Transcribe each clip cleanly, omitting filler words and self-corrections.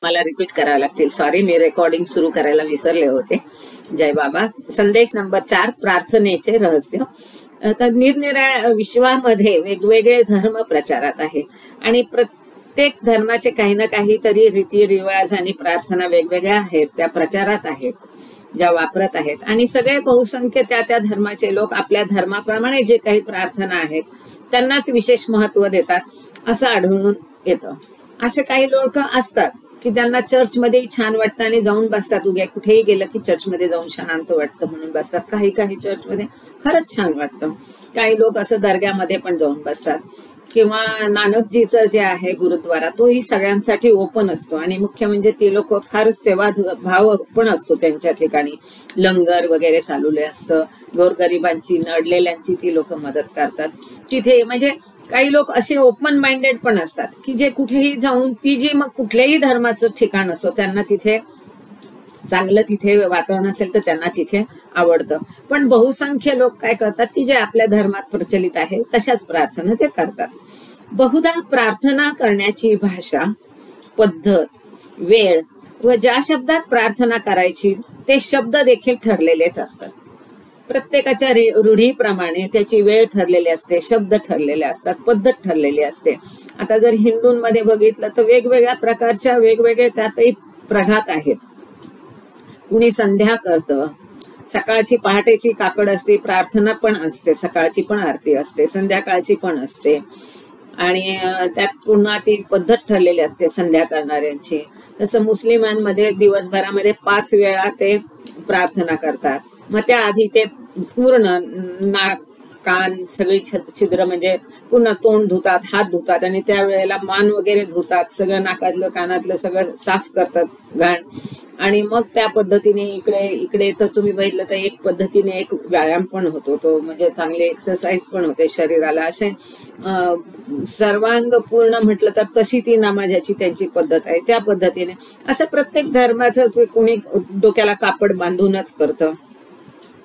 मला रिपीट करावं लागतील, सॉरी, मी रेकॉर्डिंग सुरू करायला विसरले होते. जय बाबा. संदेश नंबर 4, प्रार्थनेचे रहस्य. तर निरनिराळ्या विश्वामध्ये वेगवेगळे धर्म प्रचारात आहे आणि प्रत्येक धर्माचे काही ना काहीतरी रीतिरिवाज आणि प्रार्थना वेगवेगळ्या आहेत, त्या प्रचारात आहेत, ज्या वापरत आहेत. आणि सगळे बहुसंख्य त्या त्या धर्माचे लोक आपल्या धर्माप्रमाणे जे काही प्रार्थना आहेत त्यांनाच विशेष महत्व देतात असं आढळून येतं. असे काही लोक असतात की त्यांना चर्चमध्ये छान वाटतं आणि जाऊन बसतात. उद्या कुठेही गेलं की चर्चमध्ये जाऊन शांत वाटतं म्हणून बसतात. काही काही चर्चमध्ये खरंच छान वाटतं. काही लोक असं दर्ग्यामध्ये पण जाऊन बसतात. किंवा नानकजीचं जे आहे गुरुद्वारा, तोही सगळ्यांसाठी ओपन असतो आणि मुख्य म्हणजे ती लोक फार सेवा भाव पण असतो त्यांच्या ठिकाणी. लंगर वगैरे चालवले असतं. गोरगरिबांची, नडलेल्यांची ती लोक मदत करतात तिथे. म्हणजे काही लोक असे ओपन माइंडेड पण असतात की जे कुठेही जाऊन, ती जी मग कुठल्याही धर्माचं ठिकाण असो, त्यांना तिथे चांगलं तिथे वातावरण असेल तर त्यांना तिथे आवडतं. पण बहुसंख्य लोक काय करतात की जे आपल्या धर्मात प्रचलित आहे तशाच प्रार्थना ते करतात. बहुधा प्रार्थना करण्याची भाषा, पद्धत, वेळ व ज्या शब्दात प्रार्थना करायची ते शब्द देखील ठरलेलेच असतात. प्रत्येकाच्या रूढीप्रमाणे त्याची वेळ ठरलेली असते, शब्द ठरलेले असतात, पद्धत ठरलेली असते. आता जर हिंदूंमध्ये बघितलं तर वेगवेगळ्या प्रकारच्या वेगवेगळे त्यातही प्रघात आहेत. कुणी संध्या करतं, सकाळची पहाटेची काकड असते, प्रार्थना पण असते, सकाळची पण आरती असते, संध्याकाळची पण असते आणि त्यात पुन्हा ती पद्धत ठरलेली असते संध्या करणाऱ्यांची. तसं मुस्लिमांमध्ये दिवसभरामध्ये 5 वेळा ते प्रार्थना करतात. मग त्याआधी ते पूर्ण नाक, कान सगळी छिद्र म्हणजे पूर्ण तोंड धुतात, हात धुतात आणि त्यावेळेला मान वगैरे धुतात, सगळं नाकातलं कानातलं सगळं साफ करतात घाण. आणि मग त्या पद्धतीने इकडे तर तुम्ही बघितलं तर एक पद्धतीने एक व्यायाम पण होतो, तो म्हणजे चांगली एक्सरसाइज पण होते शरीराला. असे सर्वांग पूर्ण म्हटलं तर तशी ती नामाजाची त्यांची पद्धत आहे. त्या पद्धतीने असं प्रत्येक धर्माचं कोणी डोक्याला कापड बांधूनच करतं,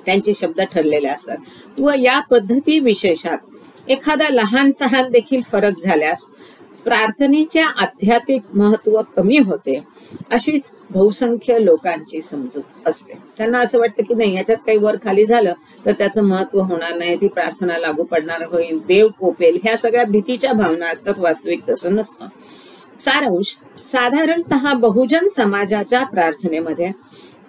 त्यांचे शब्द ठरलेले असतात. व या पद्धती विशेषात एखादा लहान सहान देखील फरक झाल्यास प्रार्थनेचे आध्यात्मिक महत्व कमी होते, अशीच बहुसंख्य लोकांची समजूत असते. त्यांना असं वाटतं की नाही, याच्यात काही वर खाली झालं तर त्याचं महत्व होणार नाही, ती प्रार्थना लागू पडणार होईल, देव कोपेल, ह्या सगळ्या भीतीच्या भावना असतात. वास्तविक तसं नसतं. सारांश, साधारणतः बहुजन समाजाच्या प्रार्थनेमध्ये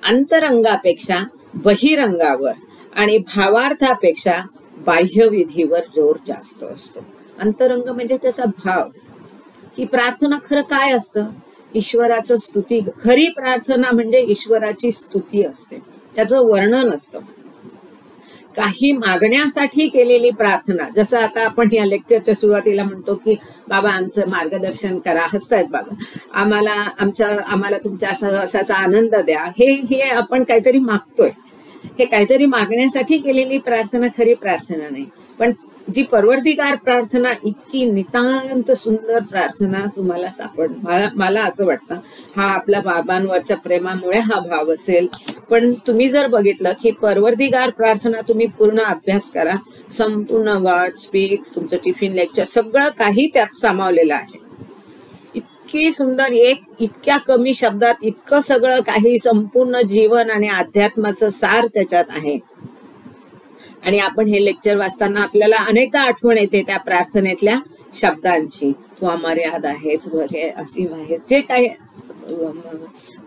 अंतरंगापेक्षा बहिरंगावर आणि भावार्थापेक्षा बाह्यविधीवर जोर जास्त असतो. अंतरंग म्हणजे त्याचा भाव, की प्रार्थना खरं काय असतं, ईश्वराचं स्तुती. खरी प्रार्थना म्हणजे ईश्वराची स्तुती असते, त्याचं वर्णन असतं. काही मागण्यासाठी केलेली प्रार्थना, जसं आता आपण या लेक्चरच्या सुरुवातीला म्हणतो की बाबा आमचं मार्गदर्शन करा, हसतायत बाबा, आम्हाला तुमच्या असाचा आनंद द्या, हे आपण काहीतरी मागतोय. हे काहीतरी मागण्यासाठी केलेली प्रार्थना खरी प्रार्थना नाही. पण जी परवरदिगार प्रार्थना, इतकी नितांत सुंदर प्रार्थना तुम्हाला मला असं वाटतं हा आपल्या बाबांवरच्या प्रेमामुळे हा भाव असेल. पण तुम्ही जर बघितलं की परवरदिगार प्रार्थना तुम्ही पूर्ण अभ्यास करा, संपूर्ण गॉड स्पीक्स, तुमचं टिफिन लेक्चर सगळं काही त्यात सामावलेलं आहे. इतकी सुंदर, इतक्या कमी शब्दात इतकं सगळं काही, संपूर्ण जीवन आणि अध्यात्माचं सार त्याच्यात आहे. आणि आपण हे लेक्चर वाचताना आपल्याला अनेकदा आठवण येते त्या प्रार्थनेतल्या शब्दांची. तू अमर्याद आहेस, वगैरे असीम आहेस, जे काही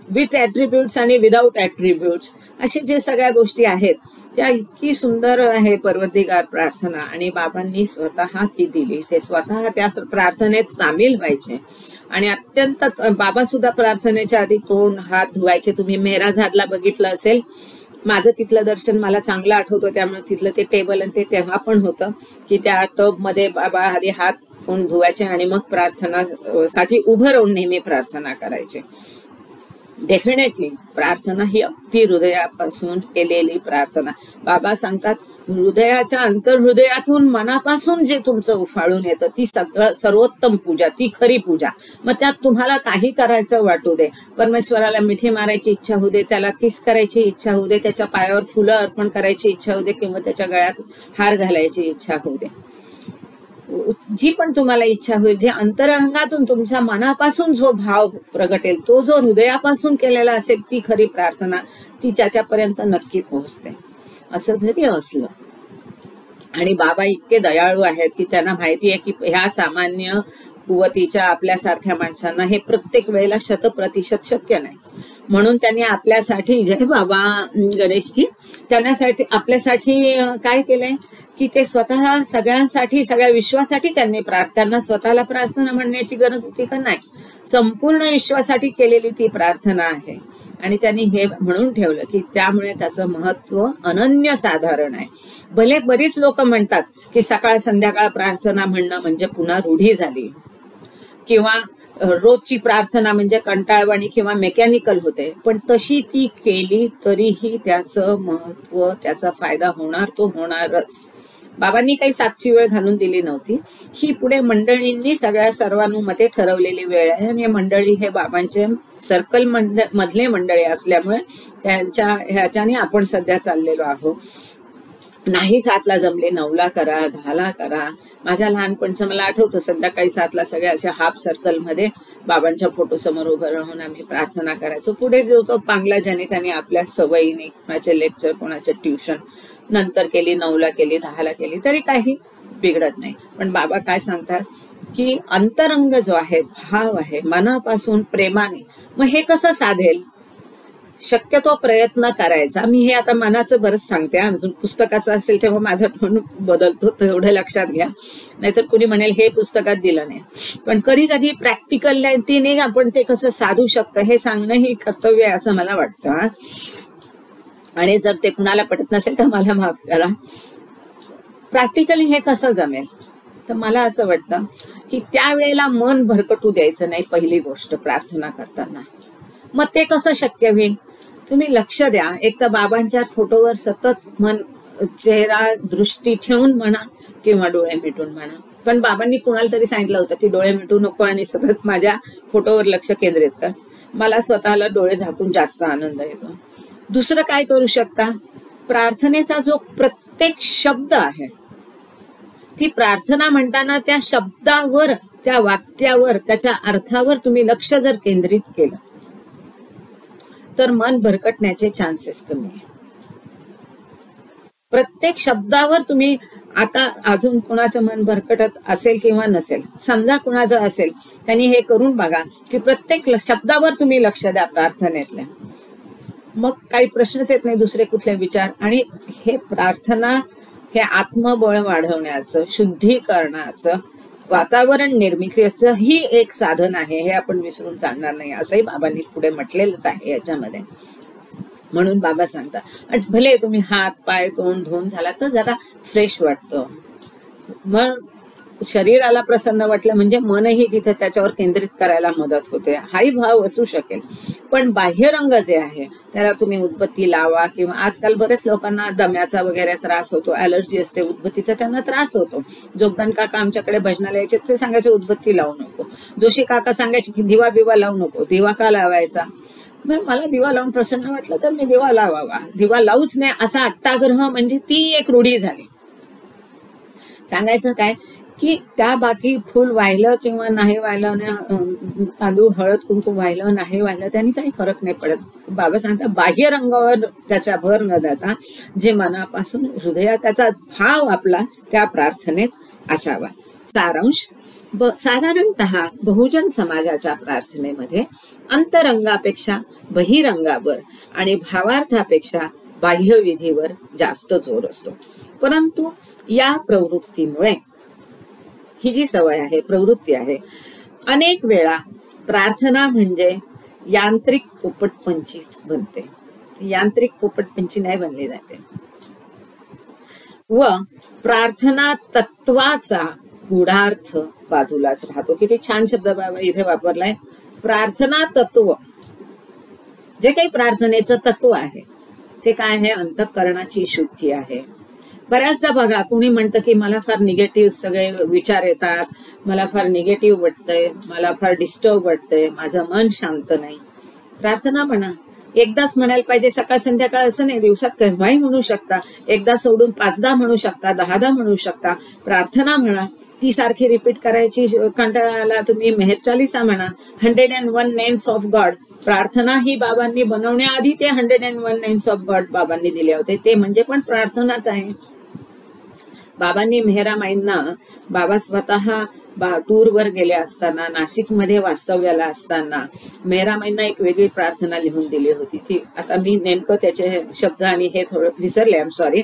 विथ ॲट्रिब्यूट्स आणि विदाऊट ॲट्रिब्यूट्स, असे जे सगळ्या गोष्टी आहेत त्या इतकी सुंदर आहे परवरदिगार प्रार्थना. आणि बाबांनी स्वतः ती दिली, ते स्वतः त्या प्रार्थनेत सामील व्हायचे. आणि अत्यंत बाबा सुद्धा प्रार्थनेच्या आधी तोंड हात धुवायचे. तुम्ही मेहराजादला बघितलं असेल, माझं तिथलं दर्शन मला चांगलं आठवतं, त्यामुळे तिथलं ते टेबल आणि ते तेव्हा पण होतं की त्या टबमध्ये बाबा आधी हात तोंड धुवायचे आणि मग प्रार्थनासाठी उभं राहून नेहमी प्रार्थना करायचे. डेफिनेटली प्रार्थना ही अगदी हृदयापासून केलेली प्रार्थना. बाबा सांगतात हृदयाच्या अंतर्हृदयातून, मनापासून जे तुमचं उफाळून येतं ती सर्वोत्तम पूजा, ती खरी पूजा. मग त्यात तुम्हाला काही करायचं वाटू दे, परमेश्वराला मिठी मारायची इच्छा होऊ दे, त्याला किस करायची इच्छा होऊ दे, त्याच्या पायावर फुलं अर्पण करायची इच्छा होऊ दे, किंवा त्याच्या गळ्यात हार घालायची इच्छा होऊ दे, जी पण तुम्हाला इच्छा होईल, जे अंतरंगातून तुमच्या मनापासून जो भाव प्रगटेल, तो जो हृदयापासून केलेला असेल, ती खरी प्रार्थना ती त्याच्यापर्यंत नक्की पोहोचते. असं जरी असलं, आणि बाबा इतके दयाळू आहेत की त्यांना माहिती आहे की ह्या सामान्य कुवतीच्या आपल्यासारख्या माणसांना हे प्रत्येक वेळेला 100% शक्य नाही. म्हणून त्यांनी आपल्यासाठी, जय बाबा गणेशजी, त्यांच्यासाठी आपल्यासाठी काय केलंय की ते स्वतः सगळ्यांसाठी, सगळ्या विश्वासाठी त्यांनी त्यांना स्वतःला प्रार्थना म्हणण्याची गरज होती का? नाही. संपूर्ण विश्वासाठी केलेली ती प्रार्थना आहे. आणि त्यांनी हे म्हणून ठेवलं की त्यामुळे त्याचं महत्व अनन्यसाधारण आहे. भले बरीच लोक म्हणतात की सकाळ संध्याकाळ प्रार्थना म्हणणं म्हणजे पुन्हा रूढी झाली, किंवा रोजची प्रार्थना म्हणजे कंटाळवाणी किंवा मेकॅनिकल होते, पण तशी ती केली तरीही त्याचं महत्व, त्याचा फायदा होणार, तो होणारच. बाबांनी काही 7ची वेळ घालून दिली नव्हती. ही पुढे मंडळींनी सर्वानुमते ठरवलेली वेळ आहे. आणि मंडळी हे बाबांचे सर्कल मधले मंडळी असल्यामुळे त्यांच्या ह्याच्याने आपण सध्या चाललेलो आहोत. नाही 7ला जमले, 9ला करा, 10ला करा. माझ्या लहानपणचं मला आठवतं, संध्याकाळी 7ला सगळे अशा हाफ सर्कल मध्ये बाबांच्या फोटो समोर उभं राहून आम्ही प्रार्थना करायचो. पुढे जो तो पांगला ज्याने त्याने आपल्या सवयीने, कोणाचे लेक्चर, कोणाचे ट्युशन नंतर केली, 9ला केली, 10ला केली, तरी काही बिघडत नाही. पण बाबा काय सांगतात की अंतरंग जो आहे, भाव आहे, मनापासून प्रेमाने, मग हे कसं साधेल? शक्यतो प्रयत्न करायचा. मी हे आता मनाचं बरंच सांगते, अजून पुस्तकाचं असेल तेव्हा माझा टोन बदलतो, तेवढं लक्षात घ्या, नाहीतर कुणी म्हणेल हे पुस्तकात दिलं नाही. पण कधी कधी प्रॅक्टिकलिटीने आपण ते कसं साधू शकतं हे सांगणं ही कर्तव्य आहे असं मला वाटतं. आणि जर ते कुणाला पटत नसेल तर मला माफ करा. प्रॅक्टिकली हे कसं जमेल? तर मला असं वाटतं की त्यावेळेला मन भरकटू द्यायचं नाही, पहिली गोष्ट प्रार्थना करताना. मग ते कसं शक्य होईल? तुम्ही लक्ष द्या. एक तर बाबांच्या फोटोवर सतत चेहरा दृष्टी ठेवून म्हणा किंवा डोळे मिटून म्हणा. पण बाबांनी कुणाला तरी सांगितलं होतं की डोळे मिटू नको आणि सतत माझ्या फोटोवर लक्ष केंद्रित कर. मला स्वतःला डोळे झाकून जास्त आनंद येतो. दुसरं काय करू शकता? प्रार्थनेचा जो प्रत्येक शब्द आहे, ती प्रार्थना म्हणताना त्या शब्दावर, त्या वाक्यावर, त्याच्या अर्थावर तुम्ही लक्ष जर केंद्रित केलं तर मन भरकटण्याचे चान्सेस कमी आहे. प्रत्येक शब्दावर तुम्ही, आता अजून कुणाचं मन भरकटत असेल किंवा नसेल, समजा कुणाचं असेल, त्यांनी हे करून बघा की प्रत्येक शब्दावर तुम्ही लक्ष द्या प्रार्थनेतल्या. मग काही प्रश्नच येत नाही दुसरे कुठले विचार. आणि हे प्रार्थना हे आत्मबळ वाढवण्याचं, शुद्धीकरणाचं, वातावरण निर्मितीचं ही एक साधन आहे. हे आपण विसरून चालणार नाही, असंही बाबांनी पुढे म्हटलेलंच आहे याच्यामध्ये. म्हणून बाबा सांगतात, भले तुम्ही हात पाय तोंड धुवून झाला तर जरा फ्रेश वाटतं, मग शरीराला प्रसन्न वाटलं म्हणजे मनही तिथे त्याच्यावर केंद्रित करायला मदत होते, हाही भाव असू शकेल. पण बाह्यरंग जे आहे त्याला तुम्ही उदबत्ती लावा, किंवा आजकाल बरेच लोकांना दम्याचा वगैरे त्रास होतो, ॲलर्जी असते उदबत्तीचा, त्यांना त्रास होतो. जोगदन काका आमच्याकडे भजनाला यायचे, ते सांगायचे उदबत्ती लावू नको. जोशी काका सांगायचे की दिवा बिवा लावू नको. दिवा का लावायचा? मला दिवा लावून प्रसन्न वाटलं तर मी दिवा लावावा, दिवा लावूच नाही असा अट्टाग्रह, म्हणजे ती एक रूढी झाली. सांगायचं काय की त्या बाकी फुल वाहिलं किंवा नाही वाहिलं, तांदूळ हळद कुंकू वाहिलं नाही वाहिलं, त्यांनी काही फरक नाही पडत. बाबा सांगतात बाह्य रंगावर त्याचा भर न देता जे मनापासून हृदयात त्याचा भाव आपला त्या प्रार्थनेत असावा. सारांश, साधारणतः बहुजन समाजाच्या प्रार्थनेमध्ये अंतरंगापेक्षा बहिरंगावर आणि भावार्थापेक्षा बाह्यविधीवर जास्त जोर असतो. परंतु या प्रवृत्तीमुळे, ही जी सवय आहे, प्रवृत्ती आहे, अनेक वेळा प्रार्थना म्हणजे यांत्रिक पोपटपंचीच बनते. यांत्रिक पोपटपंची नाही बनली जाते. व प्रार्थना तत्वाचा गूढार्थ बाजूलाच राहतो. किती छान शब्द बाबा इथे वापरलाय, प्रार्थना तत्व. जे काही प्रार्थनेचं तत्व आहे ते काय आहे? अंतःकरणाची शुद्धी आहे. बऱ्याचदा बघा कुणी म्हणतं की मला फार निगेटिव्ह सगळे विचार येतात, मला फार निगेटिव्ह वाटतंय, मला फार डिस्टर्ब वाटतंय, माझं मन शांत नाही. प्रार्थना म्हणा, एकदाच म्हणायला पाहिजे सकाळ संध्याकाळ असं नाही, दिवसात केव्हाही म्हणू शकता, एकदा सोडून 5दा म्हणू शकता, 10दा म्हणू शकता. प्रार्थना म्हणा, ती सारखी रिपीट करायची कंटाळा तुम्ही मेहर चालीसा म्हणा. 101 नेम्स ऑफ गॉड. प्रार्थना ही बाबांनी बनवण्याआधी ते 101 नेम्स ऑफ गॉड बाबांनी दिले होते, ते म्हणजे पण प्रार्थनाच आहे. बाबांनी मेहरामाईंना, बाबा स्वतः टूरवर गेले असताना, नाशिकमध्ये वास्तव्याला असताना मेहरामाईंना एक वेगळी प्रार्थना लिहून दिली होती. ती आता मी नेमकं त्याचे शब्द आणि हे थोडं विसरले, आय एम सॉरी.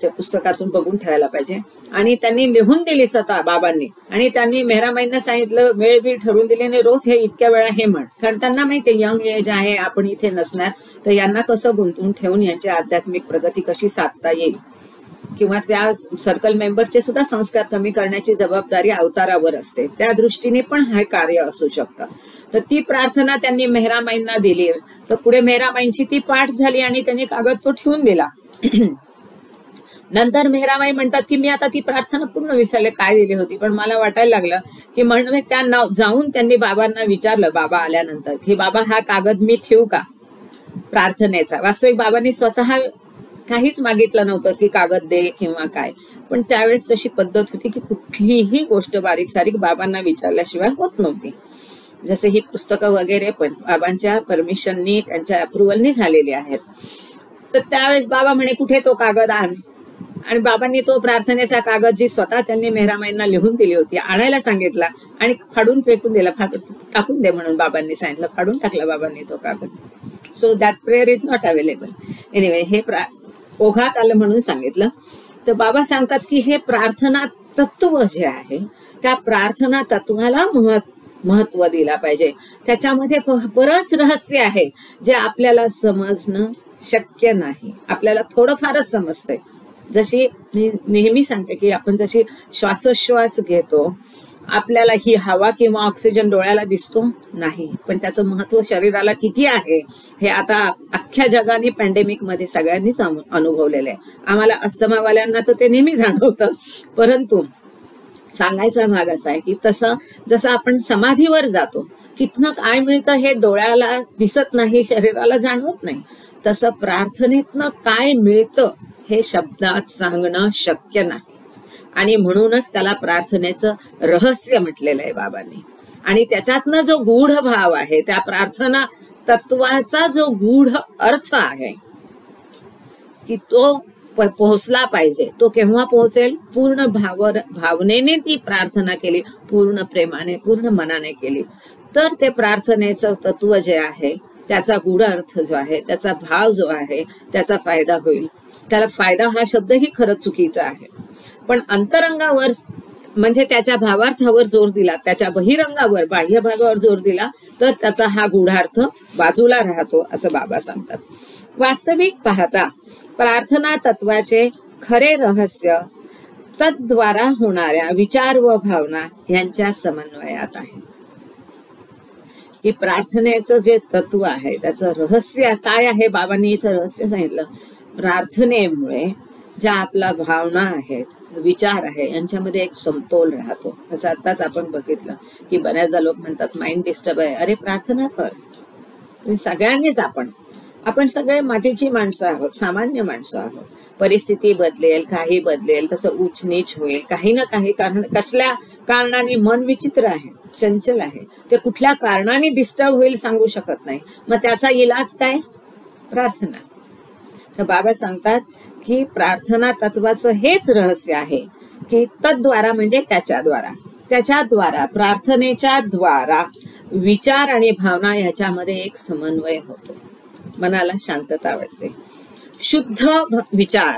त्या पुस्तकातून बघून ठेवायला पाहिजे. आणि त्यांनी लिहून दिली स्वतः बाबांनी, आणि त्यांनी मेहरामाईंना सांगितलं, वेळ बी ठरवून दिली, रोज हे इतक्या वेळा हे म्हण. कारण त्यांना माहिती यंग एज आहे, आपण इथे नसणार, तर यांना कसं गुंतवून ठेवून यांची आध्यात्मिक प्रगती कशी साधता येईल, किंवा त्या सर्कल मेंबरचे सुद्धा संस्कार कमी करण्याची जबाबदारी अवतारावर असते. त्या दृष्टीने पण हे कार्य असू शकतं. तर ती प्रार्थना त्यांनी मेहरामाईंना दिली. तर पुढे मेहरामाईंची ती पाठ झाली आणि त्यांनी कागद तो ठेवून दिला. नंतर मेहरामाई म्हणतात की मी आता ती प्रार्थना पूर्ण विसरले काय दिली होती, पण मला वाटायला लागलं की म्हणून त्या जाऊन त्यांनी बाबांना विचारलं, बाबा आल्यानंतर, की बाबा हा कागद मी ठेवू का प्रार्थनेचा. वास्तविक बाबांनी स्वतः काहीच मागितलं नव्हतं की कागद दे किंवा काय, पण त्यावेळेस तशी पद्धत होती की कुठलीही गोष्ट बारीक सारीक बाबांना विचारल्याशिवाय होत नव्हती. जसे ही पुस्तकं वगैरे पण बाबांच्या परमिशननी, त्यांच्या अप्रुव्हलनी झालेली आहेत. तर त्यावेळेस बाबा म्हणे कुठे तो कागद आण, आणि बाबांनी तो प्रार्थनेचा कागद जी स्वतः त्यांनी मेहरामाईंना लिहून दिली होती आणायला सांगितला आणि फाडून फेकून दिला. टाकून दे म्हणून बाबांनी सांगितलं, फाडून टाकला बाबांनी तो कागद. So that prayer is not available. Anyway, हे ओघात आलं म्हणून सांगितलं. तर बाबा सांगतात की हे प्रार्थना तत्व जे आहे, त्या प्रार्थना तत्वाला महत्व दिला पाहिजे. त्याच्यामध्ये बरंच रहस्य आहे जे आपल्याला समजणं शक्य नाही. आपल्याला थोडंफारच समजतंय. जशी मी नेहमी सांगते की आपण जशी श्वासोश्वास घेतो, आपल्याला ही हवा किंवा ऑक्सिजन डोळ्याला दिसतो नाही, पण त्याचं महत्व शरीराला किती आहे हे आता अख्ख्या जगाने पॅन्डेमिक मध्ये सगळ्यांनीच अनुभवलेलं आहे. आम्हाला अस्थमावाल्यांना तर ते नेहमी जाणवतं, परंतु सांगायचा भाग असा आहे की तसं जसं आपण समाधीवर जातो, तिथनं काय मिळतं हे डोळ्याला दिसत नाही, शरीराला जाणवत नाही, तसं प्रार्थनेतनं काय मिळतं हे शब्दात सांगणं शक्य नाही. आणि म्हणूनच त्याला प्रार्थनेचं रहस्य म्हटलेलं आहे बाबांनी. आणि त्याच्यातनं जो गूढ भाव आहे, त्या प्रार्थना तत्वाचा जो गूढ अर्थ आहे की तो पोहोचला पाहिजे. तो केव्हा पोहोचेल? पूर्ण भावनेने ती प्रार्थना केली, पूर्ण प्रेमाने, पूर्ण मनाने केली, तर ते प्रार्थनेचं तत्व जे आहे, त्याचा गूढ अर्थ जो आहे, त्याचा भाव जो आहे, त्याचा फायदा होईल. त्याला फायदा हा शब्दही खरं चुकीचा आहे, पण अंतरंगावर म्हणजे त्याच्या भावार्थावर जोर दिला, त्याच्या बहिरंगावर, बाह्य भागावर जोर दिला, तर त्याचा हा गूढार्थ बाजूला राहतो, असं बाबा सांगतात. वास्तविक पाहता प्रार्थना तत्वाचे खरे रहस्य तद्वारा होणाऱ्या विचार व भावना यांच्या समन्वयात आहे. की प्रार्थनेचं जे तत्व आहे, त्याचं रहस्य काय आहे, बाबांनी इथं रहस्य सांगितलं. प्रार्थनेमुळे ज्या आपल्या भावना आहेत, विचार आहे, यांच्यामध्ये एक समतोल राहतो. असं आताच आपण बघितलं की बऱ्याचदा लोक म्हणतात माइंड डिस्टर्ब आहे. अरे प्रार्थना कर. तुम्ही सगळ्यांनीच, आपण सगळे मातीची माणसं आहोत, सामान्य माणसं आहोत. परिस्थिती बदलेल, काही बदलेल, तसं उच्च नीच होईल, काही ना काही कारण, कसल्या कारणाने मन विचित्र आहे, चंचल आहे, ते कुठल्या कारणाने डिस्टर्ब होईल सांगू शकत नाही. मग त्याचा इलाज काय? प्रार्थना. तर बाबा सांगतात की प्रार्थना तत्वाचं हेच रहस्य आहे की तद्वारा म्हणजे त्याच्याद्वारा प्रार्थनेच्या द्वारा विचार आणि भावना याच्यामध्ये एक समन्वय होतो, मनाला शांतता वाटते, शुद्ध विचार.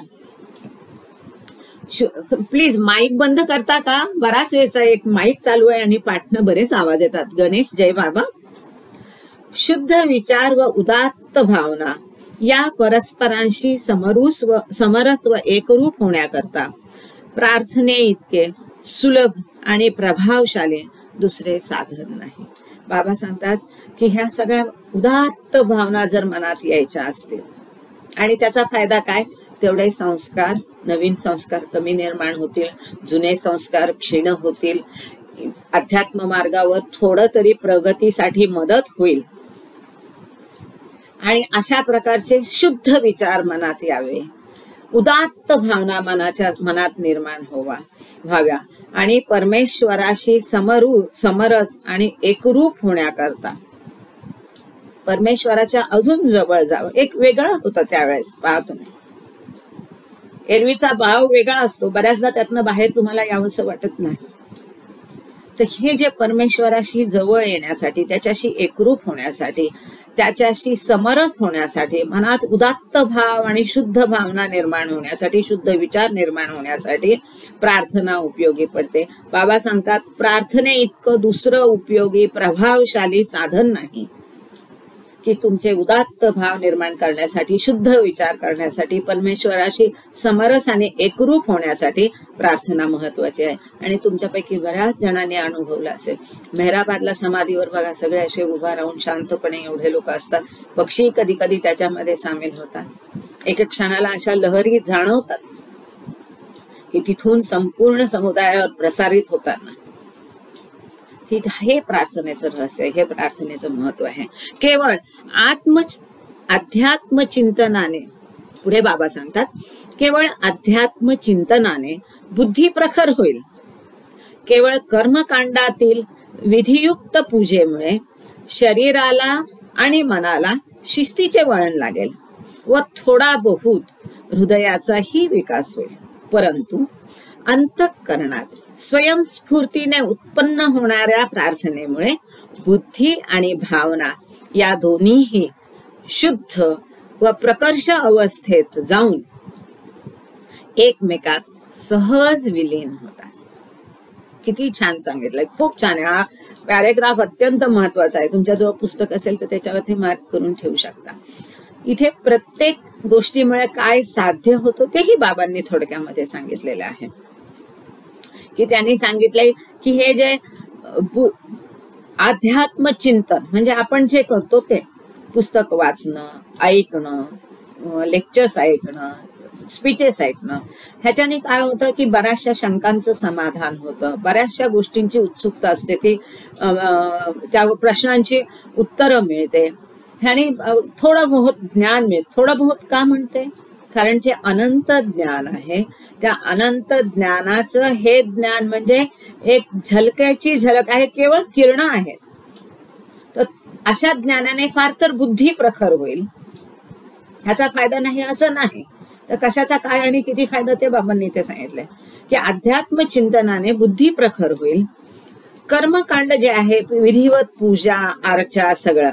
प्लीज माईक बंद करता का? बराच वेळचा एक माईक चालू आहे आणि पाठनं बरेच आवाज येतात. गणेश, जय बाबा. शुद्ध विचार व उदात्त भावना या परस्परांशी समरस्व एकरूप होण्याकरता प्रार्थने इतके सुलभ आणि प्रभावशाली दुसरे साधन नाही. बाबा सांगतात की ह्या सगळ्या उदात्त भावना जर मनात यायच्या असतील, आणि त्याचा फायदा काय? तेवढे संस्कार, नवीन संस्कार कमी निर्माण होतील, जुने संस्कार क्षीण होतील, अध्यात्म मार्गावर थोडं तरी प्रगतीसाठी मदत होईल, आणि अशा प्रकारचे शुद्ध विचार मनात यावे, उदात्त भावना मनाच्या मनात निर्माण व्हाव्या. आणि परमेश्वराशी समरस आणि एकरूप होण्याकरता परमेश्वराच्या अजून जवळ जावं. एक वेगळं होतं त्यावेळेस, पहा तुम्ही, एरवीचा भाव वेगळा असतो, बऱ्याचदा त्यातनं बाहेर तुम्हाला यावंसं वाटत नाही. तर हे जे परमेश्वराशी जवळ येण्यासाठी, त्याच्याशी एकरूप होण्यासाठी, त्याच्याशी समरस होण्यासाठी, मनात उदात्त भाव आणि शुद्ध भावना निर्माण होण्यासाठी, शुद्ध विचार निर्माण होण्यासाठी प्रार्थना उपयोगी पडते. बाबा सांगतात, प्रार्थने इतकं दुसरं उपयोगी प्रभावशाली साधन नाही की तुमचे उदात्त भाव निर्माण करण्यासाठी, शुद्ध विचार करण्यासाठी, परमेश्वराशी समरस आणि एकरूप होण्यासाठी प्रार्थना महत्वाची आहे. आणि तुमच्यापैकी बऱ्याच जणांनी अनुभवलं असेल, मेहराबादला समाधीवर बघा, सगळे असे उभा राहून शांतपणे एवढे लोक असतात. पक्षी कधी कधी त्याच्यामध्ये सामील होतात. एक क्षणाला अशा लहरी जाणवतात की तिथून संपूर्ण समुदायावर प्रसारित होताना. हे प्रार्थनेचं रहस्य, हे प्रार्थनेचं महत्व आहे. केवळ अध्यात्मचिंतनाने, पुढे बाबा सांगतात, केवळ अध्यात्मचिंतनाने बुद्धी प्रखर होईल. केवळ कर्मकांडातील विधियुक्त पूजेमुळे शरीराला आणि मनाला शिस्तीचे वळण लागेल व थोडा बहुत हृदयाचाही विकास होईल. परंतु अंतःकरणात स्वयंस्फूर्तीने उत्पन्न होणाऱ्या प्रार्थनेमुळे बुद्धी आणि भावना या दोन्हीही शुद्ध व प्रकर्ष अवस्थेत जाऊन एकमेकात सहज विलीन होतात. किती छान सांगितलंय, खूप छान आहे. हा पॅरेग्राफ अत्यंत महत्वाचा आहे. तुमच्याजवळ पुस्तक असेल तर त्याच्यावरती मार्क करून ठेवू शकता. इथे प्रत्येक गोष्टीमुळे काय साध्य होतं तेही बाबांनी थोडक्यामध्ये सांगितलेलं आहे. की त्यांनी सांगितलंय की हे जे अध्यात्म चिंतन म्हणजे आपण जे करतो ते, पुस्तक वाचणं, ऐकणं, लेक्चर्स ऐकणं, स्पीचेस ऐकणं, ह्याच्याने काय होतं की बऱ्याचशा शंकांचं समाधान होतं, बऱ्याचशा गोष्टींची उत्सुकता असते, ती त्या प्रश्नांची उत्तरं मिळते, ह्याने थोडं बहुत ज्ञान मिळतं. थोडं बहुत का म्हणते? कारण जे अनंत ज्ञान आहे, त्या अनंत ज्ञानाचं हे ज्ञान म्हणजे एक झलक्याची झलक आहे, केवळ किरणं आहेत. तर अशा ज्ञानाने फार तर बुद्धी प्रखर होईल, ह्याचा फायदा नाही असं नाही. तर कशाचा काय आणि किती फायदा ते बाबांनी ते सांगितलंय की अध्यात्म चिंतनाने बुद्धी प्रखर होईल. कर्मकांड जे आहे, विधिवत पूजा अर्चा सगळं,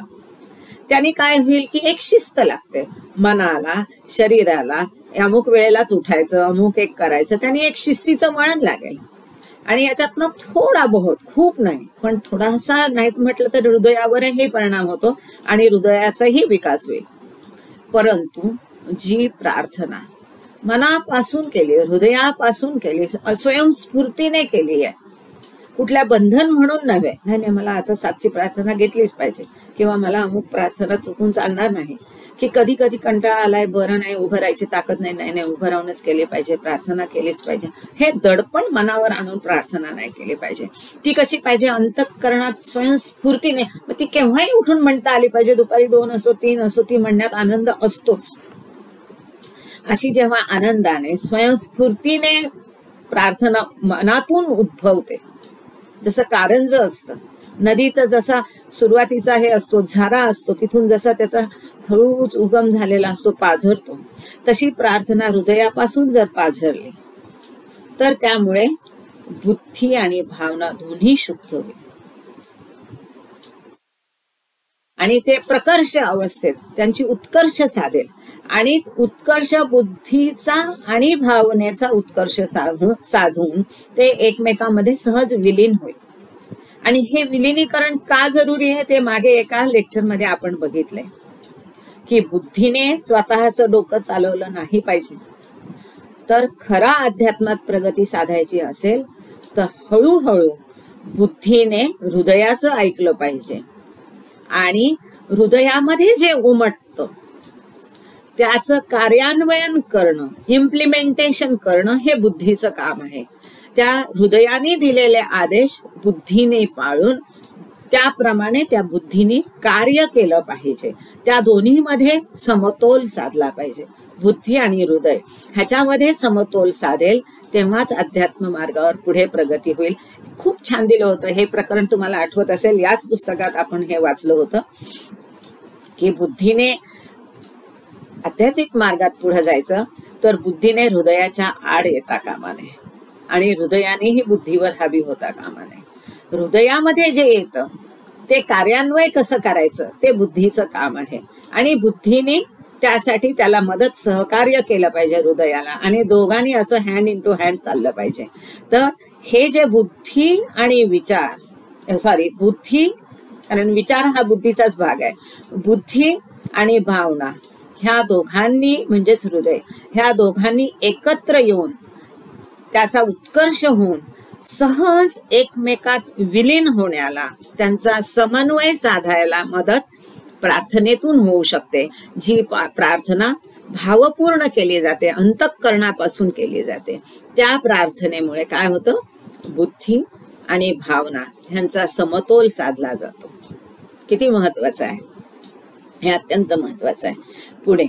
त्याने काय होईल की एक शिस्त लागते मनाला, शरीराला. अमुक वेळेलाच उठायचं, अमुक एक करायचं, त्याने एक शिस्तीचं वळण लागेल. आणि याच्यातनं थोडा बहुत, खूप नाही पण थोडासा, नाही म्हटलं तर हृदयावरही परिणाम होतो आणि हृदयाचाही विकास होईल. परंतु जी प्रार्थना मनापासून केली, हृदयापासून केली, स्वयंस्फूर्तीने केली आहे, कुठल्या बंधन म्हणून नव्हे, नाही मला आता 7ची प्रार्थना घेतलीच पाहिजे किंवा मला अमुक प्रार्थना चुकून चालणार नाही, की कधी कधी कंटाळा आलाय, बरं नाही, उभं राहायची ताकद नाही, नाही उभं राहूनच केली पाहिजे, प्रार्थना केलीच पाहिजे, हे दडपण मनावर आणून प्रार्थना नाही केली पाहिजे. ती कशी पाहिजे? अंतःकरणात स्वयंस्फूर्तीने. मग ती केव्हाही उठून म्हणता आली पाहिजे, दुपारी 2 असो 3 असो, ती म्हणण्यात आनंद असतोच. अशी जेव्हा आनंदाने स्वयंस्फूर्तीने प्रार्थना मनातून उद्भवते, जसं कारंज असतं, नदीचा जसा सुरुवातीचा हे असतो, झरा असतो, तिथून जसा त्याचा हळूच उगम झालेला असतो, पाझरतो, तशी प्रार्थना हृदयापासून जर पाझरली तर त्यामुळे बुद्धी आणि भावना दोन्ही शुद्ध होईल आणि ते प्रकर्ष अवस्थेत त्यांची उत्कर्ष साधेल. आणि उत्कर्ष बुद्धीचा आणि भावनेचा उत्कर्ष साधून ते एकमेकांमध्ये सहज विलीन होईल. आणि हे विलिनीकरण का जरुरी आहे ते मागे एका लेक्चरमध्ये आपण बघितलंय की बुद्धीने स्वतःचं डोकं चालवलं नाही पाहिजे. तर खरा अध्यात्मात प्रगती साधायची असेल तर हळूहळू बुद्धीने हृदयाचं ऐकलं पाहिजे आणि हृदयामध्ये जे उमटतं त्याचं कार्यान्वयन करणं, इम्प्लिमेंटेशन करणं हे बुद्धीचं काम आहे. त्या हृदयाने दिलेले आदेश बुद्धीने पाळून त्याप्रमाणे त्या बुद्धीने कार्य केलं पाहिजे. त्या दोन्हीमध्ये समतोल साधला पाहिजे. बुद्धी आणि हृदय ह्याच्यामध्ये समतोल साधेल तेव्हाच अध्यात्म मार्गावर पुढे प्रगती होईल. खूप छान दिलं होतं हे प्रकरण, तुम्हाला आठवत असेल, याच पुस्तकात आपण हे वाचलं होतं की बुद्धीने आध्यात्मिक मार्गात पुढे जायचं तर बुद्धीने हृदयाच्या आड येता कामा नये आणि हृदयानेही बुद्धीवर हावी होता कामा नये. हृदयामध्ये जे येतं ते कार्यान्वय कसं करायचं ते बुद्धीचं काम आहे आणि बुद्धीने त्यासाठी त्याला मदत सहकार्य केलं पाहिजे हृदयाला, आणि दोघांनी असं हँड इन टू हँड चाललं पाहिजे. तर हे जे बुद्धी आणि विचार, बुद्धी, कारण विचार हा बुद्धीचाच भाग आहे, बुद्धी आणि भावना ह्या दोघांनी म्हणजेच हृदय, ह्या दोघांनी एकत्र येऊन त्याचा उत्कर्ष होऊन सहज एकमेकात विलीन होण्याला, त्यांचा समन्वय साधायला मदत प्रार्थनेतून होऊ शकते. जी प्रार्थना भावपूर्ण केली जाते, अंतःकरणापासून केली जाते, त्या प्रार्थनेमुळे काय होतं, बुद्धी आणि भावना ह्यांचा समतोल साधला जातो. किती महत्वाचं आहे हे, अत्यंत महत्वाचं आहे. पुढे,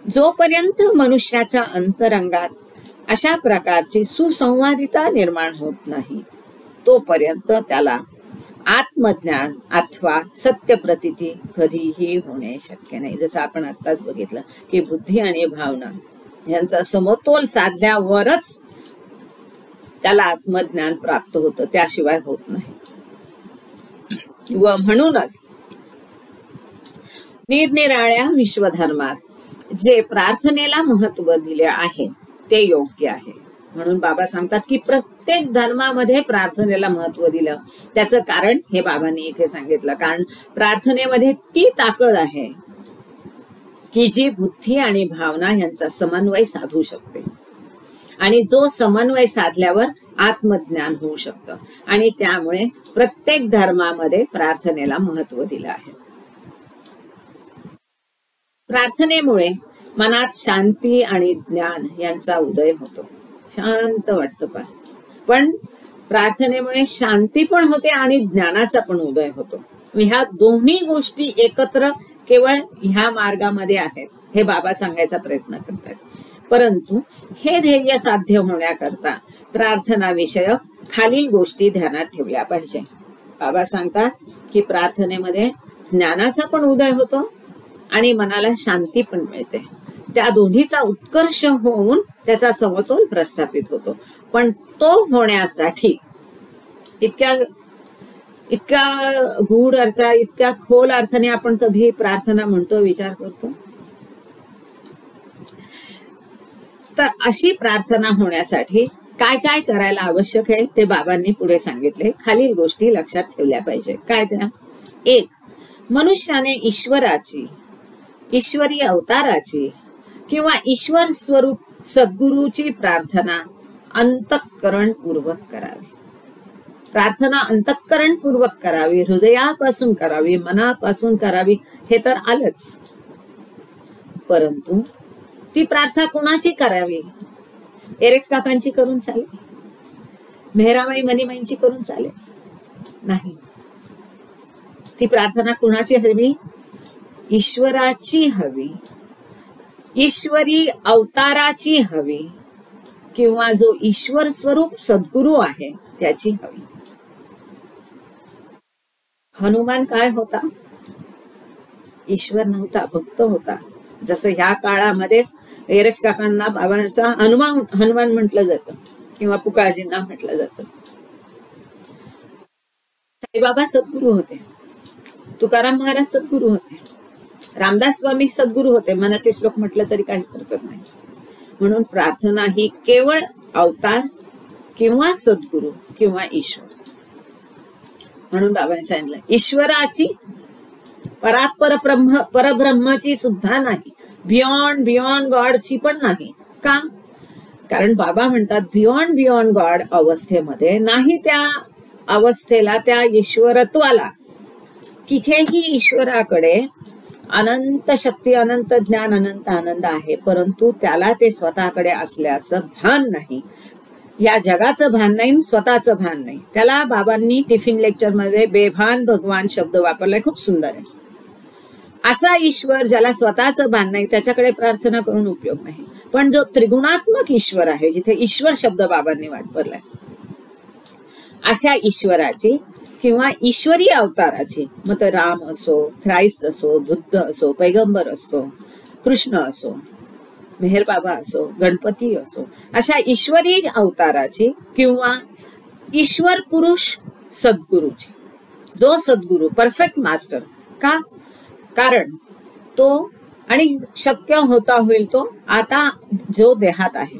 जोपर्यंत मनुष्याच्या अंतरंगात अशा प्रकारची सुसंवादिता निर्माण होत नाही तोपर्यंत त्याला आत्मज्ञान अथवा सत्य प्रतीती कधीही होणे शक्य नाही. जसं आपण आत्ताच बघितलं की बुद्धी आणि भावना यांचा समतोल साधल्यावरच त्याला आत्मज्ञान प्राप्त होतं, त्याशिवाय होत नाही. व म्हणूनच निरनिराळ्या विश्वधर्मात जे प्रार्थनेला महत्व दिले आहे ते योग्य आहे. म्हणून बाबा सांगतात की प्रत्येक धर्मामध्ये प्रार्थनेला महत्व दिलं. त्याचं कारण हे बाबांनी इथे सांगितलं, कारण प्रार्थनेमध्ये ती ताकद आहे की जी बुद्धी आणि भावना यांचा समन्वय साधू शकते, आणि जो समन्वय साधल्यावर आत्मज्ञान होऊ शकतं, आणि त्यामुळे प्रत्येक धर्मामध्ये प्रार्थनेला महत्व दिलं आहे. प्रार्थनेमुळे मनात शांती आणि ज्ञान यांचा उदय होतो. शांत वाटतं पण प्रार्थनेमुळे शांती पण होते आणि ज्ञानाचा पण उदय होतो. ह्या दोन्ही गोष्टी एकत्र केवळ ह्या मार्गामध्ये आहेत हे बाबा सांगायचा प्रयत्न करतात. परंतु हे ध्येय साध्य होण्याकरता प्रार्थना विषयक खालील गोष्टी ध्यानात ठेवल्या पाहिजे. बाबा सांगतात की प्रार्थनेमध्ये ज्ञानाचा पण उदय होतो आणि मनाला शांती पण मिळते. त्या दोन्हीचा उत्कर्ष होऊन त्याचा समतोल प्रस्थापित होतो. पण तो होण्यासाठी इतक्या गूढ अर्थ, इतक्या खोल अर्थाने आपण कधी प्रार्थना म्हणतो, विचार करतो. तर अशी प्रार्थना होण्यासाठी काय काय करायला आवश्यक आहे ते बाबांनी पुढे सांगितले. खालील गोष्टी लक्षात ठेवल्या पाहिजे. काय त्या? 1. मनुष्याने ईश्वराची, ईश्वरी अवताराची किंवा ईश्वर स्वरूप सद्गुरूची प्रार्थना अंतःकरणपूर्वक करावी. प्रार्थना अंतःकरणपूर्वक करावी, हृदयापासून करावी, मनापासून करावी, हे तर आलंच. परंतु ती प्रार्थना कुणाची करावी? एरेच काकांची करून चालेल? मेहराबाई मनीमाईंची करून चालेल? नाही. ती प्रार्थना कुणाची हवी? ईश्वराची हवी, ईश्वरी अवताराची हवी, किंवा जो ईश्वर स्वरूप सद्गुरू आहे त्याची हवी. हनुमान काय होता? ईश्वर नव्हता, भक्त होता. जसं ह्या काळामध्येच एरज काकांना बाबांचा हनुमान म्हटलं जातं किंवा पुकाजींना म्हटलं जातं. साईबाबा सद्गुरू होते, तुकाराम महाराज सद्गुरू होते, रामदास स्वामी सद्गुरू होते. मनाचे श्लोक म्हटलं तरी काहीच हरकत नाही. म्हणून प्रार्थना ही केवळ अवतार किंवा सद्गुरू किंवा ईश्वर. म्हणून बाबांनी सांगितलं ईश्वराची, परात्पर परब्रह्माची सुद्धा नाही, बियॉन्ड गॉडची पण नाही. का? कारण बाबा म्हणतात बियॉन्ड गॉड अवस्थेमध्ये नाही, त्या अवस्थेला, त्या ईश्वरत्वाला, तिथेही ईश्वराकडे अनंत शक्ती, अनंत ज्ञान, अनंत आनंद आहे. परंतु त्याला ते स्वतःकडे असल्याचं भान नाही, या जगाचं भान नाही, स्वतःचं भान नाही. त्याला बाबांनी टिफिन लेक्चर मध्ये बेभान भगवान शब्द वापरलाय, खूप सुंदर आहे. असा ईश्वर ज्याला स्वतःचं भान नाही त्याच्याकडे प्रार्थना करून उपयोग नाही. पण जो त्रिगुणात्मक ईश्वर आहे, जिथे ईश्वर शब्द बाबांनी वापरलाय, अशा ईश्वराची किंवा ईश्वरी अवताराची, मग ते राम असो, ख्राइस्ट असो, बुद्ध असो, पैगंबर असो, कृष्ण असो, मेहर बाबा असो, गणपती असो, अशा ईश्वरी अवताराची किंवा ईश्वर पुरुष सद्गुरूची, जो सद्गुरू परफेक्ट मास्टर, का? कारण तो, आणि शक्य होता होईल तो आता जो देहात आहे,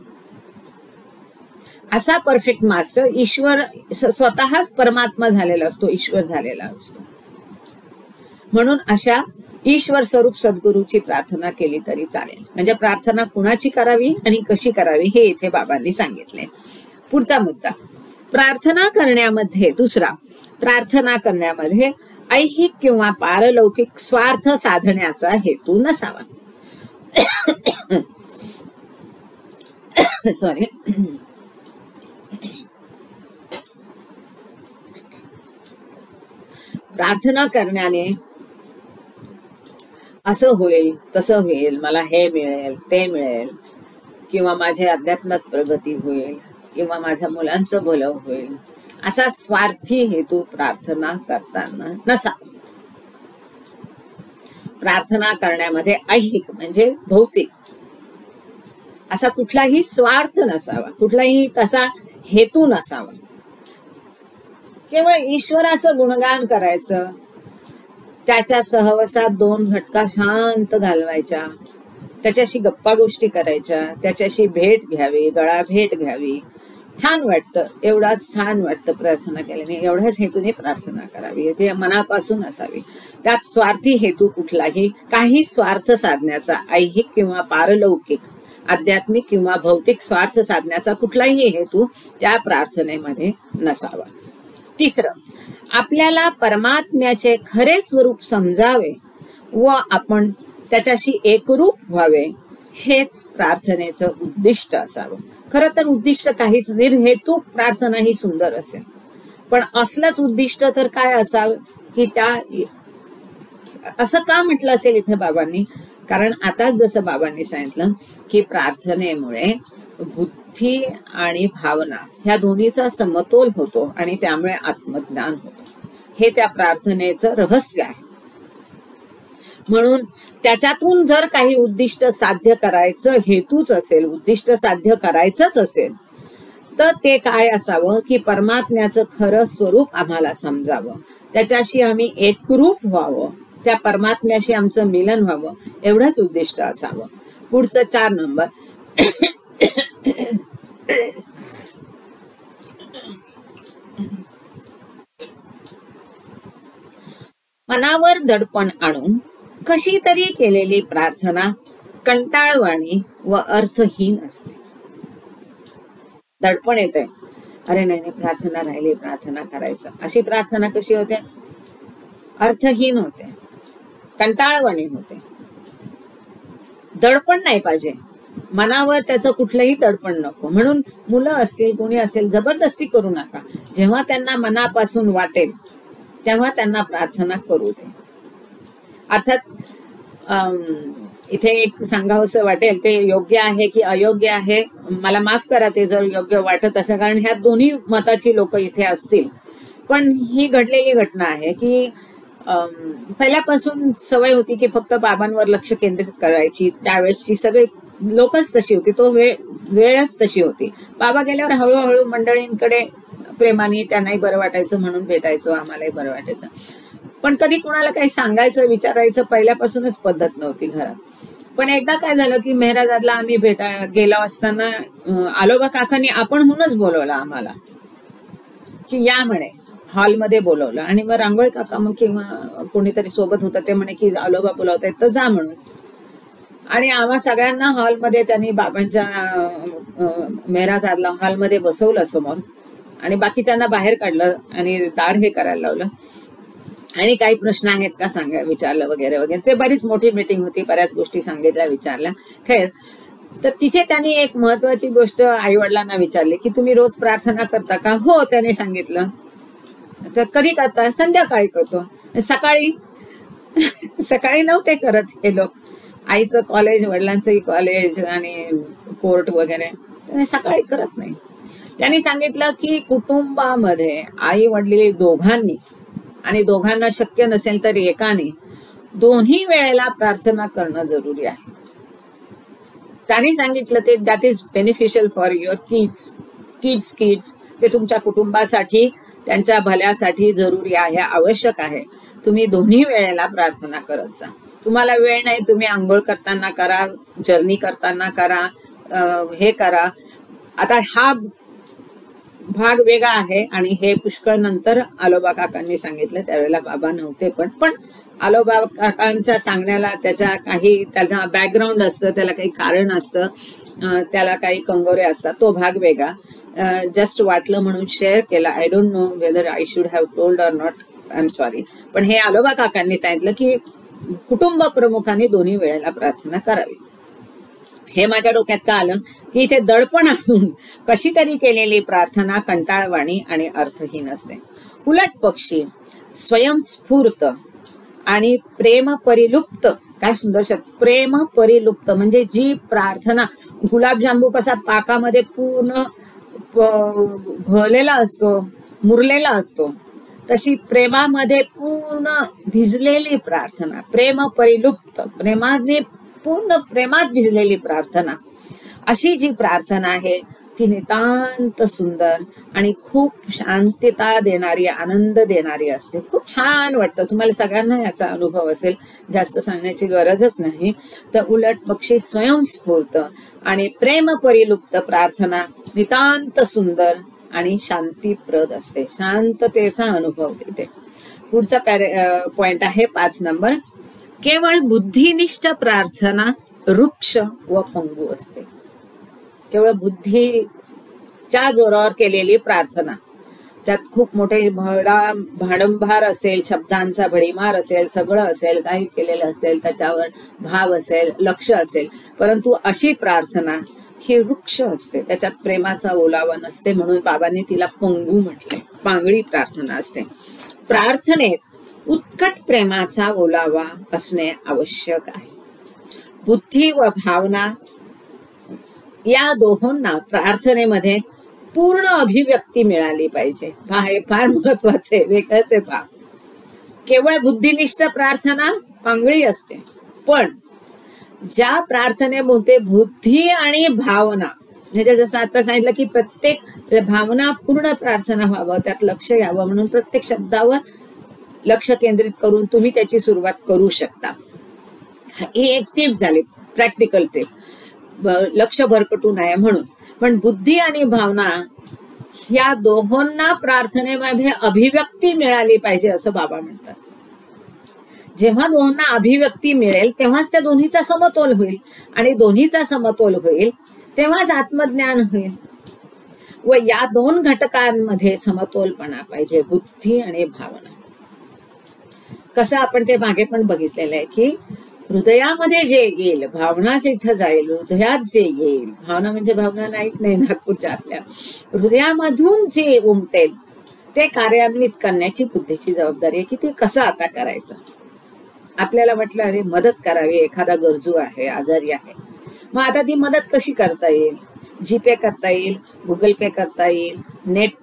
असा परफेक्ट मास्टर ईश्वर स्वतःच परमात्मा झालेला असतो, ईश्वर झालेला असतो. म्हणून अशा ईश्वर स्वरूप सद्गुरूची प्रार्थना केली तरी चालेल. म्हणजे प्रार्थना कुणाची करावी आणि कशी करावी हे इथे बाबांनी सांगितले. पुढचा मुद्दा, प्रार्थना करण्यामध्ये, दुसरा, प्रार्थना करण्यामध्ये ऐहिक किंवा पारलौकिक स्वार्थ साधण्याचा हेतू नसावा. सॉरी, प्रार्थना करण्याने असं होईल, तसं होईल, मला हे मिळेल, ते मिळेल, किंवा माझ्या अध्यात्मात प्रगती होईल, किंवा माझ्या मुलांचं भलं होईल, असा स्वार्थी हेतू प्रार्थना करताना नसावा. प्रार्थना करण्यामध्ये ऐहिक म्हणजे भौतिक असा कुठलाही स्वार्थ नसावा, कुठलाही तसा हेतू नसावा. केवळ ईश्वराचं गुणगान करायचं, त्याच्या सहवासात दोन घटका शांत घालवायच्या, त्याच्याशी गप्पा गोष्टी करायच्या, त्याच्याशी भेट घ्यावी, गळा भेट घ्यावी, छान वाटतं, एवढाच छान वाटतं प्रार्थना केल्याने, एवढ्याच हेतूने प्रार्थना करावी, ते मनापासून असावी. त्यात स्वार्थी हेतू कुठलाही, काही स्वार्थ साधण्याचा, ऐहिक किंवा पारलौकिक, आध्यात्मिक किंवा भौतिक स्वार्थ साधण्याचा कुठलाही हेतू त्या प्रार्थनेमध्ये नसावा. तिसरं, आपल्याला परमात्म्याचे खरे स्वरूप समजावे व आपण त्याच्याशी एकरूप व्हावे, हेच प्रार्थनेचं उद्दिष्ट असावं. खरं तर उद्दिष्ट काहीच, निर्हेतुक प्रार्थना ही सुंदर असेल, पण असलंच उद्दिष्ट तर काय असावं, की त्या, असं का म्हटलं असेल इथे बाबांनी? कारण आताच जसं बाबांनी सांगितलं की प्रार्थनेमुळे बुद्धी आणि भावना ह्या दोन्हीचा समतोल होतो आणि त्यामुळे आत्मज्ञान होतं. हे त्या प्रार्थनेचं रहस्य आहे. म्हणून त्याच्यातून जर काही उद्दिष्ट साध्य करायचं हेतूच असेल, उद्दिष्ट साध्य करायचंच असेल, तर ते काय असावं, की परमात्म्याचं खरं स्वरूप आम्हाला समजावं, त्याच्याशी आम्ही एकरूप व्हावं, त्या परमात्म्याशी आमचं मिलन व्हावं, एवढंच उद्दिष्ट असावं. पुढचं 4 नंबर, मनावर दडपण आणून कशी तरी केलेली प्रार्थना कंटाळवाणी व अर्थहीन असते. दडपण येते, अरे नाही नाही प्रार्थना राहिली, प्रार्थना करायचं, अशी प्रार्थना कशी होते? अर्थहीन होते, कंटाळवाणी होते. दडपण नाही पाहिजे मनावर, त्याचं कुठलंही दडपण नको. म्हणून मुलं असतील, कोणी असेल, जबरदस्ती करू नका. जेव्हा त्यांना मनापासून वाटेल तेव्हा त्यांना प्रार्थना करू दे. अर्थात इथे एक सांगावंसं वाटेल, ते योग्य आहे की अयोग्य आहे, मला माफ करा ते जर योग्य वाटत असेल, कारण ह्या दोन्ही मताची लोक इथे असतील. पण ही घडलेली घटना आहे की पहिल्यापासून सवय होती की फक्त बाबांवर लक्ष केंद्रित करायची. त्यावेळेसची सगळी लोकच तशी होती, तो वेळच तशी होती. बाबा गेल्यावर हळूहळू मंडळींकडे प्रेमाने, त्यांनाही बरं वाटायचं म्हणून भेटायचो, आम्हालाही बरं वाटायचं. पण कधी कुणाला काही सांगायचं, विचारायचं पहिल्यापासूनच पद्धत नव्हती घरात. पण एकदा काय झालं की मेहराजादला आम्ही गेलो असताना आलोबा काकांनी आपणहूनच बोलवलं आम्हाला की या म्हणे, हॉलमध्ये बोलवलं. आणि मग रांगोळी काका मग किंवा कोणीतरी सोबत होतं, ते म्हणे की आलोबा बोलवतायत तर जा म्हणून. आणि आम्हा सगळ्यांना हॉलमध्ये त्यांनी बाबांच्या मेहराजादला हॉलमध्ये बसवलं समोर, आणि बाकीच्यांना बाहेर काढलं आणि दार हे करायला लावलं. आणि काही प्रश्न आहेत का सांगा, विचारलं वगैरे वगैरे. ते बरीच मोठी मीटिंग होती, बऱ्याच गोष्टी सांगितल्या, विचारल्या. खैर, तर तिथे त्यांनी एक महत्वाची गोष्ट आई वडिलांना विचारली की तुम्ही रोज प्रार्थना करता का? हो, त्याने सांगितलं. तर कधी करता? संध्याकाळी करतो. सकाळी सकाळी नव्हते करत हे लोक. आईचं कॉलेज, वडिलांचंही कॉलेज, आणि कोर्ट वगैरे, त्याने सकाळी करत नाही. त्यांनी सांगितलं की कुटुंबामध्ये आई वडील दोघांनी, आणि दोघांना शक्य नसेल तर एकाने, दोन्ही वेळेला प्रार्थना करणं जरुरी आहे. त्यांनी सांगितलं ते that is beneficial for your kids. ते तुमच्या कुटुंबासाठी, त्यांच्या भल्यासाठी जरुरी आहे, आवश्यक आहे. तुम्ही दोन्ही वेळेला प्रार्थना करत जा. तुम्हाला वेळ नाही, तुम्ही आंघोळ करताना करा, जर्नी करताना करा, हे करा. आता हा भाग वेगळा आहे आणि हे पुष्कळ नंतर आलोबा काकांनी सांगितलं. त्यावेळेला बाबा नव्हते, पण आलोबा काकांच्या सांगण्याला त्याला बॅकग्राऊंड असतं, त्याला काही कारण असतं, त्याला काही कंगोरे असतात. तो भाग वेगळा, जस्ट वाटलं म्हणून शेअर केला. I don't know whether I should have told or not, I am sorry. पण हे आलोबा काकांनी सांगितलं की कुटुंब प्रमुखांनी दोन्ही वेळेला प्रार्थना करावी. हे माझ्या डोक्यात का आलं की इथे दडपण आणून कशी तरी केलेली प्रार्थना कंटाळवाणी आणि अर्थहीन असते. उलट पक्षी स्वयंस्फूर्त आणि प्रेम परिलुप्त, काय सुंदर शब्द, प्रेम परिलुप्त, म्हणजे जी प्रार्थना, गुलाबजांबू कसा पाकामध्ये पूर्ण घोळलेला असतो, मुरलेला असतो, तशी प्रेमामध्ये पूर्ण भिजलेली प्रार्थना, प्रेम परिलुप्त, पूर्ण प्रेमात भिजलेली प्रार्थना, अशी जी प्रार्थना आहे ती नितांत सुंदर आणि खूप शांतता देणारी, आनंद देणारी असते. खूप छान वाटतं. तुम्हाला सगळ्यांना याचा अनुभव असेल, जास्त सांगण्याची गरजच नाही. तर उलट पक्षी स्वयंस्फूर्त आणि प्रेम परिलुप्त प्रार्थना नितांत सुंदर आणि शांतीप्रद असते, शांततेचा अनुभव देते. पुढचा पॉइंट आहे 5 नंबर. केवळ बुद्धिनिष्ठ प्रार्थना वृक्ष व पंगू असते. केवळ बुद्धीच्या जोरावर केलेली प्रार्थना, त्यात खूप मोठे भाडंभार असेल, शब्दांचा भडीमार असेल, सगळं असेल, काही केलेलं असेल, त्याच्यावर भाव असेल, लक्ष असेल, परंतु अशी प्रार्थना ही वृक्ष असते, त्याच्यात प्रेमाचा ओलावा नसते, म्हणून बाबांनी तिला पंगू म्हटले, पांगळी प्रार्थना असते. प्रार्थनेत उत्कट प्रेमाचा ओलावा असणे आवश्यक आहे. बुद्धी व भावना या दोहोंना प्रार्थनेमध्ये पूर्ण अभिव्यक्ती मिळाली पाहिजे. हे फार महत्वाचे, वेगळंच आहे. केवळ बुद्धिनिष्ठ प्रार्थना पांगळी असते, पण ज्या प्रार्थनेमध्ये बुद्धी आणि भावना, म्हणजे जसं आता सांगितलं की प्रत्येक भावना पूर्ण प्रार्थना व्हावं, त्यात लक्ष यावं, म्हणून प्रत्येक शब्दावर लक्ष केंद्रित करून तुम्ही त्याची सुरुवात करू शकता. ही एक टीप झाली, प्रॅक्टिकल टीप, लक्ष भरकटू नये म्हणून. पण बुद्धी आणि भावना या दोहोंना प्रार्थनेमध्ये अभिव्यक्ती मिळाली पाहिजे असं बाबा म्हणतात. जेव्हा दोघांना अभिव्यक्ती मिळेल तेव्हाच त्या दोन्हीचा समतोल होईल, आणि दोन्हीचा समतोल होईल तेव्हाच आत्मज्ञान होईल. व या दोन घटकांमध्ये समतोलपणा पाहिजे, बुद्धी आणि भावना. कसं आपण ते मागे पण बघितलेलं आहे की हृदयामध्ये जे येईल, भावना जिथं जाईल, हृदयात जे येईल, भावना म्हणजे भावना नाही नागपूरच्या आपल्या हृदयामधून जे उमटेल ते कार्यान्वित करण्याची बुद्धीची जबाबदारी आहे की ते कसं आता करायचं. आपल्याला म्हटलं अरे मदत करावी, एखादा गरजू आहे, आजारी आहे, मग आता ती मदत कशी करता येईल? जीपे करता येईल, गुगल पे करता येईल,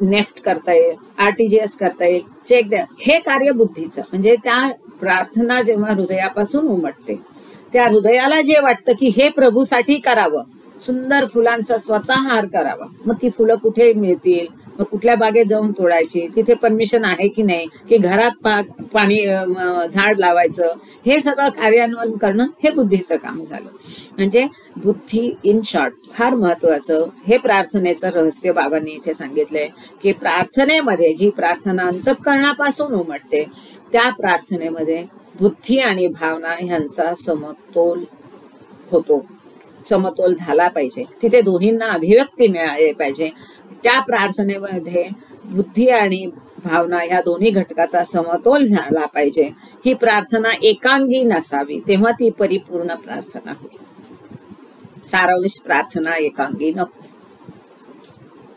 नेफ्ट करता येईल, RTGS करता येईल, चेक द्या, हे कार्य बुद्धीचं. म्हणजे त्या प्रार्थना जेव्हा हृदयापासून उमटते, त्या हृदयाला जे वाटतं की हे प्रभूसाठी करावं, सुंदर फुलांचा स्वतः हार करावा, मग ती फुलं कुठे मिळतील, मग कुठल्या बागेत जाऊन तोडायची, तिथे परमिशन आहे की नाही, की घरात पाणी झाड लावायचं, हे सगळं कार्यान्वयन करणं हे बुद्धीचं काम झालं. म्हणजे बुद्धी इन शॉर्ट फार महत्वाचं. हे प्रार्थनेचं रहस्य बाबांनी इथे सांगितलंय की प्रार्थनेमध्ये जी प्रार्थना अंतःकरणापासून उमटते त्या प्रार्थनेमध्ये बुद्धी आणि भावना ह्यांचा समतोल होतो, समतोल झाला पाहिजे. तिथे दोन्हींना अभिव्यक्ती मिळाली पाहिजे. त्या प्रार्थनेमध्ये बुद्धी आणि भावना ह्या दोन्ही घटकाचा समतोल झाला पाहिजे. ही प्रार्थना एकांगी नसावी, तेव्हा ती परिपूर्ण प्रार्थना होईल. सारांश प्रार्थना एकांगी नको.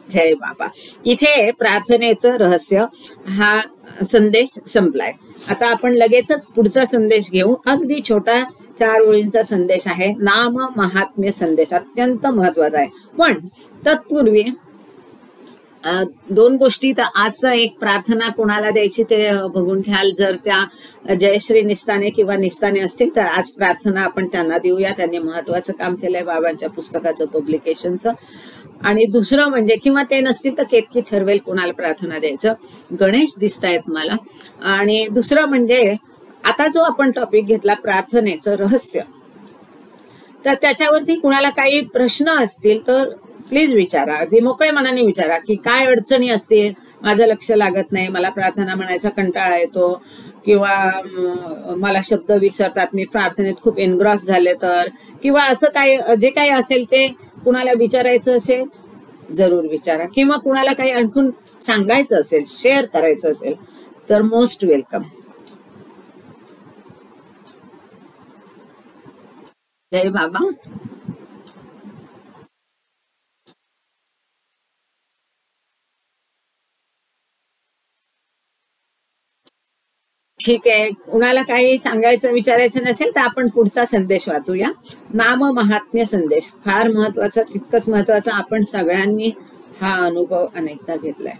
जय बाबा. इथे प्रार्थनेचं रहस्य हा संदेश संपलाय. आता आपण लगेचच पुढचा संदेश घेऊ. अगदी छोटा 4 ओळींचा संदेश आहे. नाम महात्म्य संदेश अत्यंत महत्वाचा आहे. पण तत्पूर्वी 2 गोष्टी. तर आजचं एक प्रार्थना कोणाला द्यायची ते बघून घ्याल. जर त्या जयश्री निस्ताने किंवा निस्ताने असतील तर आज प्रार्थना आपण त्यांना देऊया. त्यांनी महत्वाचं काम केलंय बाबांच्या पुस्तकाचं पब्लिकेशनचं. आणि दुसरं म्हणजे, किंवा ते नसतील तर केतकी ठरवेल कोणाला प्रार्थना द्यायचं. गणेश दिसतायत मला. आणि दुसरं म्हणजे आता जो आपण टॉपिक घेतला प्रार्थनेचं रहस्य, तर त्याच्यावरती कुणाला काही प्रश्न असतील तर प्लीज विचारा. अगदी मोकळे मनाने विचारा की काय अडचणी असतील, माझं लक्ष लागत नाही, मला प्रार्थना म्हणायचा कंटाळा येतो, किंवा मला शब्द विसरतात, मी प्रार्थनेत खूप एनग्रॉस झाले तर, किंवा असं काही जे काही असेल ते कुणाला विचारायचं असेल जरूर विचारा. किंवा कुणाला काही आणखून सांगायचं असेल, शेअर करायचं असेल तर मोस्ट वेलकम. जय बाबा. ठीक आहे. कुणाला काही सांगायचं विचारायचं नसेल तर आपण पुढचा संदेश वाचूया. नाम महात्म्य संदेश फार महत्वाचा, तितकंच महत्वाचा. आपण सगळ्यांनी हा अनुभव अनेकदा घेतलाय.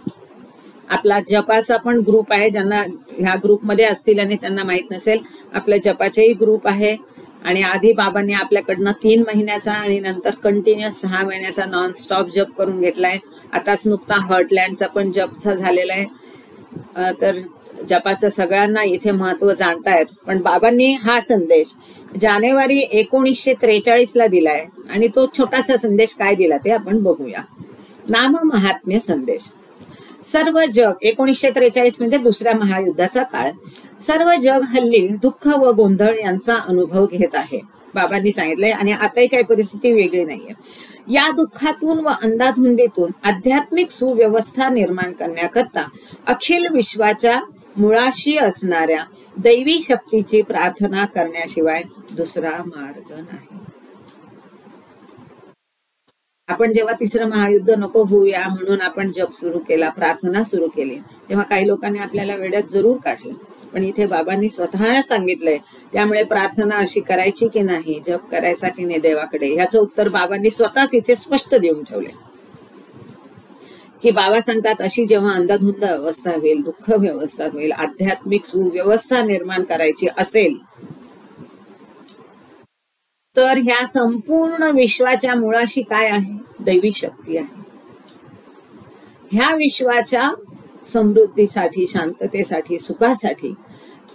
आपला जपाचा पण ग्रुप आहे. ज्यांना ह्या ग्रुपमध्ये असतील आणि त्यांना माहित नसेल, आपल्या जपाचेही ग्रुप आहे. आणि आधी बाबांनी आपल्याकडनं 3 महिन्याचा आणि नंतर कंटिन्युअस 6 महिन्याचा नॉनस्टॉप जप करून घेतलाय. आताच नुकता हर्टलँडचा पण जपचा झालेला आहे. तर जपाचं सगळ्यांना इथे महत्व जाणतायत. पण बाबांनी हा संदेश जानेवारी 1943 ला दिलाय. आणि तो छोटासा संदेश काय दिला ते आपण बघूया. नाम महात्म्य संदेश. सर्व जग, 1943 म्हणजे दुसऱ्या महायुद्धाचा काळ, सर्व जग हल्ली दुःख व गोंधळ यांचा अनुभव घेत आहे. बाबांनी सांगितलंय. आणि आताही काही परिस्थिती वेगळी नाहीये. या दुःखातून व अंधाधुंदीतून आध्यात्मिक सुव्यवस्था निर्माण करण्याकरता अखिल विश्वाच्या मुळाशी असणाऱ्या दैवी शक्तीची प्रार्थना करण्याशिवाय दुसरा मार्ग नाही. आपण जेव्हा 3रं महायुद्ध नको होऊया म्हणून आपण जप सुरू केला, प्रार्थना सुरू केली, तेव्हा काही लोकांनी आपल्याला वेड्यात जरूर काढलं. पण इथे बाबांनी स्वतः सांगितलंय. त्यामुळे प्रार्थना अशी करायची की नाही, जप करायचा की नाही देवाकडे, ह्याचं उत्तर बाबांनी स्वतःच इथे स्पष्ट देऊन ठेवले. की बाबा सांगतात अशी जेव्हा अंधाधुंद अवस्था होईल, दुःख व्यवस्था होईल, आध्यात्मिक सुव्यवस्था निर्माण करायची असेल तर ह्या संपूर्ण विश्वाच्या मुळाशी काय आहे? दैवी शक्ती आहे. ह्या विश्वाच्या समृद्धीसाठी, शांततेसाठी, सुखासाठी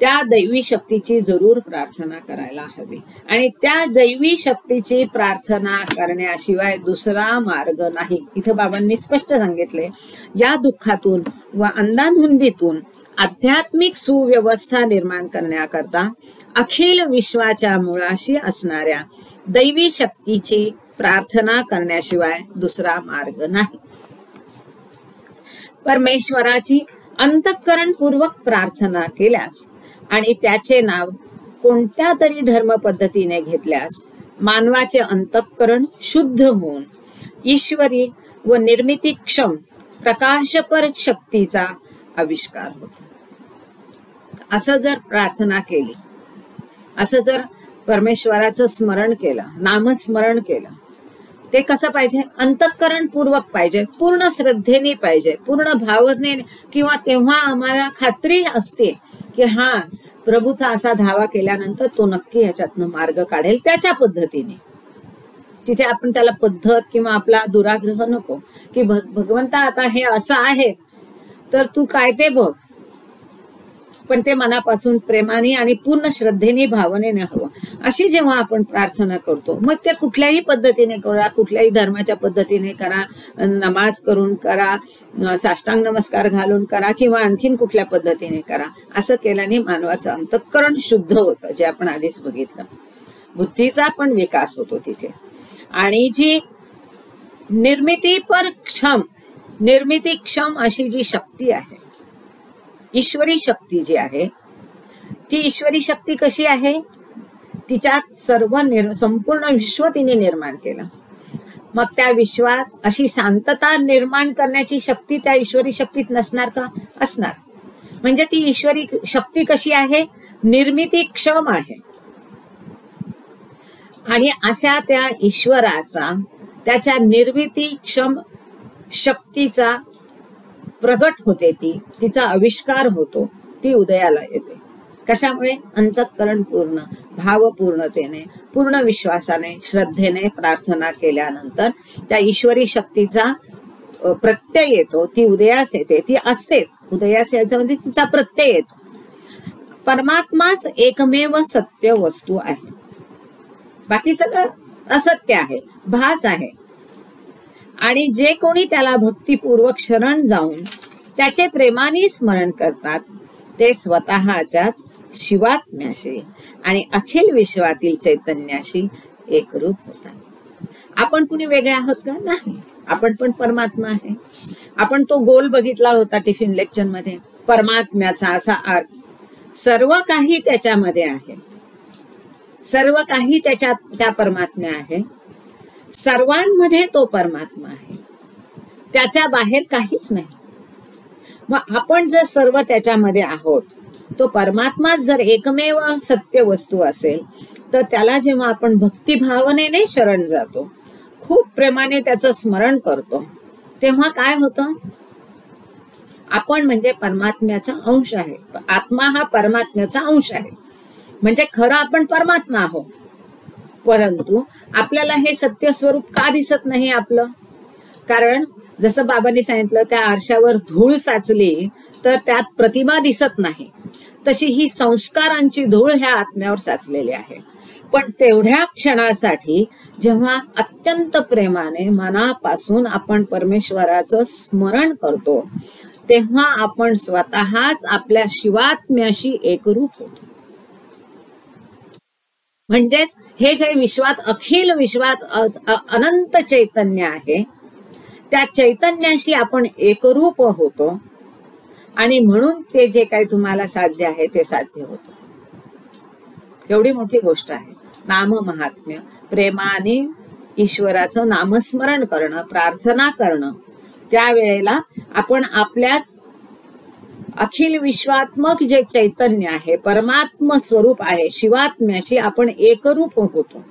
त्या दैवी शक्तीची जरूर प्रार्थना करायला हवी. आणि त्या दैवी शक्तीची प्रार्थना करण्याशिवाय दुसरा मार्ग नाही. इथं बाबांनी स्पष्ट सांगितले. या दुःखातून व अंधाधुंदीतून आध्यात्मिक सुव्यवस्था निर्माण करण्याकरता अखिल विश्वाच्या मुळाशी असणाऱ्या दैवी शक्तीची प्रार्थना करण्याशिवाय दुसरा मार्ग नाही. परमेश्वराची अंतःकरणपूर्वक प्रार्थना केल्यास आणि त्याचे नाव कोणत्या तरी धर्म पद्धतीने घेतल्यास मानवाचे अंतःकरण शुद्ध होऊन ईश्वरी व निर्मितीक्षम प्रकाशपर शक्तीचा आविष्कार होतो. असं जर प्रार्थना केली, असं जर परमेश्वराचं स्मरण केलं, नामस्मरण केलं, ते कसं पाहिजे? अंतःकरणपूर्वक पाहिजे, पूर्ण श्रद्धेने पाहिजे, पूर्ण भावनेने. किंवा तेव्हा आम्हाला खात्री असते की हा प्रभूचा असा धावा केल्यानंतर तो नक्की ह्याच्यातनं मार्ग काढेल त्याच्या पद्धतीने. तिथे आपण त्याला पद्धत किंवा आपला दुराग्रह नको की भगवंता आता हे असं आहे तर तू काय ते बघ. पण ते मनापासून प्रेमाने आणि पूर्ण श्रद्धेने, भावनेने हवं. अशी जेव्हा आपण प्रार्थना करतो, मग ते कुठल्याही पद्धतीने करा, कुठल्याही धर्माच्या पद्धतीने करा, नमाज करून करा, साष्टांग नमस्कार घालून करा, किंवा आणखीन कुठल्या पद्धतीने करा. असं केल्याने मानवाचं अंतःकरण शुद्ध होतं, जे आपण आधीच बघितलं. बुद्धीचा पण विकास होतो तिथे. आणि जी निर्मितीक्षम अशी जी शक्ती आहे, ईश्वरी शक्ती जी आहे, ती ईश्वरी शक्ती कशी आहे? तिच्यात संपूर्ण विश्व तिने निर्माण केलं. मग त्या विश्वात अशी शांतता निर्माण करण्याची शक्ती त्या ईश्वरी शक्तीत नसणार का? असणार. म्हणजे ती ईश्वरी शक्ती कशी आहे? निर्मितीक्षम आहे. आणि अशा त्या ईश्वराचा, त्याच्या निर्मितीक्षम शक्तीचा प्रगट होते, तिचा आविष्कार होतो, ती उदयाला येते. कशामुळे? अंतःकरण पूर्ण, भावपूर्णतेने, पूर्ण विश्वासाने, श्रद्धेने प्रार्थना केल्यानंतर त्या ईश्वरी शक्तीचा प्रत्यय येतो, ती उदयास येते, ती असतेच. उदयास यायचं म्हणजे तिचा प्रत्यय येतो. परमात्माच एकमेव सत्य वस्तू आहे, बाकी सगळं असत्य आहे, भास आहे. आणि जे कोणी त्याला भक्तिपूर्वक शरण जाऊन त्याचे प्रेमाने स्मरण करतात ते स्वतःच्याच शिवात्म्याशी आणि अखिल विश्वातील चैतन्याशी एकरूप होतात. आपण कुणी वेगळे आहोत का? नाही, आपण पण परमात्मा आहे. आपण तो गोल बघितला होता टिफिन लेक्चर मध्ये, परमात्म्याचा असा अर्थ. सर्व काही त्याच्यामध्ये आहे, सर्व काही त्या परमात्म्या आहे, सर्वांमध्ये तो परमात्मा आहे, त्याच्या बाहेर काहीच नाही. मग आपण जर सर्व त्याच्यामध्ये आहोत, तो परमात्मा जर एकमेव सत्य वस्तू असेल, तर त्याला जेव्हा आपण भक्तिभावनेने शरण जातो, खूप प्रेमाने त्याचं स्मरण करतो, तेव्हा काय होतं? आपण म्हणजे परमात्म्याचा अंश आहे. आत्मा हा परमात्म्याचा अंश आहे, म्हणजे खरं आपण परमात्मा आहोत. परंतु आपल्याला हे सत्य स्वरूप का दिसत नाही आपलं? कारण जसं बाबांनी सांगितलं, त्या आरशावर धूळ साचली तर त्यात प्रतिमा दिसत नाही, तशी ही संस्कारांची धूळ ह्या आत्म्यावर साचलेली आहे. पण तेवढ्या क्षणासाठी जेव्हा अत्यंत प्रेमाने मनापासून आपण परमेश्वराचं स्मरण करतो, तेव्हा आपण स्वतःच आपल्या शिवात्म्याशी एकरूप होतो. म्हणजेच हे जे विश्वात, अखिल विश्वात अनंत चैतन्य आहे, त्या चैतन्याशी आपण एकरूप होतो. आणि म्हणून ते जे काही तुम्हाला साध्य आहे ते साध्य होतं. एवढी मोठी गोष्ट आहे. नाम महात्म्य, प्रेमाने ईश्वराचं नामस्मरण करणं, प्रार्थना करणं. त्यावेळेला आपण आपल्याच अखिल विश्वात्मक जे चैतन्य आहे, परमात्म स्वरूप आहे, शिवात्म्याशी आपण एकरूप होतो.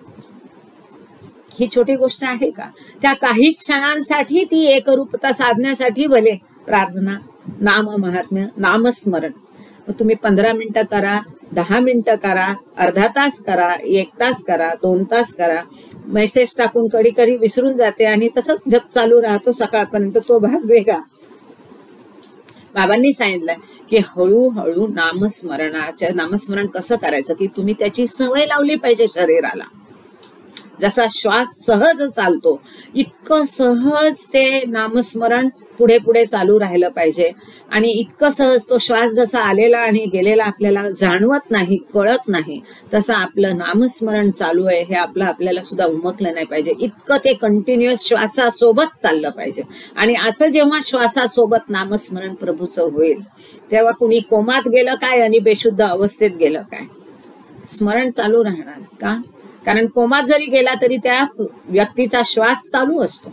ही छोटी गोष्ट आहे का? त्या काही क्षणांसाठी ती एकरूपता साधण्यासाठी भले प्रार्थना, नाम महात्म्य, नामस्मरण. तुम्ही 15 मिनिटं करा, 10 मिनिटं करा, अर्धा तास करा, 1 तास करा, 2 तास करा. मेसेज टाकून कधी कधी विसरून जाते आणि तसंच जप चालू राहतो सकाळपर्यंत. तो भाग वेगळा. बाबांनी सांगितलंय की हळूहळू नामस्मरण कसं करायचं, की तुम्ही त्याची सवय लावली पाहिजे शरीराला. जसा श्वास सहज चालतो, इतकं सहज ते नामस्मरण पुढे पुढे चालू राहिलं पाहिजे. आणि इतकं सहज तो श्वास जसा आलेला आणि गेलेला आपल्याला जाणवत नाही, कळत नाही, तसं आपलं नामस्मरण चालू आहे हे आपल्याला सुद्धा उमकलं नाही पाहिजे. इतकं ते कंटिन्युअस श्वासासोबत चाललं पाहिजे. आणि असं जेव्हा श्वासासोबत नामस्मरण प्रभूचं होईल, तेव्हा कुणी कोमात गेलं काय आणि बेशुद्ध अवस्थेत गेलं काय, स्मरण चालू राहणार का? कारण कोमात जरी गेला तरी त्या व्यक्तीचा श्वास चालू असतो.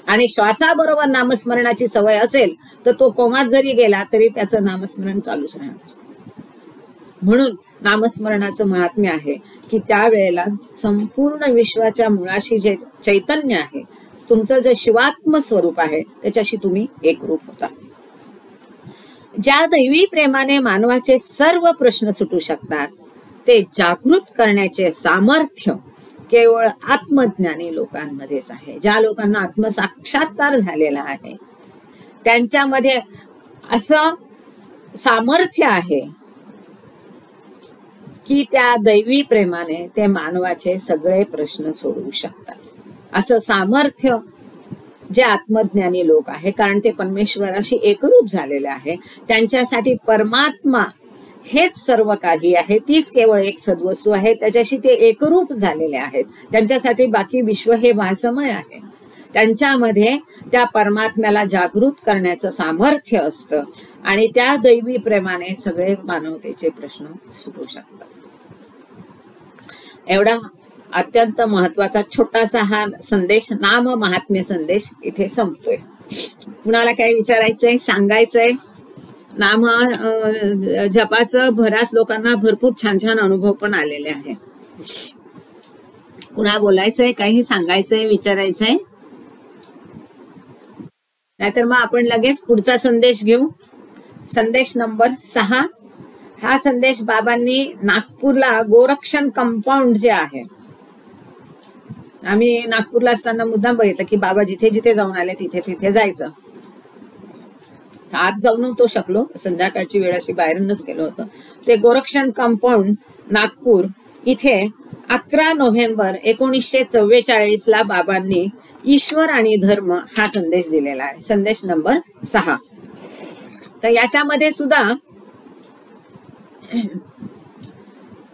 आणि श्वासाबरोबर नामस्मरणाची सवय असेल तर तो कोमात जरी गेला तरी त्याचं नामस्मरण चालूच राहणार. म्हणून नामस्मरणाचं महात्म्य आहे की त्यावेळेला संपूर्ण विश्वाच्या मुळाशी जे चैतन्य आहे, तुमचं जे शिवात्म स्वरूप आहे, त्याच्याशी तुम्ही एकरूप होता. ज्या दैवी प्रेमाने मानवाचे सर्व प्रश्न सुटू शकतात, ते जागृत करण्याचे सामर्थ्य केवळ आत्मज्ञानी लोकांमध्येच आहे. ज्या लोकांना आत्मसाक्षात्कार झालेला आहे, त्यांच्यामध्ये असं सामर्थ्य आहे की त्या दैवी प्रेमाने ते मानवाचे सगळे प्रश्न सोडवू शकतात. असं सामर्थ्य जे आत्मज्ञानी लोक आहे, कारण ते परमेश्वराशी एकरूप झालेले आहे, त्यांच्यासाठी परमात्मा हेच सर्व काही आहे, तीच केवळ एक सद्वस्तू आहे, त्याच्याशी ते एकरूप झालेले आहेत. त्यांच्यासाठी बाकी विश्व हे भासमय आहे. त्यांच्यामध्ये त्या परमात्म्याला जागृत करण्याचं सामर्थ्य असतं आणि त्या दैवी प्रेमाने सगळे मानवतेचे प्रश्न सुटू शकतात. एवढा अत्यंत महत्वाचा छोटासा हा संदेश, नाम महात्म्य संदेश इथे संपतोय. कुणाला काय विचारायचंय, सांगायचंय? नाम जपाचं बऱ्याच लोकांना भरपूर छान छान अनुभव पण आलेले आहे. कुणा बोलायचंय, काही सांगायचंय, विचारायचंय? नाहीतर मग आपण लगेच पुढचा संदेश घेऊ. संदेश नंबर 6. हा संदेश बाबांनी नागपूरला गोरक्षण कंपाऊंड जे आहे, आम्ही नागपूरला असताना मुद्दाम बघितलं की बाबा जिथे जिथे जाऊन आले तिथे तिथे जायचं. आज जाऊ नव्हतो शकलो, संध्याकाळची वेळ अशी बाहेरूनच गेलो होतो. ते गोरक्षण कंपाऊंड नागपूर इथे 11 नोव्हेंबर 1944 ला बाबांनी ईश्वर आणि धर्म हा संदेश दिलेला आहे. संदेश नंबर 6. तर याच्यामध्ये सुद्धा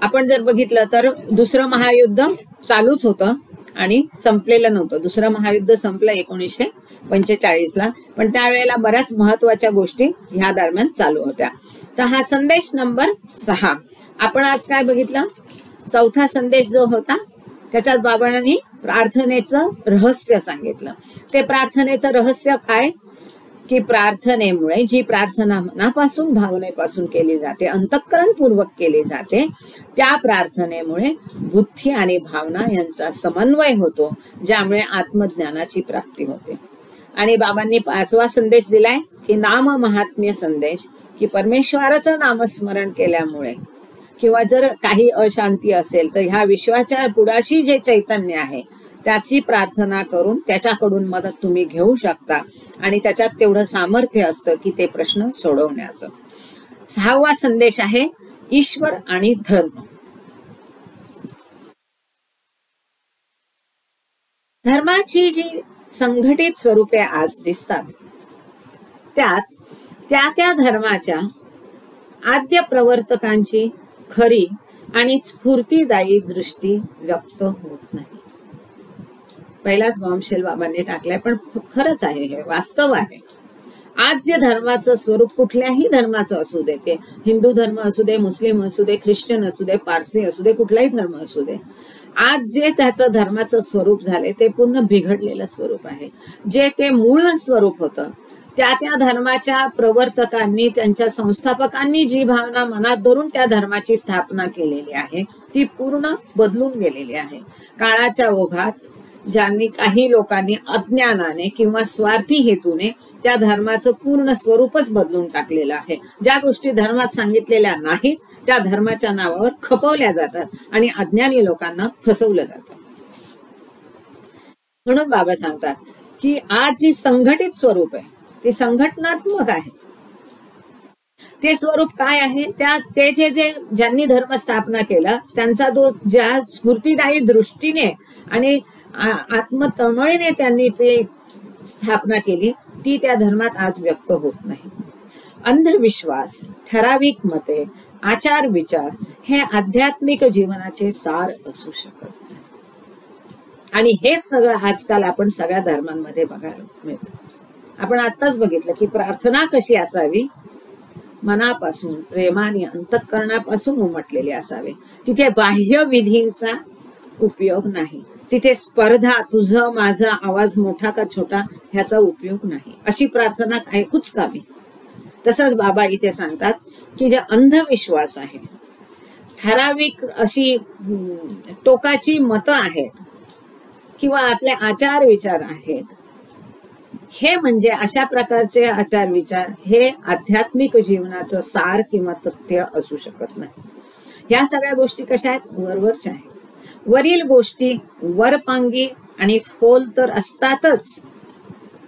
आपण जर बघितलं तर दुसरं महायुद्ध चालूच होतं आणि संपलेलं नव्हतं. दुसरं महायुद्ध संपलं 1945 ला, पण त्यावेळेला बऱ्याच महत्वाच्या गोष्टी ह्या दरम्यान चालू होत्या. तर हा संदेश नंबर 6 आपण आज काय बघितलं. चौथा संदेश जो होता त्याच्यात बाबांनी प्रार्थनेचं रहस्य सांगितलं. ते प्रार्थनेचं रहस्य काय की प्रार्थनेमुळे जी प्रार्थना मनापासून भावनेपासून केली जाते, अंतःकरणपूर्वक केली जाते, त्या प्रार्थनेमुळे बुद्धी आणि भावना यांचा समन्वय होतो, ज्यामुळे आत्मज्ञानाची प्राप्ती होते. आणि बाबांनी 5वा संदेश दिलाय की नाम महात्म्य संदेश, की परमेश्वराचं नामस्मरण केल्यामुळे किंवा जर काही अशांती असेल तर ह्या विश्वाच्या पुढाशी जे चैतन्य आहे त्याची प्रार्थना करून त्याच्याकडून मदत तुम्ही घेऊ शकता आणि त्याच्यात तेवढं सामर्थ्य असतं की ते प्रश्न सोडवण्याचं. 6वा संदेश आहे ईश्वर आणि धर्म. धर्माची जी संघटित स्वरूपे आज दिसतात त्यात त्या धर्माच्या आद्य प्रवर्तकांची खरी आणि स्फूर्तिदायी दृष्टी व्यक्त होत नाही. पहिलाच बॉम्बशेल बाबांनी टाकलाय, पण खरंच आहे, हे वास्तव आहे. आज जे धर्माचं स्वरूप कुठल्याही धर्माचं असू दे, ते हिंदू धर्म असू दे, मुस्लिम असू दे, ख्रिश्चन असू दे, पारसी असू दे, कुठलाही धर्म असू दे, आज जे त्याचं धर्माचं स्वरूप झाले ते पूर्ण बिघडलेलं स्वरूप आहे. जे ते मूळ स्वरूप होतं त्या धर्माच्या प्रवर्तकांनी, त्यांच्या संस्थापकांनी जी भावना मनात धरून त्या धर्माची स्थापना केलेली आहे ती पूर्ण बदलून गेलेली आहे. काळाच्या ओघात ज्यांनी काही लोकांनी अज्ञानाने किंवा स्वार्थी हेतूने त्या धर्माचं पूर्ण स्वरूपच बदलून टाकलेलं आहे. ज्या गोष्टी धर्मात सांगितलेल्या नाहीत त्या धर्माच्या नावावर खपवल्या जातात आणि अज्ञानी लोकांना फसवलं जातं. म्हणून बाबा सांगतात की आज जी संघटित स्वरूप आहे ते संघटनात्मक आहे. ते स्वरूप काय आहे, ते जे ज्यांनी धर्म स्थापना केला त्यांचा तो ज्या स्फूर्तिदायी दृष्टीने आणि आत्मतळमळीने त्यांनी ते स्थापना केली ती त्या धर्मात आज व्यक्त होत नाही. अंधविश्वास, ठराविक मते, आचार विचार हे आध्यात्मिक जीवनाचे सार असू शकत नाही. आणि हेच सगळं आजकाल आपण सगळ्या धर्मांमध्ये बघायला मिळतं. आपण आताच बघितलं की प्रार्थना कशी असावी, मनापासून, प्रेमाने, अंतःकरणापासून उमटलेली असावी. तिथे बाह्य विधींचा उपयोग नाही. तिथे स्पर्धा, तुझं माझा आवाज मोठा का छोटा ह्याचा उपयोग नाही. अशी प्रार्थना काय कुचकावी. तसंच बाबा इथे सांगतात की जे अंधविश्वास आहे, ठराविक अशी टोकाची मतं आहेत किंवा आपले आचार विचार आहेत, हे म्हणजे अशा प्रकारचे आचार विचार हे आध्यात्मिक जीवनाचं सार किंवा तथ्य असू शकत नाही. ह्या सगळ्या गोष्टी कशा आहेत, वरवरच्या आहेत. वरील गोष्टी वरपांगी आणि फोल तर असतातच,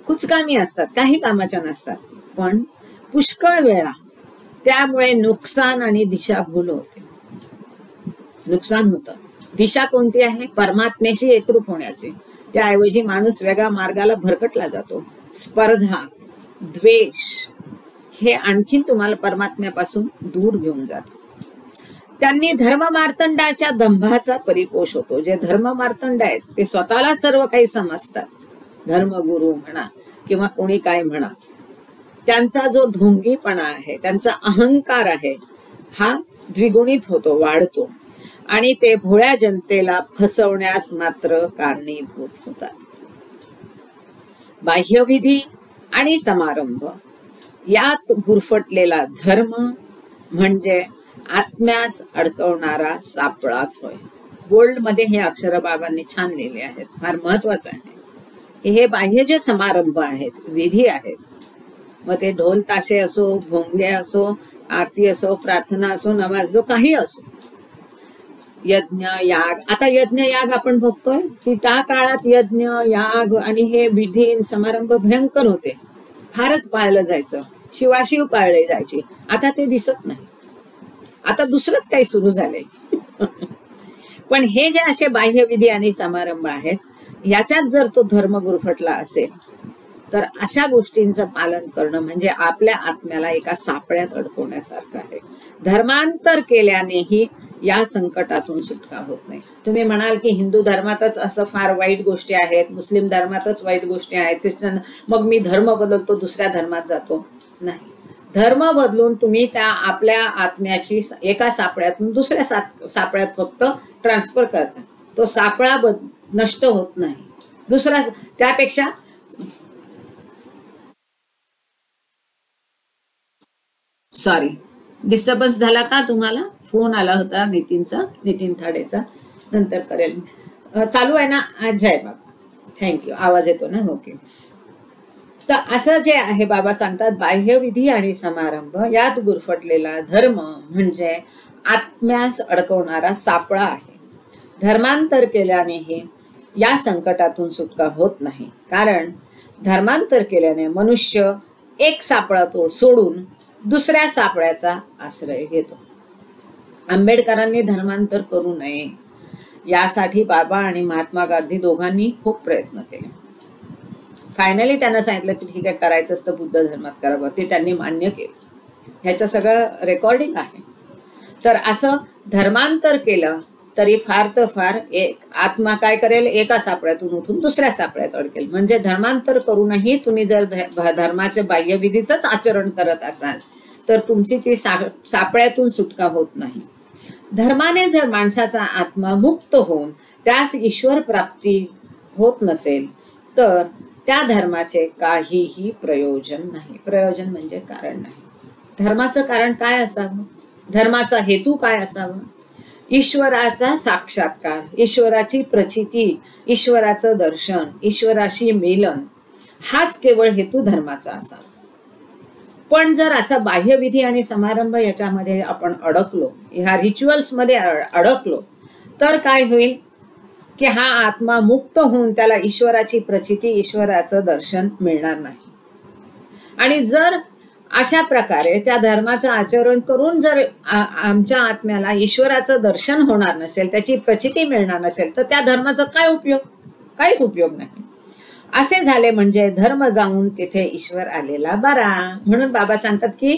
कुचकामी असतात, काही कामाच्या नसतात, पण पुष्कळ वेळा त्यामुळे नुकसान आणि दिशाभूल होते. नुकसान होतं. दिशा कोणती आहे, परमात्म्याशी एकरूप होण्याचे. त्याऐवजी माणूस वेगळ्या मार्गाला भरकटला जातो. स्पर्धा, द्वेष हे आणखीन तुम्हाला परमात्म्यापासून दूर घेऊन जातात. त्यांनी धर्ममार्तंडाच्या दंभाचा परिपोष होतो. जे धर्ममार्तंड आहेत ते स्वतःला सर्व काही समजतात, धर्मगुरु म्हणा किंवा कोणी काय म्हणा, त्यांचा जो ढोंगीपणा आहे, त्यांचा अहंकार आहे, हा द्विगुणित होतो, वाढतो आणि ते भोळ्या जनतेला फसवण्यास मात्र कारणीभूत होतात. बाह्यविधी आणि समारंभ यात गुरफटलेला धर्म म्हणजे आत्म्यास अडकवणारा सापळाच होय. बोल्ड मध्ये हे अक्षर बाबांनी छान लिहिले आहेत, फार महत्वाचं आहे. हे बाह्य जे समारंभ आहेत, विधी आहेत, मग ते ढोल ताशे असो, भोंगे असो, आरती असो, प्रार्थना असो, नमाज असो, काही असो, यज्ञ याग. आता यज्ञ याग आपण बघतोय की त्या काळात यज्ञ याग आणि हे विधी समारंभ भयंकर होते, फारच पाळलं जायचं, शिवाशिव पाळले जायचे. आता ते दिसत नाही, आता दुसरंच काही सुरू झालंय. पण हे जे असे बाह्य विधी आणि समारंभ आहेत, याच्यात जर तो धर्म गुरफटला असेल तर अशा गोष्टींचं पालन करणं म्हणजे आपल्या आत्म्याला एका सापळ्यात अडकवण्यासारखं आहे. धर्मांतर केल्यानेही या संकटातून सुटका होत नाही. तुम्ही म्हणाल की हिंदू धर्मातच असं फार वाईट गोष्टी आहेत, मुस्लिम धर्मातच वाईट गोष्टी आहेत, ख्रिश्चन, मग मी धर्म बदलतो, दुसऱ्या धर्मात जातो. नाही, धर्म बदलून तुम्ही त्या आपल्या आत्म्याची एका सापळ्यातून दुसऱ्या सापळ्यात फक्त ट्रान्सफर करता. तो सापळा नष्ट होत नाही. दुसरा त्यापेक्षा सॉरी, डिस्टर्बन्स झाला का तुम्हाला? फोन आला होता नितीनचा, नितीन थाडेचा, नंतर करेल. चालू आहे ना? जय बाबा, थँक्यू. आवाज येतो ना? ओके. तर असं जे आहे, बाबा सांगतात बाह्यविधी आणि समारंभ यात गुरफटलेला धर्म म्हणजे आत्म्यास अडकवणारा सापळा आहे. धर्मांतर केल्यानेही या संकटातून सुटका होत नाही, कारण धर्मांतर केल्याने मनुष्य एक सापळा सोडून दुसऱ्या सापळ्याचा आश्रय घेतो. आंबेडकरांनी धर्मांतर करू नये यासाठी बाबा आणि महात्मा गांधी दोघांनी खूप प्रयत्न केले. फायनली त्यांना सांगितलं की ठीक आहे, करायचं असतं बुद्ध धर्मात करावं, ते त्यांनी मान्य केलं. ह्याचं सगळं रेकॉर्डिंग आहे. तर असं धर्मांतर केलं तरी फार तर फार एक आत्मा काय करेल, एका सापळ्यातून उठून दुसऱ्या सापळ्यात अडकेल. म्हणजे धर्मांतर करूनही तुम्ही जर धर्माचे बाह्यविधीच आचरण करत असाल तर तुमची ती सापळ्यातून सुटका होत नाही. धर्माने जर माणसाचा आत्मा मुक्त होऊन त्यास ईश्वर प्राप्ती होत नसेल तर त्या धर्माचे काहीही प्रयोजन नाही. प्रयोजन म्हणजे कारण नाही. धर्माचं कारण काय असावं? धर्माचा हेतू काय असावा? ईश्वराचा साक्षात्कार, ईश्वराची प्रचिती, ईश्वराचं दर्शन, ईश्वराशी मिलन, हाच केवळ हेतू धर्माचा असावा. पण जर असा बाह्यविधी आणि समारंभ याच्यामध्ये आपण अडकलो, ह्या रिच्युअल्स मध्ये अडकलो, तर काय होईल की हा आत्मा मुक्त होऊन त्याला ईश्वराची प्रचिती, ईश्वराचं दर्शन मिळणार नाही. आणि जर अशा प्रकारे त्या धर्माचं आचरण करून जर आमच्या आत्म्याला ईश्वराचं दर्शन होणार नसेल, त्याची प्रचिती मिळणार नसेल, तर त्या धर्माचा काय उपयोग? काहीच उपयोग नाही. असे झाले म्हणजे धर्म जाऊन तिथे ईश्वर आलेला बरा. म्हणून बाबा सांगतात की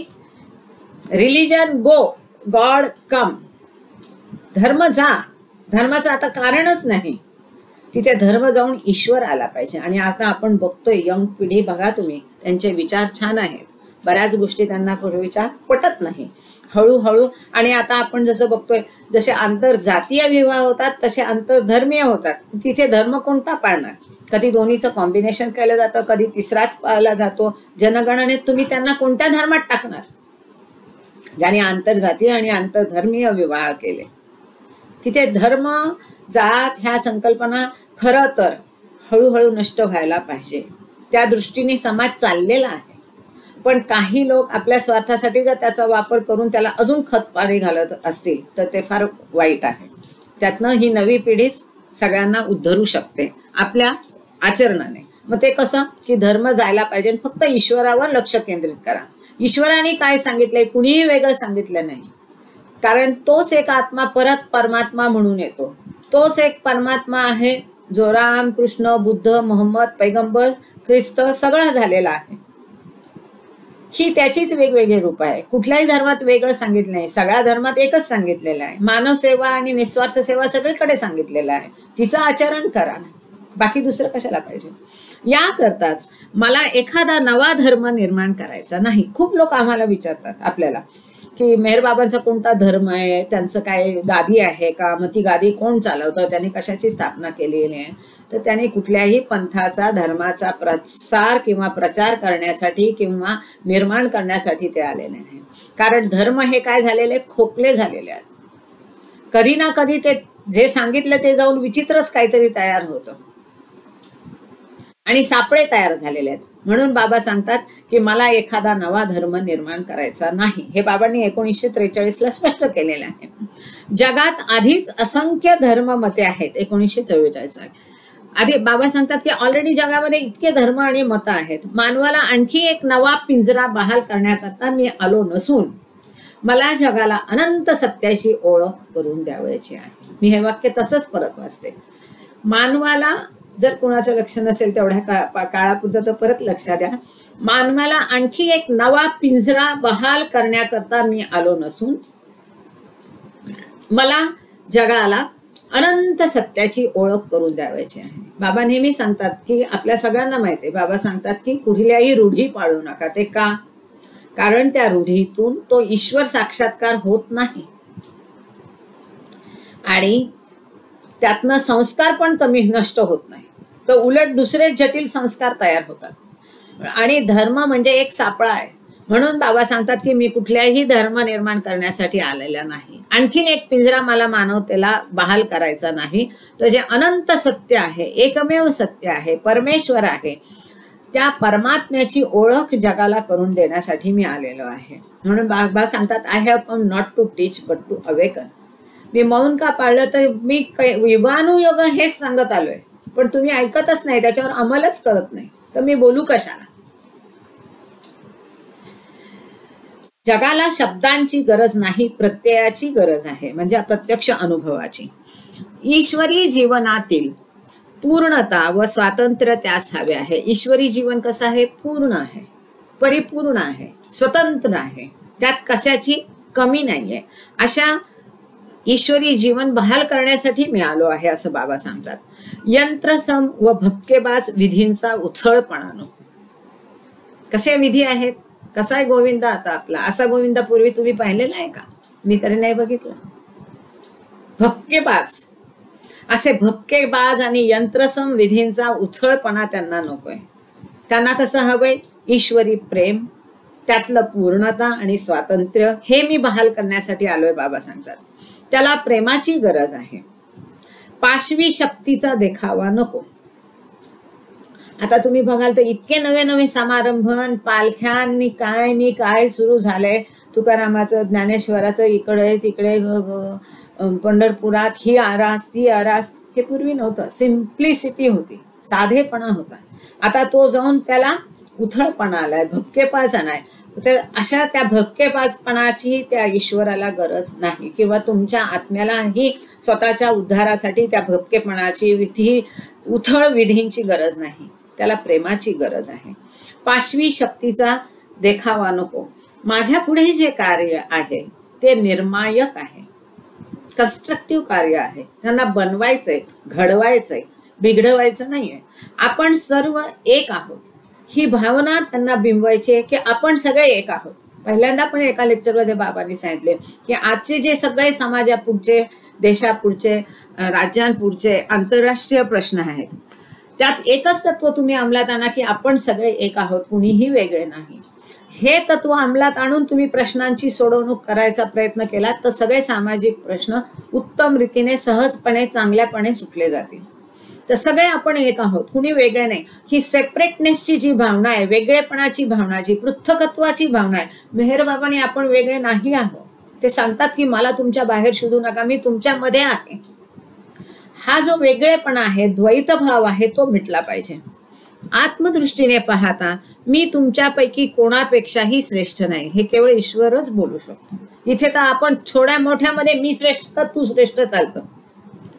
रिलिजन गो, गॉड कम. धर्म जा, धर्माचं आता कारणच नाही, तिथे धर्म जाऊन ईश्वर आला पाहिजे. आणि आता आपण बघतोय यंग पिढी, बघा तुम्ही, त्यांचे विचार छान आहेत, बऱ्याच गोष्टी त्यांना पूर्वीच्या पटत नाही, हळूहळू. आणि आता आपण जसं बघतोय, जसे आंतरजातीय विवाह होतात तसे आंतरधर्मीय होतात. तिथे धर्म कोणता पाळणार? कधी दोन्हीचं कॉम्बिनेशन केलं जातं, कधी तिसराच पाळला जातो. जनगणनेत तुम्ही त्यांना कोणत्या धर्मात टाकणार? ज्याने आंतरजातीय आणि आंतरधर्मीय विवाह केले. तिथे धर्म जात ह्या संकल्पना खरं तर हळूहळू नष्ट व्हायला पाहिजे. त्या दृष्टीने समाज चाललेला आहे. पण काही लोक आपल्या स्वार्थासाठी जर त्याचा वापर करून त्याला अजून खतपाणी घालत असतील तर ते फार वाईट आहे. त्यातनं ही नवी पिढीच सगळ्यांना उद्धरू शकते आपल्या आचरणाने. मग ते कसं की धर्म जायला पाहिजे, फक्त ईश्वरावर लक्ष केंद्रित करा. ईश्वराने काय सांगितलंय? कुणीही वेगळं सांगितलं नाही. कारण तोच एक आत्मा परत परमात्मा म्हणून येतो. तोच एक परमात्मा आहे जो राम, कृष्ण, बुद्ध, मोहम्मद, पैगंबर, ख्रिस्त सगळं झालेला आहे. ही त्याचीच वेगवेगळी रूप आहे. कुठल्याही धर्मात वेगळं सांगितलं नाही, सगळ्या धर्मात एकच सांगितलेलं आहे. मानव सेवा आणि निस्वार्थ सेवा सगळीकडे सांगितलेलं आहे. तिचं आचरण करा, बाकी दुसरं कशाला पाहिजे. याकरताच मला एखादा नवा धर्म निर्माण करायचा नाही. खूप लोक आम्हाला विचारतात आपल्याला की मेहर बाबांचा कोणता धर्म आहे, त्यांचं काय गादी आहे का, मग ती गादी कोण चालवतं, त्यांनी कशाची स्थापना केलेली आहे. तर त्यांनी कुठल्याही पंथाचा, धर्माचा प्रसार किंवा प्रचार करण्यासाठी किंवा निर्माण करण्यासाठी ते आलेले नाही. कारण धर्म हे काय झालेले, खोकले झालेले आहेत. कधी ना कधी ते जे सांगितलं ते जाऊन विचित्रच काहीतरी तयार होतं आणि सापळे तयार झालेले आहेत. म्हणून बाबा सांगतात की मला एखादा नवा धर्म निर्माण करायचा नाही. हे बाबांनी 1943 स्पष्ट केलेलं आहे. जगात आधीच असंख्य धर्म मते आहेत. 1944 आधी बाबा सांगतात की ऑलरेडी जगामध्ये इतके धर्म आणि मतं आहेत. मानवाला आणखी एक नवा पिंजरा बहाल करण्याकरता मी आलो नसून मला जगाला अनंत सत्याची ओळख करून द्यावयाची आहे. मी हे वाक्य तसंच परत वाचते. मानवाला जर कुणाचं लक्ष नसेल तेवढ्या काळापुरतं तर परत लक्षात द्या. मानवाला आणखी एक नवा पिंजरा बहाल करण्याकरता मी आलो नसून मला जगाला अनंत सत्याची ओळख करून द्यावायची आहे. बाबा नेहमी सांगतात की आपल्या सगळ्यांना माहिती आहे, बाबा सांगतात की कुठल्याही रूढी पाळू नका. ते का? कारण त्या रूढीतून तो ईश्वर साक्षात्कार होत नाही आणि त्यातनं संस्कार पण कमी नष्ट होत नाही, तर उलट दुसरे जटिल संस्कार तयार होतात. आणि धर्म म्हणजे एक सापळा आहे. म्हणून बाबा सांगतात की मी कुठल्याही धर्म निर्माण करण्यासाठी आलेला नाही. आणखीन एक पिंजरा मला मानवतेला बहाल करायचा नाही. तर जे अनंत सत्य आहे, एकमेव सत्य आहे, परमेश्वर आहे, त्या परमात्म्याची ओळख जगाला करून देण्यासाठी मी आलेलो आहे. म्हणून बाबा सांगतात I have come not to teach but to awaken. मी मौन का पाळलं तर मी युगानुयोग हेच सांगत आलोय, पण तुम्ही ऐकतच नाही, त्याच्यावर अंमलच करत नाही, तर मी बोलू कशाला? जगाला शब्दांची गरज नाही, प्रत्ययाची गरज आहे, म्हणजे प्रत्यक्ष अनुभवाची. ईश्वरी जीवनातील पूर्णता व स्वातंत्र्य त्यास हवे आहे. ईश्वरी जीवन कसं आहे? पूर्ण आहे, परिपूर्ण आहे, स्वतंत्र आहे, त्यात कशाची कमी नाहीये. अशा ईश्वरी जीवन बहाल करण्यासाठी मी आलो आहे असं बाबा सांगतात. यंत्रसम व भपकेबाज विधींचा उथळपणा नको. कसे विधी आहेत? कसा आहे गोविंदा आता आपला? असा गोविंदा पूर्वी तुम्ही पाहिलेला आहे का? मी तरी नाही बघितला. भपकेबाज, असे भपकेबाज आणि यंत्रसम विधींचा उथळपणा त्यांना नकोय. त्यांना कसं हवंय? ईश्वरी प्रेम, त्यातलं पूर्णता आणि स्वातंत्र्य, हे मी बहाल करण्यासाठी आलोय बाबा सांगतात. त्याला प्रेमाची गरज आहे. पाशवी शक्तीचा देखावा नको. आता तुम्ही बघाल तर इतके नवे नवे समारंभ, पालख्यांनी काय सुरू झालंय. तुकारामाचं, ज्ञानेश्वराचं इकडे तिकडे, पंढरपुरात ही आरास ती आरास, हे पूर्वी नव्हतं. सिम्प्लिसिटी होती, साधेपणा होता. आता तो जाऊन त्याला उथळपणा आलाय, भपकेपाच आलाय. तर अशा त्या भपकेपाचपणाची त्या ईश्वराला गरज नाही, किंवा तुमच्या आत्म्यालाही स्वतःच्या उद्धारासाठी त्या भपकेपणाची उथळ विधींची गरज नाही. त्याला प्रेमाची गरज आहे. पाशवी शक्तीचा देखावा नको. माझ्या पुढे जे कार्य आहे ते निर्मायक आहे, कन्स्ट्रक्टिव्ह कार्य आहे. त्यांना बनवायचंय, घडवायचंय, बिघडवायचं नाहीये. आपण सर्व एक आहोत, ही भावना त्यांना बिंबवायची आहे की आपण सगळे एक आहोत. पहिल्यांदा पण एका लेक्चरमध्ये बाबांनी सांगितले की आजचे जे सगळे समाजापुढचे, देशापुढचे, राज्यांपुढचे आंतरराष्ट्रीय प्रश्न आहेत, त्यात एकच तत्व तुम्ही अंमलात आणा की आपण सगळे एक आहोत, कुणीही वेगळे नाही. हे तत्व अंमलात आणून तुम्ही प्रश्नांची सोडवणूक करायचा प्रयत्न केला तर सगळे सामाजिक प्रश्न उत्तम रीतीने, सहजपणे, चांगल्यापणे सुटले जातील. तर सगळे आपण एक आहोत, कुणी वेगळे नाही. ही सेपरेटनेसची जी भावना आहे, वेगळेपणाची भावना, जी पृथकत्वाची भावना आहे, मेहर बाबांनी आपण वेगळे नाही आहोत. ते सांगतात की मला तुमच्या बाहेर शोधू नका, मी तुमच्यामध्ये आहे. हा जो वेगळेपणा आहे, द्वैत भाव आहे, तो मिटला पाहिजे. आत्मदृष्टीने पाहता मी तुमच्यापैकी कोणापेक्षाही श्रेष्ठ नाही, हे केवळ ईश्वरच बोलू शकतो. इथे तर आपण छोट्या मोठ्यामध्ये मी श्रेष्ठ का तू श्रेष्ठ चालतं.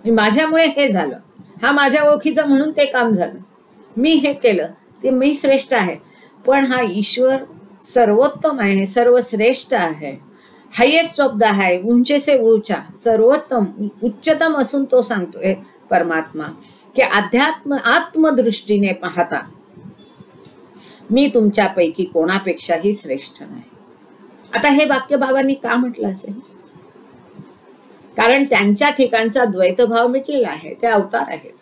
माझ्यामुळे हे झालं, हा माझ्या ओळखीचं म्हणून ते काम झालं, मी हे केलं, ते मी श्रेष्ठ आहे. पण हा ईश्वर सर्वोत्तम आहे, सर्वश्रेष्ठ आहे, हायेस्ट ऑफ द हाय, उंचे से ऊंचा, सर्वोत्तम, उच्चतम असून तो सांगतोय परमात्मा की आत्मदृष्टीने पाहता मी तुमच्यापैकी कोणापेक्षाही श्रेष्ठ नाही. आता हे वाक्य बाबांनी का म्हटलं असेल? कारण त्यांच्या ठिकाणचा द्वैतभाव मिटलेला आहे. ते अवतार आहेत,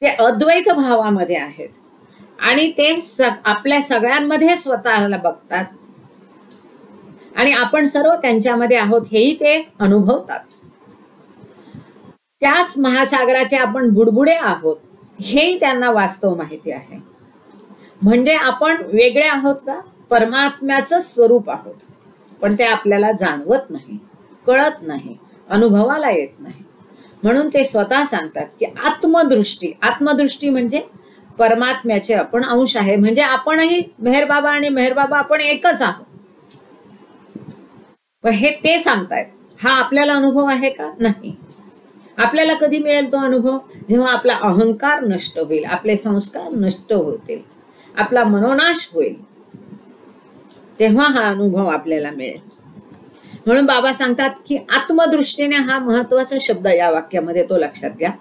ते अद्वैत भावामध्ये आहेत आणि ते आपल्या सगळ्यांमध्ये स्वतःला बघतात आणि आपण सर्व त्यांच्यामध्ये आहोत हेही ते अनुभवतात. त्याच महासागराचे आपण बुडबुडे आहोत हेही त्यांना वास्तव माहिती आहे. म्हणजे आपण वेगळे आहोत का? परमात्म्याचं स्वरूप आहोत, पण ते आपल्याला जाणवत नाही, कळत नाही, अनुभवाला येत नाही. म्हणून ते स्वतः सांगतात की आत्मदृष्टी म्हणजे परमात्म्याचे आपण अंश आहे. म्हणजे आपणही मेहरबाबा आणि मेहरबाबा आपण एकच आहोत. पण हे ते सांगतायत. हा आपल्याला अनुभव आहे का? नाही. आपल्याला कधी मिळेल तो अनुभव? जेव्हा आपला अहंकार नष्ट होईल, आपले संस्कार नष्ट होतील, आपला मनोनाश होईल, तेव्हा हा अनुभव आपल्याला मिळेल. म्हणून बाबा सांगतात की आत्मदृष्टीने, हा महत्वाचा शब्द या वाक्यामध्ये, तो लक्षात घ्या.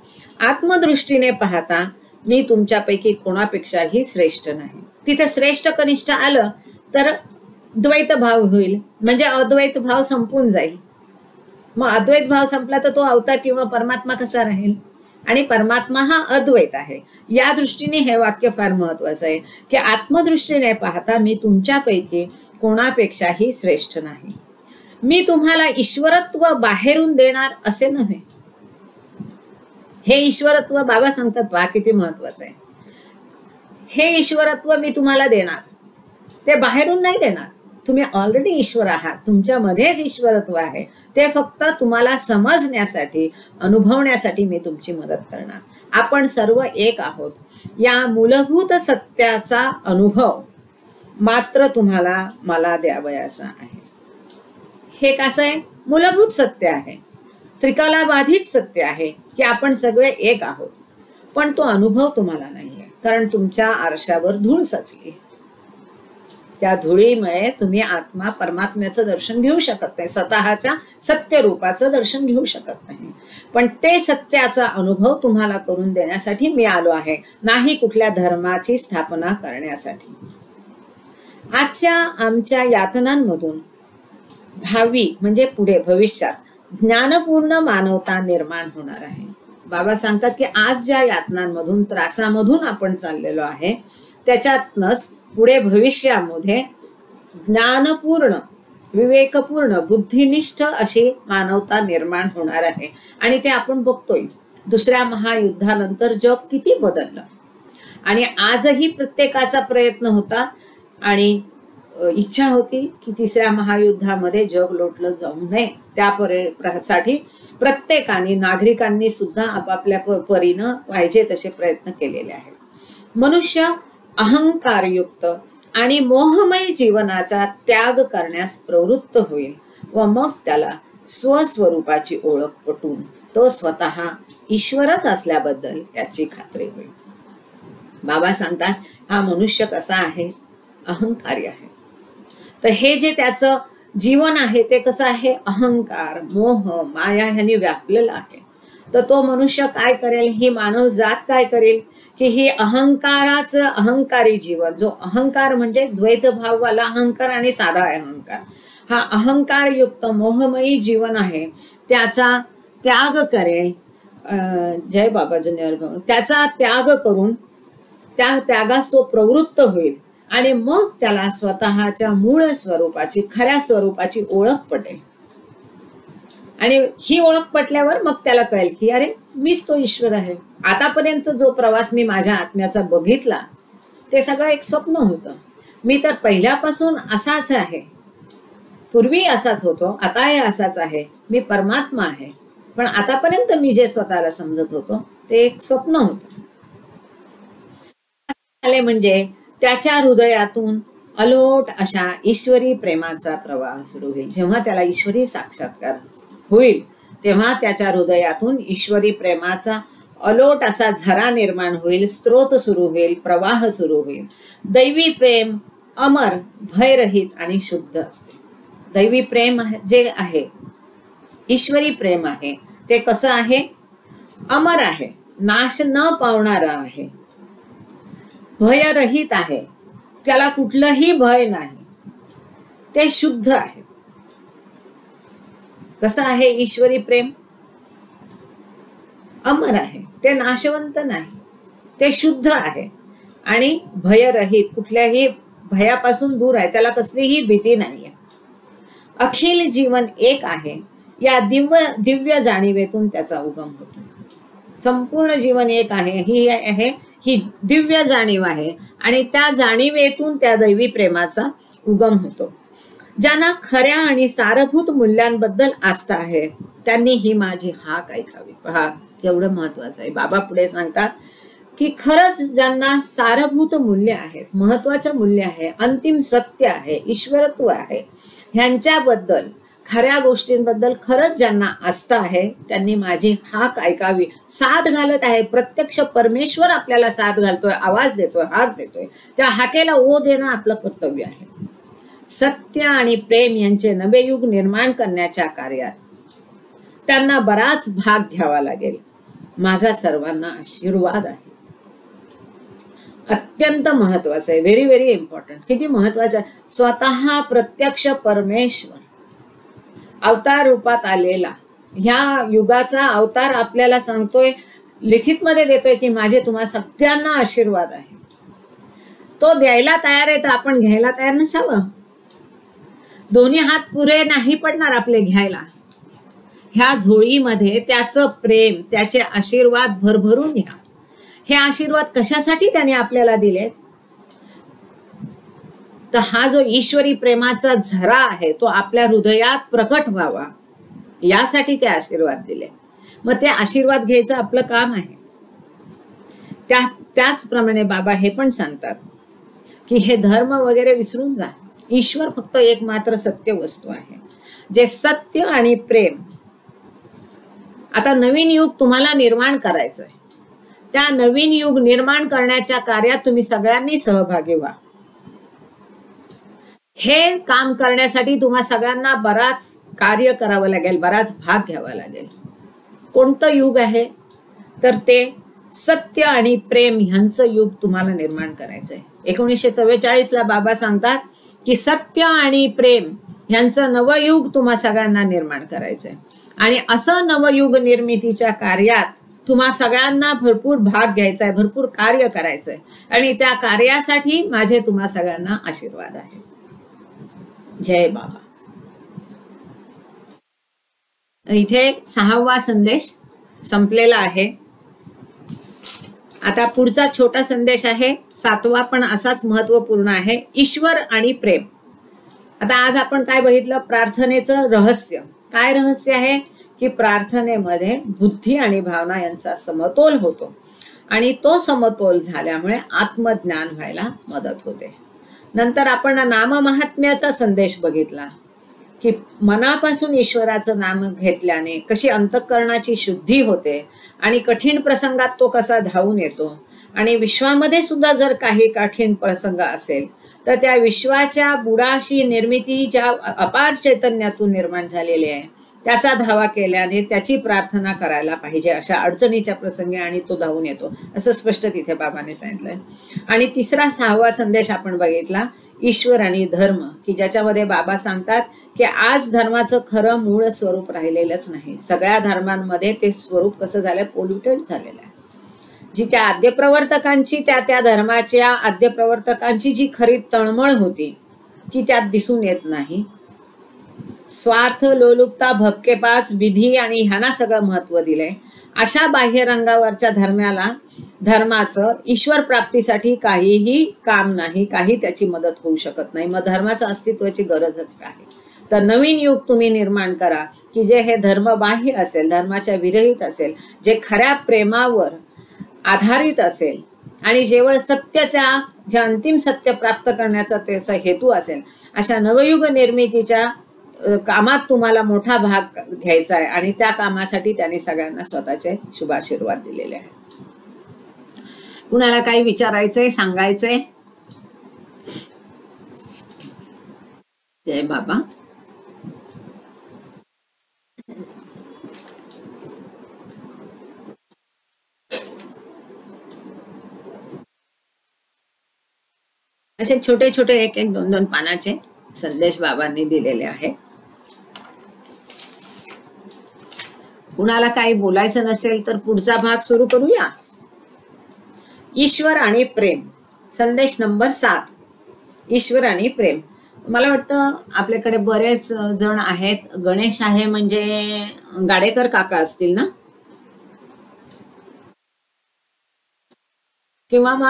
आत्मदृष्टीने पाहता मी तुमच्यापैकी कोणापेक्षाही श्रेष्ठ नाही. तिथे श्रेष्ठ कनिष्ठ आलं तर द्वैत भाव होईल, म्हणजे अद्वैत भाव संपून जाईल. मग अद्वैत भाव संपला तर तो अवतार किंवा परमात्मा कसा राहील? आणि परमात्मा हा अद्वैत आहे. या दृष्टीने हे वाक्य फार महत्वाचं आहे की आत्मदृष्टीने पाहता मी तुमच्यापैकी कोणापेक्षाही श्रेष्ठ नाही. मी तुम्हाला ईश्वरत्व बाहेरून देणार असे नव्हे. हे ईश्वरत्व बाबा सांगतात, पहा किती महत्वाचं आहे. हे ईश्वरत्व मी तुम्हाला देणार, ते बाहेरून नाही देणार. तुम्ही ऑलरेडी ईश्वर आहात, तुमच्यामध्येच ईश्वरत्व आहे. ते फक्त तुम्हाला समजण्यासाठी, अनुभवण्यासाठी मी तुमची मदत करणार. आपण सर्व एक आहोत. या मूलभूत सत्याचा अनुभव मात्र तुम्हाला मला द्यावयाचा आहे. हे कसं आहे? मूलभूत सत्य आहे, त्रिकालाबाधित सत्य आहे की आपण सगळे एक आहोत. पण तो अनुभव तुम्हाला नाहीये, कारण तुमच्या आरशावर धूळ साचली. त्या धुळीमुळे तुम्ही आत्मा परमात्म्याचं दर्शन घेऊ शकत नाही, स्वतःच्या सत्य रूपाचं दर्शन घेऊ शकत नाही. पण ते सत्याचा अनुभव तुम्हाला करून देण्यासाठी मी आलो आहे, नाही कुठल्या धर्माची स्थापना करण्यासाठी. आजच्या आमच्या यातनांमधून भावी म्हणजे पुढे भविष्यात ज्ञानपूर्ण मानवता निर्माण होणार आहे. बाबा सांगतात की आज ज्या यातनांमधून, त्रासामधून आपण चाललेलो आहे, त्याच्यातनच पुढे भविष्यामध्ये ज्ञानपूर्ण, विवेकपूर्ण, बुद्धिनिष्ठ अशी मानवता निर्माण होणार आहे. आणि ते आपण बघतोय. दुसऱ्या महायुद्धानंतर जग किती बदललं. आणि आजही प्रत्येकाचा प्रयत्न होता आणि इच्छा होती की तिसऱ्या महायुद्धामध्ये जग लोटलं जाऊ नये. त्यासाठी प्रत्येकाने, नागरिकांनी सुद्धा आपापल्या परीनं पाहिजे तसे प्रयत्न केलेले आहेत. मनुष्य अहंकारयुक्त आणि मोहमय जीवनाचा त्याग करण्यास प्रवृत्त होईल व मग त्याला स्वस्वरूपाची ओळख पटून तो स्वतः ईश्वरच असल्याबद्दल त्याची खात्री होईल. बाबा सांगतात हा मनुष्य कसा आहे? अहंकारी आहे. तर हे जे त्याचं जीवन आहे ते कसं आहे? अहंकार, मोह, माया ह्यांनी व्यापलेलं आहे. तर तो मनुष्य काय करेल? ही मानव जात काय करेल की हे अहंकाराचं, अहंकारी जीवन, जो अहंकार म्हणजे द्वैत भाववाला अहंकार आणि साधा अहंकार, हा अहंकार युक्त मोहमयी जीवन आहे, त्याचा त्याग करेल. जय बाबा जुनियर भाऊ. त्याचा त्याग करून त्या त्यागास तो प्रवृत्त होईल आणि मग त्याला स्वतःच्या मूळ स्वरूपाची, खऱ्या स्वरूपाची ओळख पटेल. आणि ही ओळख पटल्यावर मग त्याला कळेल की अरे मीच तो ईश्वर आहे. आतापर्यंत जो प्रवास मी माझ्या आत्म्याचा बघितला ते सगळं एक स्वप्न होतं. मी तर पहिल्यापासून असाच आहे, पूर्वी असाच होतो, आता हे असाच आहे. मी परमात्मा आहे. पण आतापर्यंत मी जे स्वतःला समजत होतो ते एक स्वप्न होतं. म्हणजे त्याच्या हृदयातून अलोट अशा ईश्वरी प्रेमाचा प्रवाह सुरू होईल. जेव्हा त्याला ईश्वरी साक्षात्कार होईल तेव्हा त्याच्या हृदयातून ईश्वरी प्रेमाचा अलोट असा झरा निर्माण होईल, स्त्रोत सुरू होईल, प्रवाह सुरू होईल. दैवी प्रेम अमर, भयरहित आणि शुद्ध असते. दैवी प्रेम जे आहे, ईश्वरी प्रेम आहे, ते कसं आहे? अमर आहे, नाश न पावणारं आहे, भयरहित आहे, त्याला कुठलंही भय नाही, ते शुद्ध आहे. कसं आहे ईश्वरी प्रेम? अमर आहे, ते नाशवंत नाही, ते शुद्ध आहे आणि भयरहित, कुठल्याही भयापासून दूर आहे, त्याला कसलीही भीती नाहीये. अखिल जीवन एक आहे या दिव्य जाणीवेतून त्याचा उगम होतो. संपूर्ण जीवन एक आहे, ही दिव्य जाणीव आहे आणि त्या जाणीवेतून त्या दैवी प्रेमाचा उगम होतो. ज्यांना खऱ्या आणि सारभूत मूल्यांबद्दल आस्था आहे त्यांनी ही माझी हाक ऐकावी. पहा केवढं महत्वाचं आहे. बाबा पुढे सांगतात की खरंच ज्यांना सारभूत मूल्य आहेत, महत्वाचं मूल्य आहे, अंतिम सत्य आहे, ईश्वरत्व आहे, ह्यांच्याबद्दल, खऱ्या गोष्टींबद्दल खरंच ज्यांना आस्था आहे त्यांनी माझी हाक ऐकावी. साथ घालत आहे, प्रत्यक्ष परमेश्वर आपल्याला साथ घालतोय, आवाज देतोय, हाक देतोय. त्या हाकेला ओ देणं आपलं कर्तव्य आहे. सत्य आणि प्रेम यांचे नवे युग निर्माण करण्याच्या कार्यात त्यांना बराच भाग घ्यावा लागेल. माझा सर्वांना आशीर्वाद आहे. अत्यंत महत्वाचं आहे, व्हेरी व्हेरी इम्पॉर्टंट. किती महत्वाचं आहे. स्वतः प्रत्यक्ष परमेश्वर अवतार रूपात आलेला, ह्या युगाचा अवतार आपल्याला सांगतोय, लिखित मध्ये देतोय की माझे तुम्हा सगळ्यांना आशीर्वाद आहे. तो द्यायला तयार आहे तर आपण घ्यायला तयार नसावं. दोन्ही हात पुरे नाही पडणार आपले घ्यायला. ह्या झोळीमध्ये त्याचं प्रेम, त्याचे आशीर्वाद भरभरून घ्या. हे आशीर्वाद कशासाठी त्याने आपल्याला दिलेत? तर हा जो ईश्वरी प्रेमाचा झरा आहे तो आपल्या हृदयात प्रकट व्हावा, यासाठी ते आशीर्वाद दिले. मग ते आशीर्वाद घ्यायचं आपलं काम आहे. त्याचप्रमाणे बाबा हे पण सांगतात की हे धर्म वगैरे विसरून जा. ईश्वर फक्त एकमात्र सत्य वस्तू आहे, जे सत्य आणि प्रेम. आता नवीन युग तुम्हाला निर्माण करायचंय. त्या नवीन युग निर्माण करण्याच्या कार्यात तुम्ही सगळ्यांनी सहभागी व्हा. हे काम करण्यासाठी तुम्हा सगळ्यांना बराच कार्य करावं लागेल, बराच भाग घ्यावा लागेल. कोणतं युग आहे? तर ते सत्य आणि प्रेम ह्यांचं युग तुम्हाला निर्माण करायचंय. 1944 ला बाबा सांगतात की सत्य आणि प्रेम ह्यांचं नवयुग तुम्हा सगळ्यांना निर्माण करायचंय. आणि असं नवयुग निर्मितीच्या कार्यात तुम्हा सगळ्यांना भरपूर भाग घ्यायचा आहे, भरपूर कार्य करायचंय. आणि त्या कार्यासाठी माझे तुम्हा सगळ्यांना आशीर्वाद आहे. जय बाबा. इथे 6वा संदेश संपलेला आहे. आता पुढचा छोटा संदेश आहे 7वा, पण असाच महत्वपूर्ण आहे. ईश्वर आणि प्रेम. आता आज आपण काय बघितलं? प्रार्थनेचं रहस्य. काय रहस्य आहे? की प्रार्थनेमध्ये बुद्धी आणि भावना यांचा समतोल होतो आणि तो समतोल झाल्यामुळे आत्मज्ञान व्हायला मदत होते. नंतर आपण नाममहात्म्याचा संदेश बघितला की मनापासून ईश्वराचं नाम घेतल्याने कशी अंतःकरणाची शुद्धी होते आणि कठीण प्रसंगात तो कसा धावून येतो. आणि विश्वामध्ये सुद्धा जर काही कठीण प्रसंग असेल तर त्या विश्वाच्या बुडाशी निर्मिती ज्या अपार चैतन्यातून निर्माण झालेली आहे त्याचा धावा केल्याने त्याची प्रार्थना करायला पाहिजे अशा अडचणीच्या प्रसंगी, आणि तो धावून येतो असं स्पष्ट तिथे बाबाने सांगितलंय. आणि तिसरा 6वा संदेश आपण बघितला ईश्वर आणि धर्म, की ज्याच्यामध्ये बाबा सांगतात की आज धर्माचं खरं मूळ स्वरूप राहिलेलंच नाही. सगळ्या धर्मांमध्ये ते स्वरूप कसं झालंय? पोल्युटेड झालेलं आहे. जी त्या आद्यप्रवर्तकांची, त्या धर्माच्या आद्यप्रवर्तकांची जी खरी तळमळ होती ती त्यात दिसून येत नाही. स्वार्थ, लोलुपता, भपकेबाज, विधी आणि ह्यांना सगळं महत्व दिलंय. अशा बाह्य रंगावरच्या धर्माचं ईश्वर प्राप्तीसाठी काहीही काम नाही, काही त्याची मदत होऊ शकत नाही. मग धर्माचं अस्तित्वाची गरजच काय? तर नवीन युग तुम्ही निर्माण करा की जे हे धर्मबाह्य असेल, धर्माच्या विरहित असेल, जे खऱ्या प्रेमावर आधारित असेल आणि जेवळ सत्य, त्या जे अंतिम सत्य प्राप्त करण्याचा त्याचा हेतू असेल, अशा नवयुग निर्मितीच्या कामात तुम्हाला मोठा भाग घ्यायचा आहे. आणि त्या कामासाठी त्यांनी सगळ्यांना स्वतःचे शुभाशीर्वाद दिलेले आहेत. कुणाला काही विचारायचंय, सांगायचंय? जय बाबा. असे छोटे छोटे 1-1, 2-2 पानाचे संदेश बाबांनी दिलेले आहे. कुणाला काही बोलायचं नसेल तर पुढचा भाग सुरू करूया. ईश्वर आणि प्रेम, संदेश नंबर 7. ईश्वर आणि प्रेम. मला वाटतं आपल्याकडे बरेच जण आहेत. गणेश आहे म्हणजे गाडेकर काका असतील ना? किंवा मग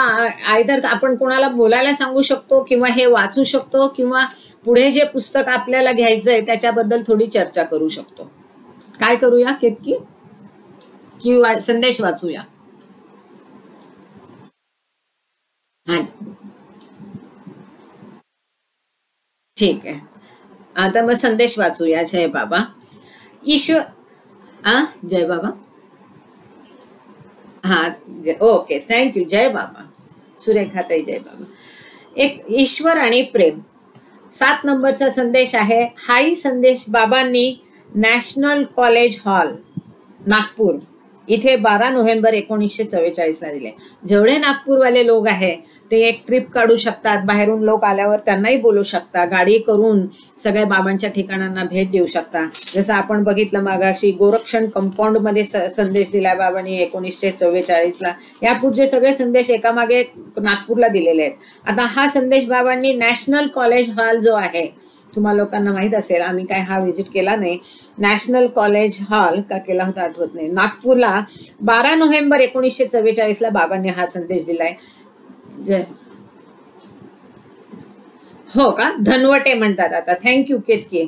आयदर आपण कोणाला बोलायला सांगू शकतो किंवा हे वाचू शकतो किंवा पुढे जे पुस्तक आपल्याला घ्यायचंय त्याच्याबद्दल थोडी चर्चा करू शकतो. काय करूया केतकी, की संदेश वाचूया? हा ठीक आहे. आता मग संदेश वाचूया. जय बाबा. जय बाबा. हा ओके, थँक्यू. जय बाबा. सुरेखाताई जय बाबा. एक ईश्वर आणि प्रेम 7 नंबरचा संदेश आहे. हाही संदेश बाबांनी नॅशनल कॉलेज हॉल नागपूर इथे 12 नोव्हेंबर 1944 ला दिले. जेवढे नागपूरवाले लोक आहे ते एक ट्रिप काढू शकतात, बाहेरून लोक आल्यावर त्यांनाही बोलू शकता, गाडी करून सगळ्या बाबांच्या ठिकाणांना भेट देऊ शकता. जसं आपण बघितलं मागाशी गोरक्षण कंपाऊंड मध्ये संदेश दिला बाबांनी 1944 ला. यापुढचे सगळे संदेश एकामागे नागपूरला दिलेले आहेत. आता हा संदेश बाबांनी नॅशनल कॉलेज हॉल जो आहे, तुम्हा लोकांना माहित असेल, आम्ही काय हा व्हिजिट केला नाही, नॅशनल कॉलेज हॉल का केला होता आठवत नाही, नागपूरला 12 नोव्हेंबर 1944 ला बाबांनी हा संदेश दिलाय. हो का, धनवटे म्हणतात आता. थँक्यू केतकी.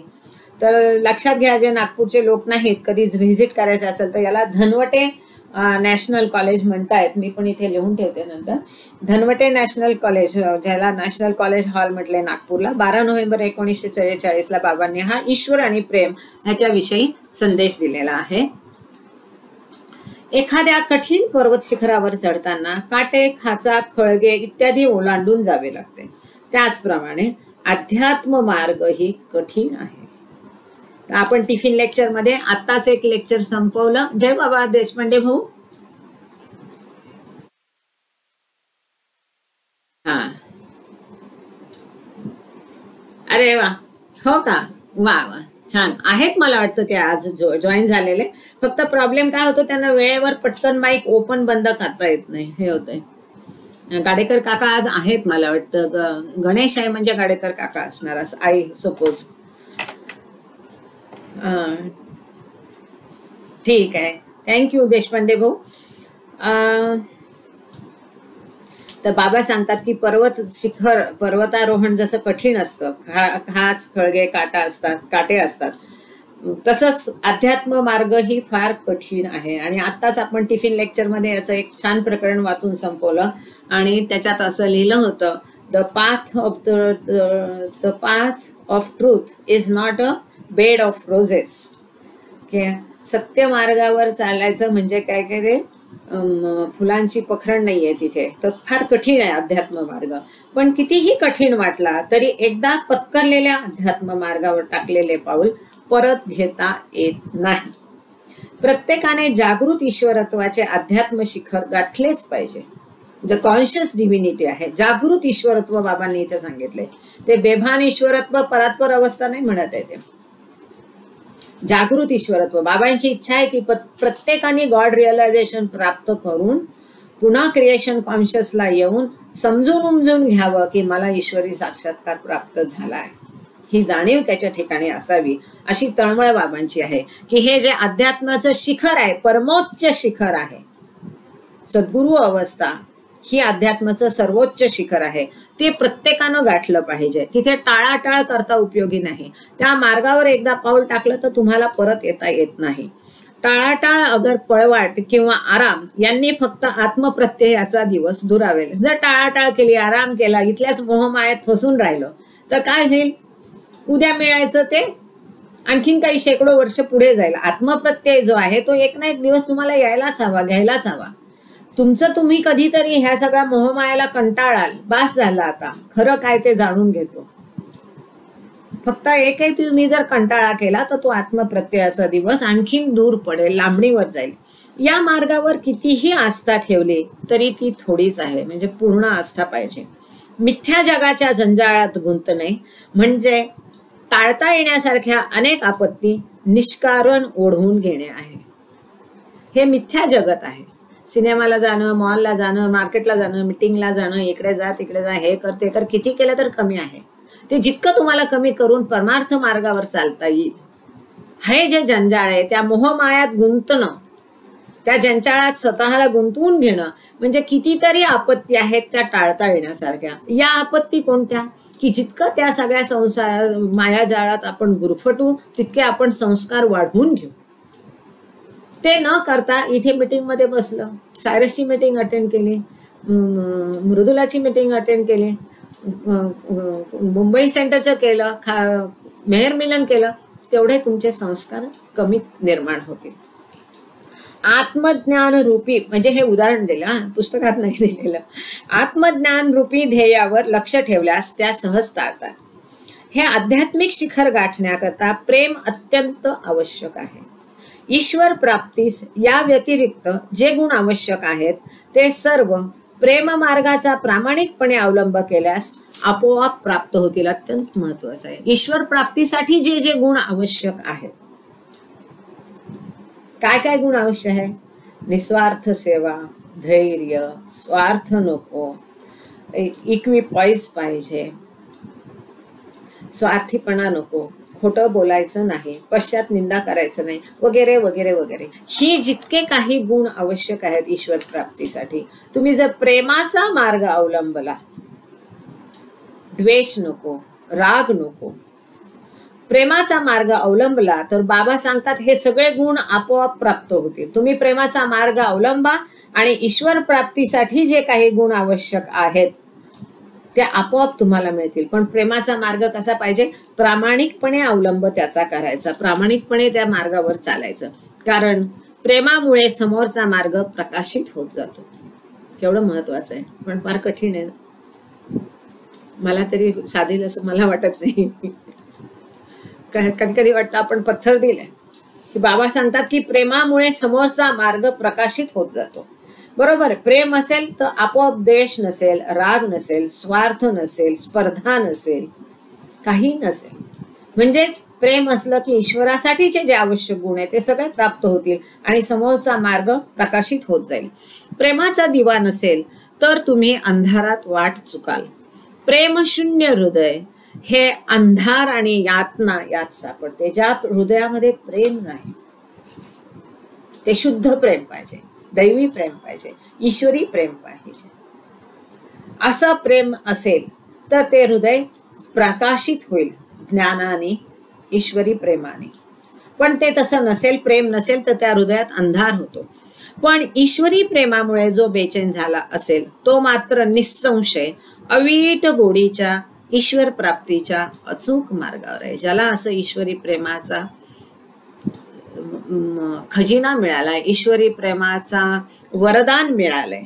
तर लक्षात घ्या, जे नागपूरचे लोक नाहीत, कधीच व्हिजिट करायचं असेल तर याला धनवटे नॅशनल कॉलेज म्हणतायत. मी पण इथे लिहून ठेवते नंतर. धनवटे नॅशनल कॉलेज, ज्याला नॅशनल कॉलेज हॉल म्हटलंय नागपूरला, 12 नोव्हेंबर 1944 ला बाबांनी हा ईश्वर आणि प्रेम ह्याच्याविषयी संदेश दिलेला आहे. एखाद्या कठीण पर्वत शिखरावर चढताना काटे, खाचा, खळगे इत्यादी ओलांडून जावे लागते. त्याचप्रमाणे अध्यात्म मार्ग ही कठीण आहे. तर आपण टिफिन लेक्चर मध्ये आत्ताच एक लेक्चर संपवलं. जय बाबा देशपांडे भाऊ. हा, अरे वा, हो का, वा वा, छान आहेत. मला वाटतं ते आज जॉईन झालेले. फक्त प्रॉब्लेम काय होतो, त्यांना वेळेवर पटकन माईक ओपन बंद करता येत नाही, हे होतंय. गाडेकर काका आज आहेत मला वाटतं. गणेश आहे म्हणजे गाडेकर काका असणार असं आय सपोज. ठीक आहे, थँक्यू देशपांडे भाऊ. तर बाबा सांगतात की पर्वतारोहण जसं कठीण असतं, खाच, खळगे, काटे असतात, तसंच अध्यात्म मार्ग ही फार कठीण आहे. आणि आत्ताच आपण टिफिन लेक्चर मध्ये याचं एक छान प्रकरण वाचून संपवलं आणि त्याच्यात असं लिहिलं होतं, the path of truth is not a bed of roses. सत्य मार्गावर चालायचं म्हणजे काय काय ते फुलांची पखरण नाहीये तिथे. तर फार कठीण आहे अध्यात्म मार्ग. पण कितीही कठीण वाटला तरी एकदा पत्करलेल्या अध्यात्म मार्गावर टाकलेले पाऊल परत घेता येत नाही. प्रत्येकाने जागृत ईश्वरत्वाचे अध्यात्म शिखर गाठलेच पाहिजे. जे कॉन्शियस डिव्हिनिटी आहे, जागृत ईश्वरत्व बाबांनी इथे सांगितले. ते बेभान ईश्वरत्व, परात्पर अवस्था नाही म्हणत आहे ते, जागृत ईश्वरत्व. बाबांची इच्छा आहे की प्रत्येकाने गॉड रिअलायझेशन प्राप्त करून पुन्हा क्रिएशन कॉन्शियसला येऊन समजून उमजून घ्यावं की मला ईश्वरी साक्षात्कार प्राप्त झाला आहे. ही जाणीव त्याच्या ठिकाणी असावी, अशी तळमळ बाबांची आहे. की हे जे अध्यात्माचं शिखर आहे, परमोच्च शिखर आहे, सद्गुरु अवस्था ही अध्यात्माचं सर्वोच्च शिखर आहे. ते प्रत्येकानं गाठलं पाहिजे. तिथे टाळाटाळ करता उपयोगी नाही. त्या मार्गावर एकदा पाऊल टाकलं तर तुम्हाला परत येता येत नाही. टाळाटाळ अगर पळवाट किंवा आराम यांनी फक्त आत्मप्रत्ययाचा दिवस दुरावेल. जर टाळाटाळ केली, आराम केला, इथल्याच मोहमायेत फसून राहिलो तर काय होईल? उद्या मिळायचं ते आणखीन काही शेकडो वर्ष पुढे जाईल. आत्मप्रत्यय जो आहे तो एक ना एक दिवस तुम्हाला यायलाच हवा, घ्यायलाच हवा. तुमचं तुम्ही कधीतरी ह्या सगळ्या मोहमायाला कंटाळाल, बास झाला आता, खरं काय ते जाणून घेतो. फक्त एकही तुम्ही जर कंटाळा केला तर तो आत्मप्रत्ययाचा दिवस आणखीन दूर पडेल, लांबणीवर जाईल. या मार्गावर कितीही आस्था ठेवली तरी ती थोडीच आहे. म्हणजे पूर्ण आस्था पाहिजे. मिथ्या जगाच्या जंजाळात गुंतणे म्हणजे टाळता येण्यासारख्या अनेक आपत्ती निष्कारण ओढवून घेणे आहे. हे मिथ्या जगत आहे. सिनेमाला जाणं, मॉलला जाणं, मार्केटला जाणं, मिटिंगला जाणं, इकडे जा तिकडे जा, हे कर ते कर, किती केलं तर कमी आहे. ते जितकं तुम्हाला कमी करून परमार्थ मार्गावर चालता येईल. हे जे जंजाळ आहे त्या मोहमायात गुंतणं त्या जंजाळात स्वतःला गुंतवून घेणं म्हणजे कितीतरी आपत्ती आहेत त्या टाळता येण्यासारख्या. या आपत्ती कोणत्या? की जितकं त्या सगळ्या संसार मायाजाळात आपण गुरफटू तितके आपण संस्कार वाढवून घेऊ. ते न करता इथे मीटिंग मध्ये बसलं, सायरसची मीटिंग अटेंड केली, मृदुलाची मीटिंग अटेंड केली, मुंबई सेंटरचं केलं, मेहर मिलन केलं, तेवढे तुमचे संस्कार कमी निर्माण होतील. आत्मज्ञान रूपी म्हणजे हे उदाहरण दिलं, पुस्तकात नाही दिलेलं. आत्मज्ञान रूपी ध्येयावर लक्ष ठेवल्यास त्या सहज टाळतात. हे आध्यात्मिक शिखर गाठण्याकरता प्रेम अत्यंत आवश्यक आहे. ईश्वर प्राप्तीस या व्यतिरिक्त जे गुण आवश्यक आहेत ते सर्व प्रेम मार्गाचा प्रामाणिकपणे अवलंब केल्यास आपोआप प्राप्त होतील. अत्यंत महत्वाचं आहे. ईश्वर प्राप्तीसाठी जे जे गुण आवश्यक आहेत, काय काय गुण आवश्यक आहे? निस्वार्थ सेवा, धैर्य, स्वार्थ नको, इक्विपॉइज पाहिजे, स्वार्थीपणा नको, खोटं बोलायचं नाही, पश्चात निंदा करायचं नाही, वगैरे वगैरे वगैरे. ही जितके काही गुण आवश्यक आहेत ईश्वर प्राप्तीसाठी, तुम्ही जर प्रेमाचा मार्ग अवलंबला, द्वेष नको, राग नको, प्रेमाचा मार्ग अवलंबला तर बाबा सांगतात हे सगळे गुण आपोआप प्राप्त होतील. तुम्ही प्रेमाचा मार्ग अवलंबा आणि ईश्वर प्राप्तीसाठी जे काही गुण आवश्यक आहेत ते आपोआप तुम्हाला मिळतील. पण प्रेमाचा मार्ग कसा पाहिजे? प्रामाणिकपणे अवलंब त्याचा करायचा, प्रामाणिकपणे त्या मार्गावर चालायचं. कारण प्रेमामुळे समोरचा मार्ग प्रकाशित होत जातो. केवढं महत्वाचं आहे, पण फार कठीण आहे ना. मला तरी साधेल असं मला वाटत नाही. कधी कधी वाटतं आपण पत्थर दिलंय. की बाबा सांगतात की प्रेमामुळे समोरचा मार्ग प्रकाशित होत जातो. बरोबर, प्रेम असेल तर आपोआप द्वेष नसेल, राग नसेल, स्वार्थ नसेल, स्पर्धा नसेल, काही नसेल. म्हणजेच प्रेम असलं की ईश्वरासाठीचे जे आवश्यक गुण आहेत ते सगळे प्राप्त होतील आणि समोरचा मार्ग प्रकाशित होत जाईल. प्रेमाचा दिवा नसेल तर तुम्ही अंधारात वाट चुकाल. प्रेमशून्य हृदय हे अंधार आणि यातना यात सापडते. ज्या हृदयामध्ये प्रेम नाही, ते शुद्ध प्रेम पाहिजे, दैवी प्रेम पाहिजे, ईश्वरी प्रेम पाहिजे. असं प्रेम असेल तर ते हृदय प्रकाशित होईल ज्ञानाने, ईश्वरी प्रेमाने. पण ते तसं नसेल, प्रेम नसेल तर त्या हृदयात अंधार होतो. पण ईश्वरी प्रेमामुळे जो बेचैन झाला असेल तो मात्र निसंशय अवीट गोडीच्या ईश्वर प्राप्तीच्या अचूक मार्गावर आहे. ज्याला असं ईश्वरी प्रेमाचा खजिना मिळालाय, ईश्वरी प्रेमाचा वरदान मिळालंय,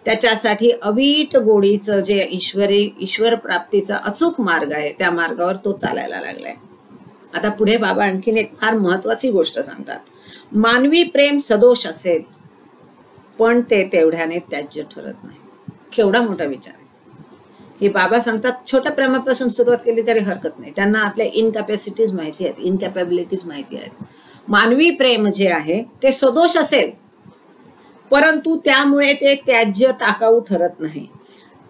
त्याच्यासाठी अवीट गोडीचं जे ईश्वर प्राप्तीचा अचूक मार्ग आहे त्या मार्गावर तो चालायला लागलाय. आता पुढे बाबा आणखीन एक फार महत्वाची गोष्ट सांगतात. मानवी प्रेम सदोष असेल पण ते तेवढ्याने त्याज्य ठरत नाही. केवढा मोठा विचार आहे की बाबा सांगतात छोट्या प्रेमापासून सुरुवात केली तरी हरकत नाही. त्यांना आपल्या इनकॅपॅसिटीज माहिती आहेत, इनकॅपॅबिलिटीज माहिती आहेत. मानवी प्रेम जे आहे ते सदोष असेल परंतु त्यामुळे ते त्याज्य टाकाऊ ठरत नाही.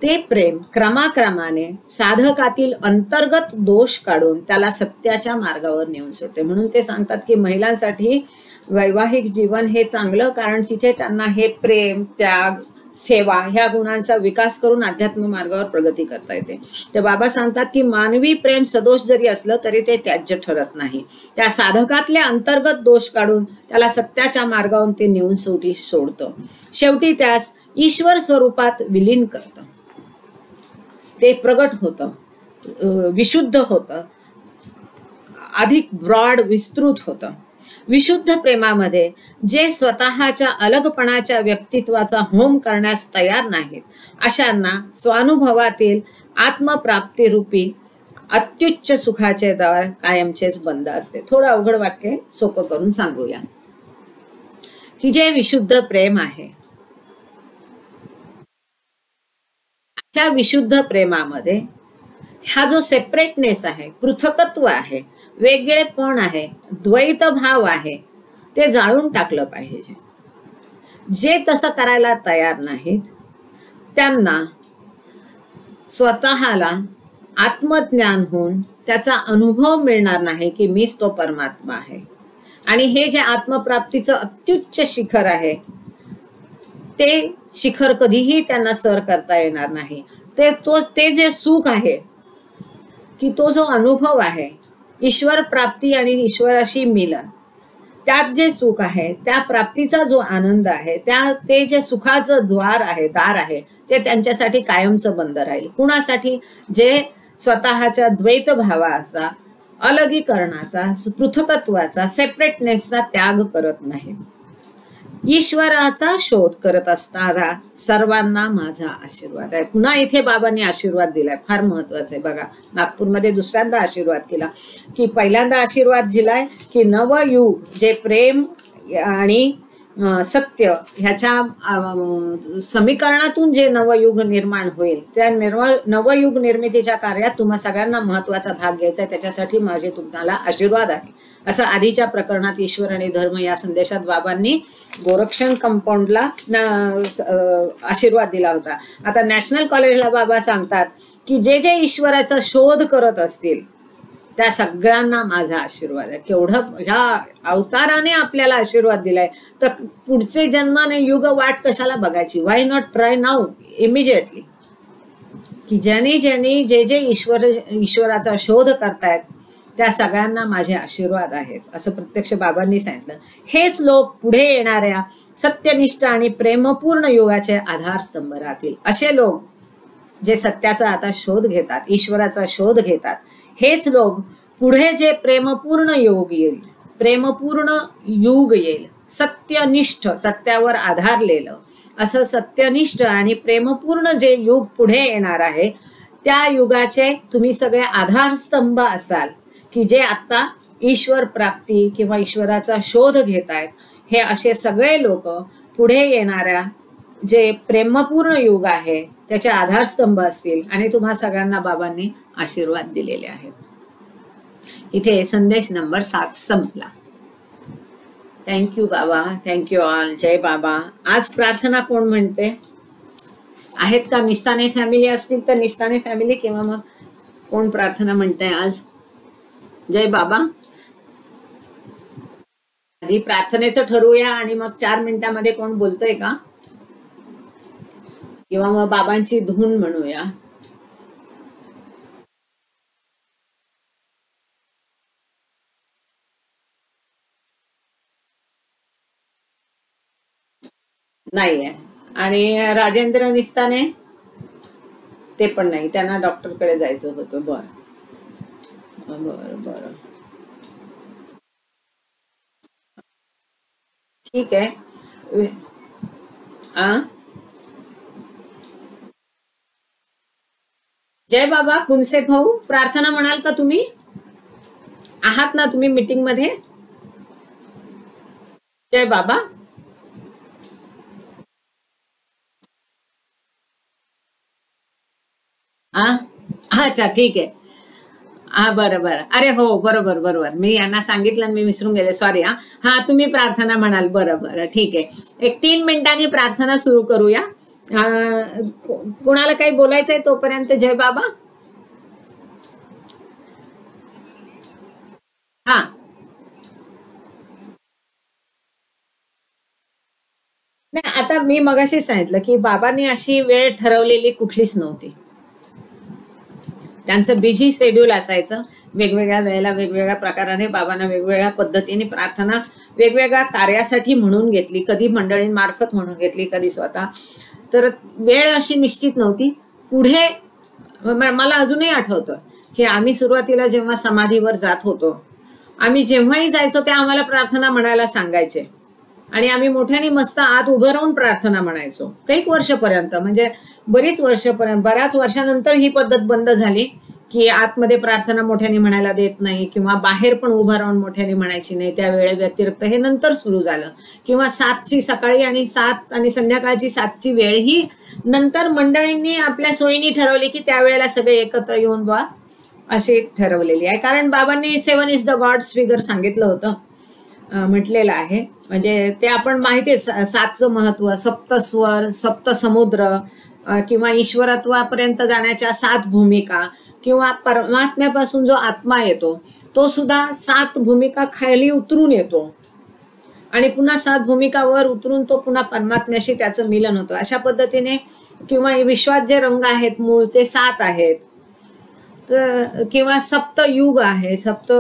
ते प्रेम क्रमाक्रमाने साधकातील अंतर्गत दोष काढून त्याला सत्याच्या मार्गावर नेऊन सोडते. म्हणून ते सांगतात की महिलांसाठी वैवाहिक जीवन हे चांगलं, कारण तिथे त्यांना हे प्रेम, त्याग, सेवा ह्या गुणांचा विकास करून अध्यात्म मार्गावर प्रगती करता येते. तर बाबा सांगतात की मानवी प्रेम सदोष जरी असलं तरी ते त्याज्य ठरत नाही. त्या साधकातले अंतर्गत दोष काढून त्याला सत्याच्या मार्गावरून ते नेऊन सोडतं. शेवटी त्यास ईश्वर स्वरूपात विलीन करतं. ते प्रगट होतं, विशुद्ध होतं, अधिक ब्रॉड विस्तृत होतं. विशुद्ध प्रेमामध्ये जे स्वतःच्या अलगपणाच्या व्यक्तित्वाचा होम करण्यास तयार नाहीत अशांना स्वानुभवातील आत्मप्राप्ती रूपी अत्युच्च सुखाचे दार कायमचेच बंद असते. थोडं अवघड वाक्य सोपं करून सांगूया की जे विशुद्ध प्रेम आहे, त्या विशुद्ध प्रेमामध्ये हा जो सेपरेटनेस आहे, पृथकत्व आहे, वेगळेपण आहे, द्वैत भाव आहे, ते जाळून टाकलं पाहिजे. जे तसं करायला तयार नाहीत त्यांना स्वतःला आत्मज्ञान होऊन त्याचा अनुभव मिळणार नाही की मीच तो परमात्मा आहे. आणि हे जे आत्मप्राप्तीचं अत्युच्च शिखर आहे ते शिखर कधीही त्यांना सर करता येणार नाही. ते जे सुख आहे की तो जो अनुभव आहे ईश्वर प्राप्ती आणि ईश्वराशी मिलन, त्यात जे सुख आहे, त्या प्राप्तीचा जो आनंद आहे, ते जे सुखाचं दार आहे ते त्यांच्यासाठी कायमचं बंद राहील. कुणासाठी? जे स्वतःच्या द्वैत भावाचा, अलगीकरणाचा, पृथकत्वाचा, सेपरेटनेसचा त्याग करत नाहीत. ईश्वराचा शोध करत असणारा सर्वांना माझा आशीर्वाद आहे. पुन्हा इथे बाबांनी आशीर्वाद दिलाय, फार महत्वाचा आहे. बघा, नागपूरमध्ये दुसऱ्यांदा आशीर्वाद केला, की पहिल्यांदा आशीर्वाद दिलाय की नवयुग, जे प्रेम आणि सत्य ह्याच्या समीकरणातून जे नवयुग निर्माण होईल, त्या नवयुग निर्मितीच्या कार्यात तुम्हा सगळ्यांना महत्वाचा भाग घ्यायचा आहे. त्याच्यासाठी माझे तुम्हाला आशीर्वाद आहे, असं आधीच्या प्रकरणात ईश्वर आणि धर्म या संदेशात बाबांनी गोरक्षण कंपाऊंडला आशीर्वाद दिला होता. आता नॅशनल कॉलेजला बाबा सांगतात की जे जे ईश्वराचा शोध करत असतील त्या सगळ्यांना माझा आशीर्वाद आहे. केवढं ह्या अवताराने आपल्याला आशीर्वाद दिलाय, तर पुढचे जन्माने युग वाट कशाला बघायची? व्हाय नॉट ट्राय नाऊ, इमिजिएटली. की ज्यांनी जे जे ईश्वराचा शोध करतायत त्या सगळ्यांना माझे आशीर्वाद आहेत, असं प्रत्यक्ष बाबांनी सांगितलं. हेच लोक पुढे येणाऱ्या सत्यनिष्ठ आणि प्रेमपूर्ण युगाचे आधारस्तंभ राहतील. असे लोक जे सत्याचा आता शोध घेतात, ईश्वराचा शोध घेतात, हेच लोक पुढे जे प्रेमपूर्ण युग येईल, सत्यनिष्ठ, सत्यावर आधारलेलं असं सत्यनिष्ठ आणि प्रेमपूर्ण जे युग पुढे येणार आहे, त्या युगाचे तुम्ही सगळे आधारस्तंभ असाल, की जे आता ईश्वर प्राप्ती किंवा ईश्वराचा शोध घेत आहेत. हे असे सगळे लोक पुढे येणाऱ्या जे प्रेमपूर्ण युग आहे त्याचे आधारस्तंभ असतील, आणि तुम्हा सगळ्यांना बाबांनी आशीर्वाद दिलेले आहेत. इथे संदेश नंबर 7 संपला. थँक्यू बाबा, थँक्यू ऑल. जय बाबा. आज प्रार्थना कोण म्हणते? आहेत का? निस्ताने फॅमिली असतील तर निस्ताने फॅमिली, किंवा मग कोण प्रार्थना म्हणते आज? जय बाबा. आधी प्रार्थनेचं ठरवूया आणि मग 4 मिनिटांमध्ये कोण बोलतोय का, किंवा मग बाबांची धून म्हणूया. नाहीये. आणि राजेंद्र निस्ताने ते पण नाही, त्यांना डॉक्टरकडे जायचं होतं. बरं बरं, ठीक आहे. जय बाबा. खुनसे भाऊ, प्रार्थना म्हणाल का? तुम्ही आहात ना, तुम्ही मीटिंग मध्ये? जय बाबा. अच्छा, ठीक आहे. बरं. अरे हो, बरोबर. मी यांना सांगितलं, मी विसरून गेले, सॉरी. हा, तुम्ही प्रार्थना म्हणाल. बरं, ठीक आहे. एक 3 मिनिटांनी प्रार्थना सुरू करूया. कुणाला काही बोलायचंय तोपर्यंत? जय बाबा. हा, नाही, आता मी मगाशी सांगितलं की बाबांनी अशी वेळ ठरवलेली कुठलीच नव्हती. त्यांचं बिझी शेड्यूल असायचं. वेगवेगळ्या वेळेला वेगवेगळ्या प्रकाराने बाबांना वेगवेगळ्या पद्धतीने प्रार्थना वेगवेगळ्या कार्यासाठी म्हणून घेतली, कधी मंडळींमार्फत म्हणून घेतली, कधी स्वतः. तर वेळ अशी निश्चित नव्हती. पुढे मला अजूनही आठवतं की आम्ही सुरुवातीला जेव्हा समाधीवर जात होतो, आम्ही जेव्हाही जायचो त्या आम्हाला प्रार्थना म्हणायला सांगायचे, आणि आम्ही मोठ्याने मस्त आत उभं राहून प्रार्थना म्हणायचो काही वर्षपर्यंत. म्हणजे बऱ्याच वर्षानंतर ही पद्धत बंद झाली की आतमध्ये प्रार्थना मोठ्याने म्हणायला देत नाही, किंवा बाहेर पण उभं राहून मोठ्याने म्हणायची नाही त्या वेळे व्यतिरिक्त. हे नंतर सुरू झालं. किंवा 7ची सकाळी आणि 7 आणि संध्याकाळची 7ची वेळ ही नंतर मंडळींनी आपल्या सोयीने ठरवली की त्यावेळेला सगळे एकत्र येऊन बा अशी ठरवलेली आहे. कारण बाबांनी 7 इज द गॉड्स फिगर सांगितलं होतं, म्हटलेलं आहे. म्हणजे ते आपण माहितीच, 7चं महत्व, सप्तस्वर, सप्तसमुद्र, किंवा ईश्वरत्वापर्यंत जाण्याच्या 7 भूमिका, किंवा परमात्म्यापासून जो आत्मा येतो तो सुद्धा 7 भूमिका खाली उतरून येतो आणि पुन्हा 7 भूमिका वर उतरून तो पुन्हा परमात्म्याशी त्याचं मिलन होतं. अशा पद्धतीने किंवा विश्वात जे रंग आहेत मूळ ते 7 आहेत. किंवा सप्तयुग आहे, सप्त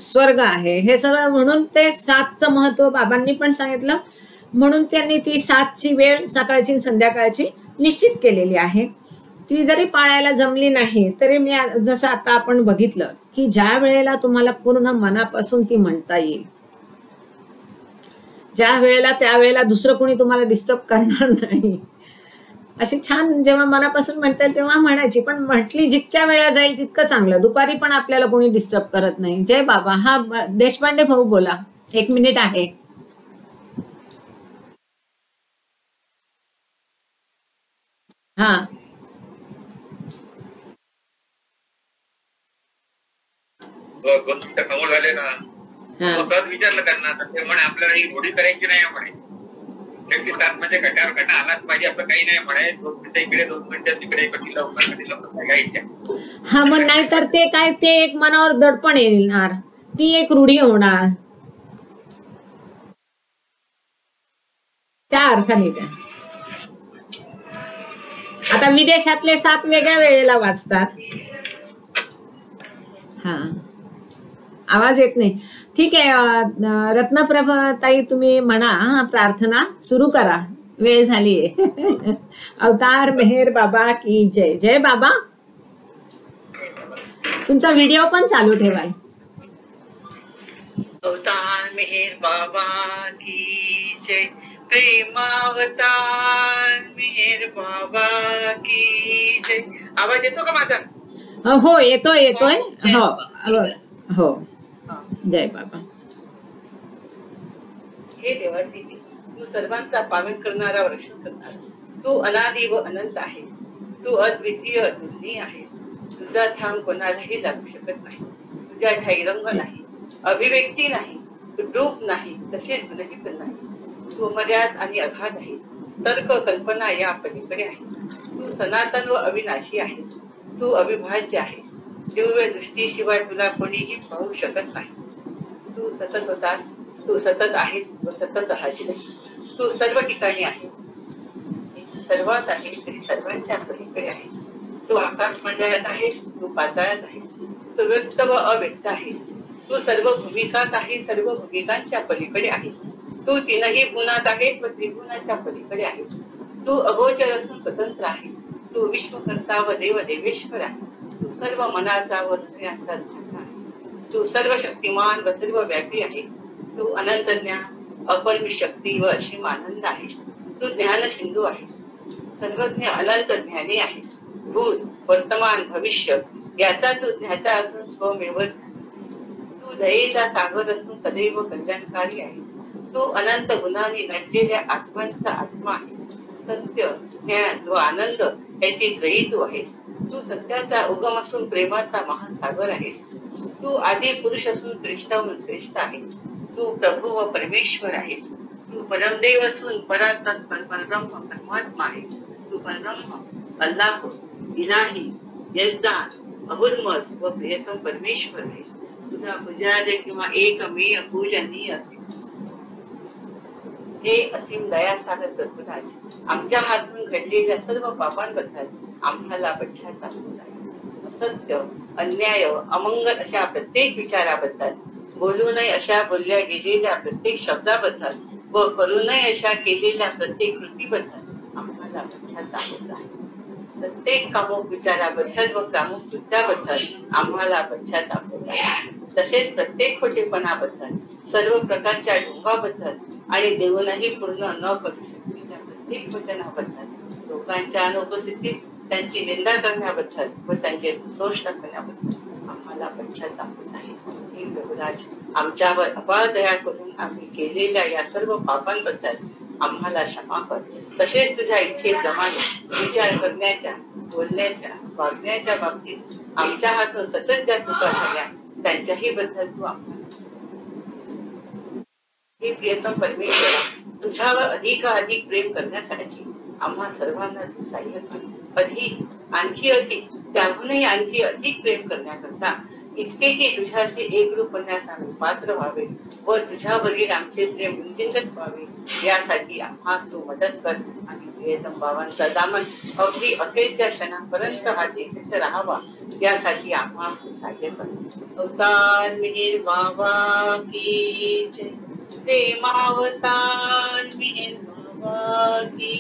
स्वर्ग आहे, हे सगळं म्हणून ते 7चं महत्व बाबांनी पण सांगितलं. म्हणून त्यांनी ती 7ची वेळ सकाळची संध्याकाळची निश्चित केलेली आहे. ती जरी पाळायला जमली नाही तरी मी जसं आता आपण बघितलं की ज्या वेळेला तुम्हाला पूर्ण मनापासून ती म्हणता येईल, ज्या वेळेला त्यावेळेला दुसरं कोणी तुम्हाला डिस्टर्ब करणार नाही, अशी छान जेव्हा मनापासून म्हणता येईल तेव्हा म्हणायची. पण म्हटली जितक्या वेळा जाईल तितकं चांगलं. दुपारी पण आपल्याला कोणी डिस्टर्ब करत नाही. जय बाबा. हा देशपांडे भाऊ बोला, 1 मिनिट आहे. हा गोष्ट समोर झाले ना, सहज विचारलं त्यांना तर ते म्हणे आपल्याला ही रूढी करायची नाही म्हणे. 7 म्हणजे कट्यावर कटा आलाच पाहिजे असं काही नाही म्हणे. 2 मिनिटं इकडे 2 मिनिटं तिकडे, कधी लवकर गायच्या. हा मग नाही तर ते काय, ते एक मनावर दडपण येणार, ती एक रूढी होणार त्या अर्थाने. त्या आता विदेशातले 7 वेगळ्या वेळेला वाचतात. हा आवाज येत नाही. ठीक आहे रत्नप्रभा ताई, तुम्ही म्हणा, प्रार्थना सुरू करा, वेळ झालीये. अवतार मेहेर बाबा की जय. जय बाबा. तुमचा व्हिडिओ पण चालू ठेवाल. अवतार मेहेर बाबा की जय. प्रेमावतार मेहेर बाबा की जय. आवाज येतो का माझा? हो येतोय येतोय. हो हो. जय बाबा. हे देवाची, तू सर्वांचा पावन करणारा, रक्षण करणारा. तू अनादि व अनंत आहे. तू अद्वितीय अद्वितीय आहे. तुझा थांब कोणालाही लागू शकत नाही. तुझ्या ठाई रंग नाही, अभिव्यक्ती नाही, रूप नाही, तसेच गुणही पण नाही. तू मर्याद आणि अगाध आहे. तर्क कल्पना या पलीकडे आहे. तू सनातन व अविनाशी आहेस. तू अविभाज्य आहेस. दिव्य दृष्टीशिवाय तुला कोणीही पाहू शकत नाही. तू सतत होतास, तू सतत आहेस व सतत राहशील. तू सर्व ठिकाणी आहेस, सर्वात आहेस, तरी सर्वांच्या पलीकडे आहेस. तू आकाश मंडळात आहेस, तू पाताळात आहेस. तू व्यक्त व अव्यक्त आहेस. तू सर्व भूमिकात आहेस, सर्व भूमिकांच्या पलीकडे आहेस. तू 3ही गुणात आहेस व त्रिगुणाच्या पलीकडे आहेस. तू अगोचर असून स्वतंत्र आहेस. तू विश्वकर्ता व देव देवेश्वर आहेस. तू सर्व मनाचा व हृदयाचा ध्याता आहेस. तू सर्व शक्तिमान व सर्व व्यापी आहेस. तू अनंत ज्ञान, अपरिमित शक्ती व असीम आनंद आहेस. तू ज्ञान सिंधू आहेस. सर्वज्ञ अनंत ज्ञानी आहेस. भूत वर्तमान भविष्य याचा तू ज्ञाता असून स्वमेव. तू दयेचा सागर असून सदैव कल्याणकारी आहेस. तू अनंत गुणांनी नटलेल्या आत्मांचा आत्मा आहेस. सत्य, ज्ञान व आनंद याची त्रयी तू आहेस. तू सत्याचा उगम असून प्रेमाचा महासागर आहेस. तू आदी पुरुष असून श्रेष्ठाहून श्रेष्ठ आहेस. तू प्रभू व परमेश्वर आहेस. तू परमदेव असून परात्पर परब्रह्म परमात्मा आहेस. तू परब्रह्म, अल्लाह, इलाही, यजदान, अहुर्मत व प्रियतम परमेश्वर आहेस. तुझा पूजार्य किंवा एकमेव पूजनीय असेल. हे असीम दयासागर सद्गुणाज, आमच्या हातून घडलेल्या सर्व पापांबद्दल आम्हाला पश्चाताप आहे. असत्य, अन्याय, अमंगल अशा प्रत्येक विचाराबद्दल, बोलू नये अशा बोलल्या गेलेल्या प्रत्येक शब्दाबद्दल व करू नये अशा केलेल्या प्रत्येक कृतीबद्दल आम्हाला पश्चाताप आहे. प्रत्येक कामुक विचाराबद्दल व कामुक कृत्याबद्दल आम्हाला पश्चाताप आहे. तसेच प्रत्येक खोटेपणाबद्दल, सर्व प्रकारच्या ढोंगाबद्दल आणि देऊनही पूर्ण न करू शकलेल्या प्रत्येक वचनाबद्दल, लोकांच्या अनुपस्थितीत त्यांची निंदा करण्याबद्दल व त्यांचे दोष टाकण्याबद्दल आम्हाला पश्चाताप आहे. हे प्रभुराज, आमच्यावर अपार दया करून आम्ही केलेल्या या सर्व पापांबद्दल आम्हाला क्षमा कर. तसेच तुझ्या इच्छेप्रमाणे विचार करण्याच्या, बोलण्याच्या, वागण्याच्या बाबतीत आमच्या हातून सतत ज्या चुका झाल्या त्यांच्याही बद्दल तू आम्हाला. हे प्रियतम परमेश्वरा, तुझ्यावर अधिकाधिक प्रेम करण्यासाठी आम्हा सर्वांना तू सहाय्य कर. अधिक, आणखी अधिक, त्याहूनही आणखी अधिक प्रेम करण्याकरता इतके की तुझ्याशी एकरूप होण्यास आम्ही पात्र व्हावे व तुझ्यावरील आमचे प्रेम वृद्धिंगत व्हावे, यासाठी आम्हाला तू मदत कर आणि प्रियतम बाबांचा दामन अगदी अखेरच्या क्षणापर्यंत हा देशीत राहावा, यासाठी आम्हाला तू सहाय्य कर। अवतार मिहिर बाबा की जय, प्रेमावतार मिहिर बाबा की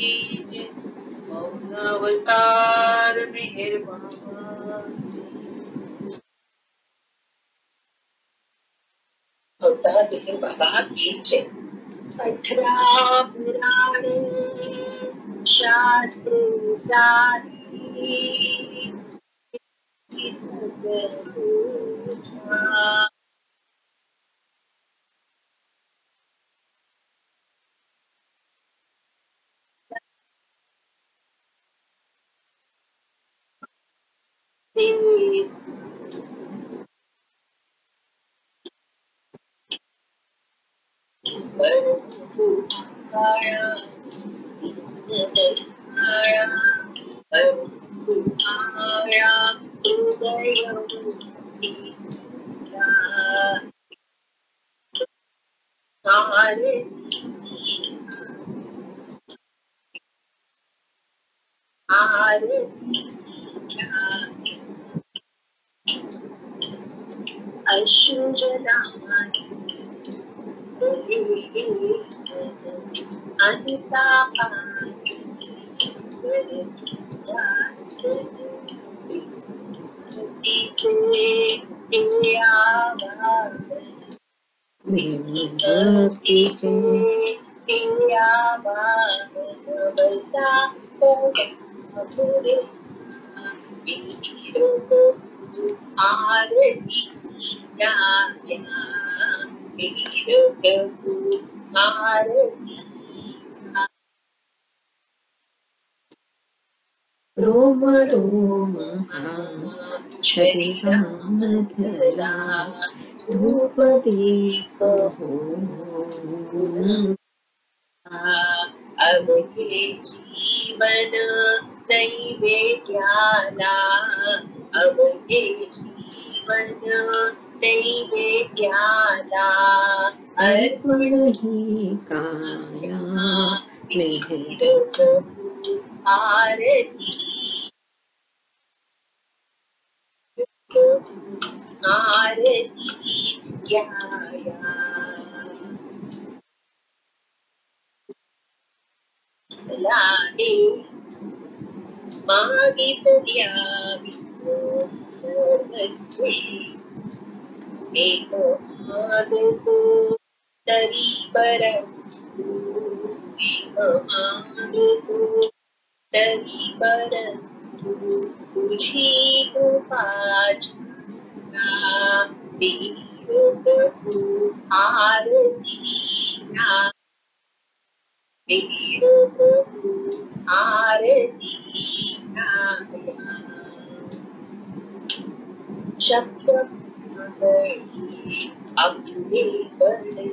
जय, मौन अवतार मिहिर बाबा। अवतार मिहिर बाबा की जय। 18 पुराण शास्त्र सारी रोम रोम शरीरामधला धूप दीप होऊन अवघे जीवन नैवेद्याला, अवघे जीवन नैवेद्याला अर्पण ही काया मेहर आरती आरती ज्ञाया लागे मागितल्या सर्वत्वे एक मागतो तरी परंतु, एक मागतो तरी परंतु तुझी कृपा प्रभु आरती प्रभु आरती शब्द अपने बड़े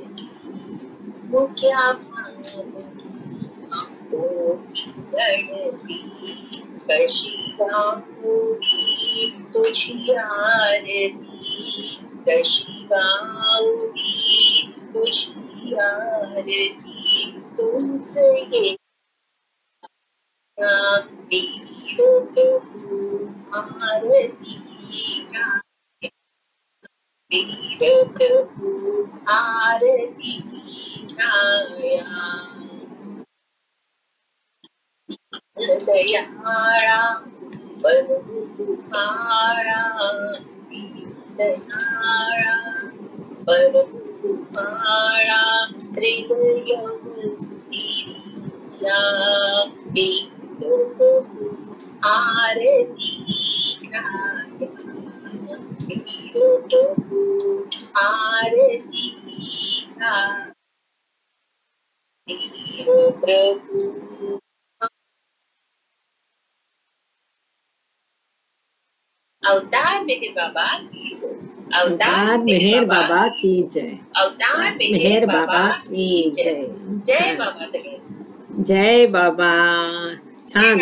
मुख्या गणती कशी गाऊनी तुझी आरती, कशी गाऊनी तुझी आरती तुझे प्रभु आरती प्रभु आरती दयाळा प्रभु तुम्हारा दयाळा प्रभु तुम्हारा हृदय मंदिरा प्रभु आरती प्रभु आरती प्रभु। अवतार मेहर बाबा की जय, अवतार मेहर बाबा की जय, अवतार मेहर बाबा की जय। जय बाबा सगळे, जय बाबा। छान।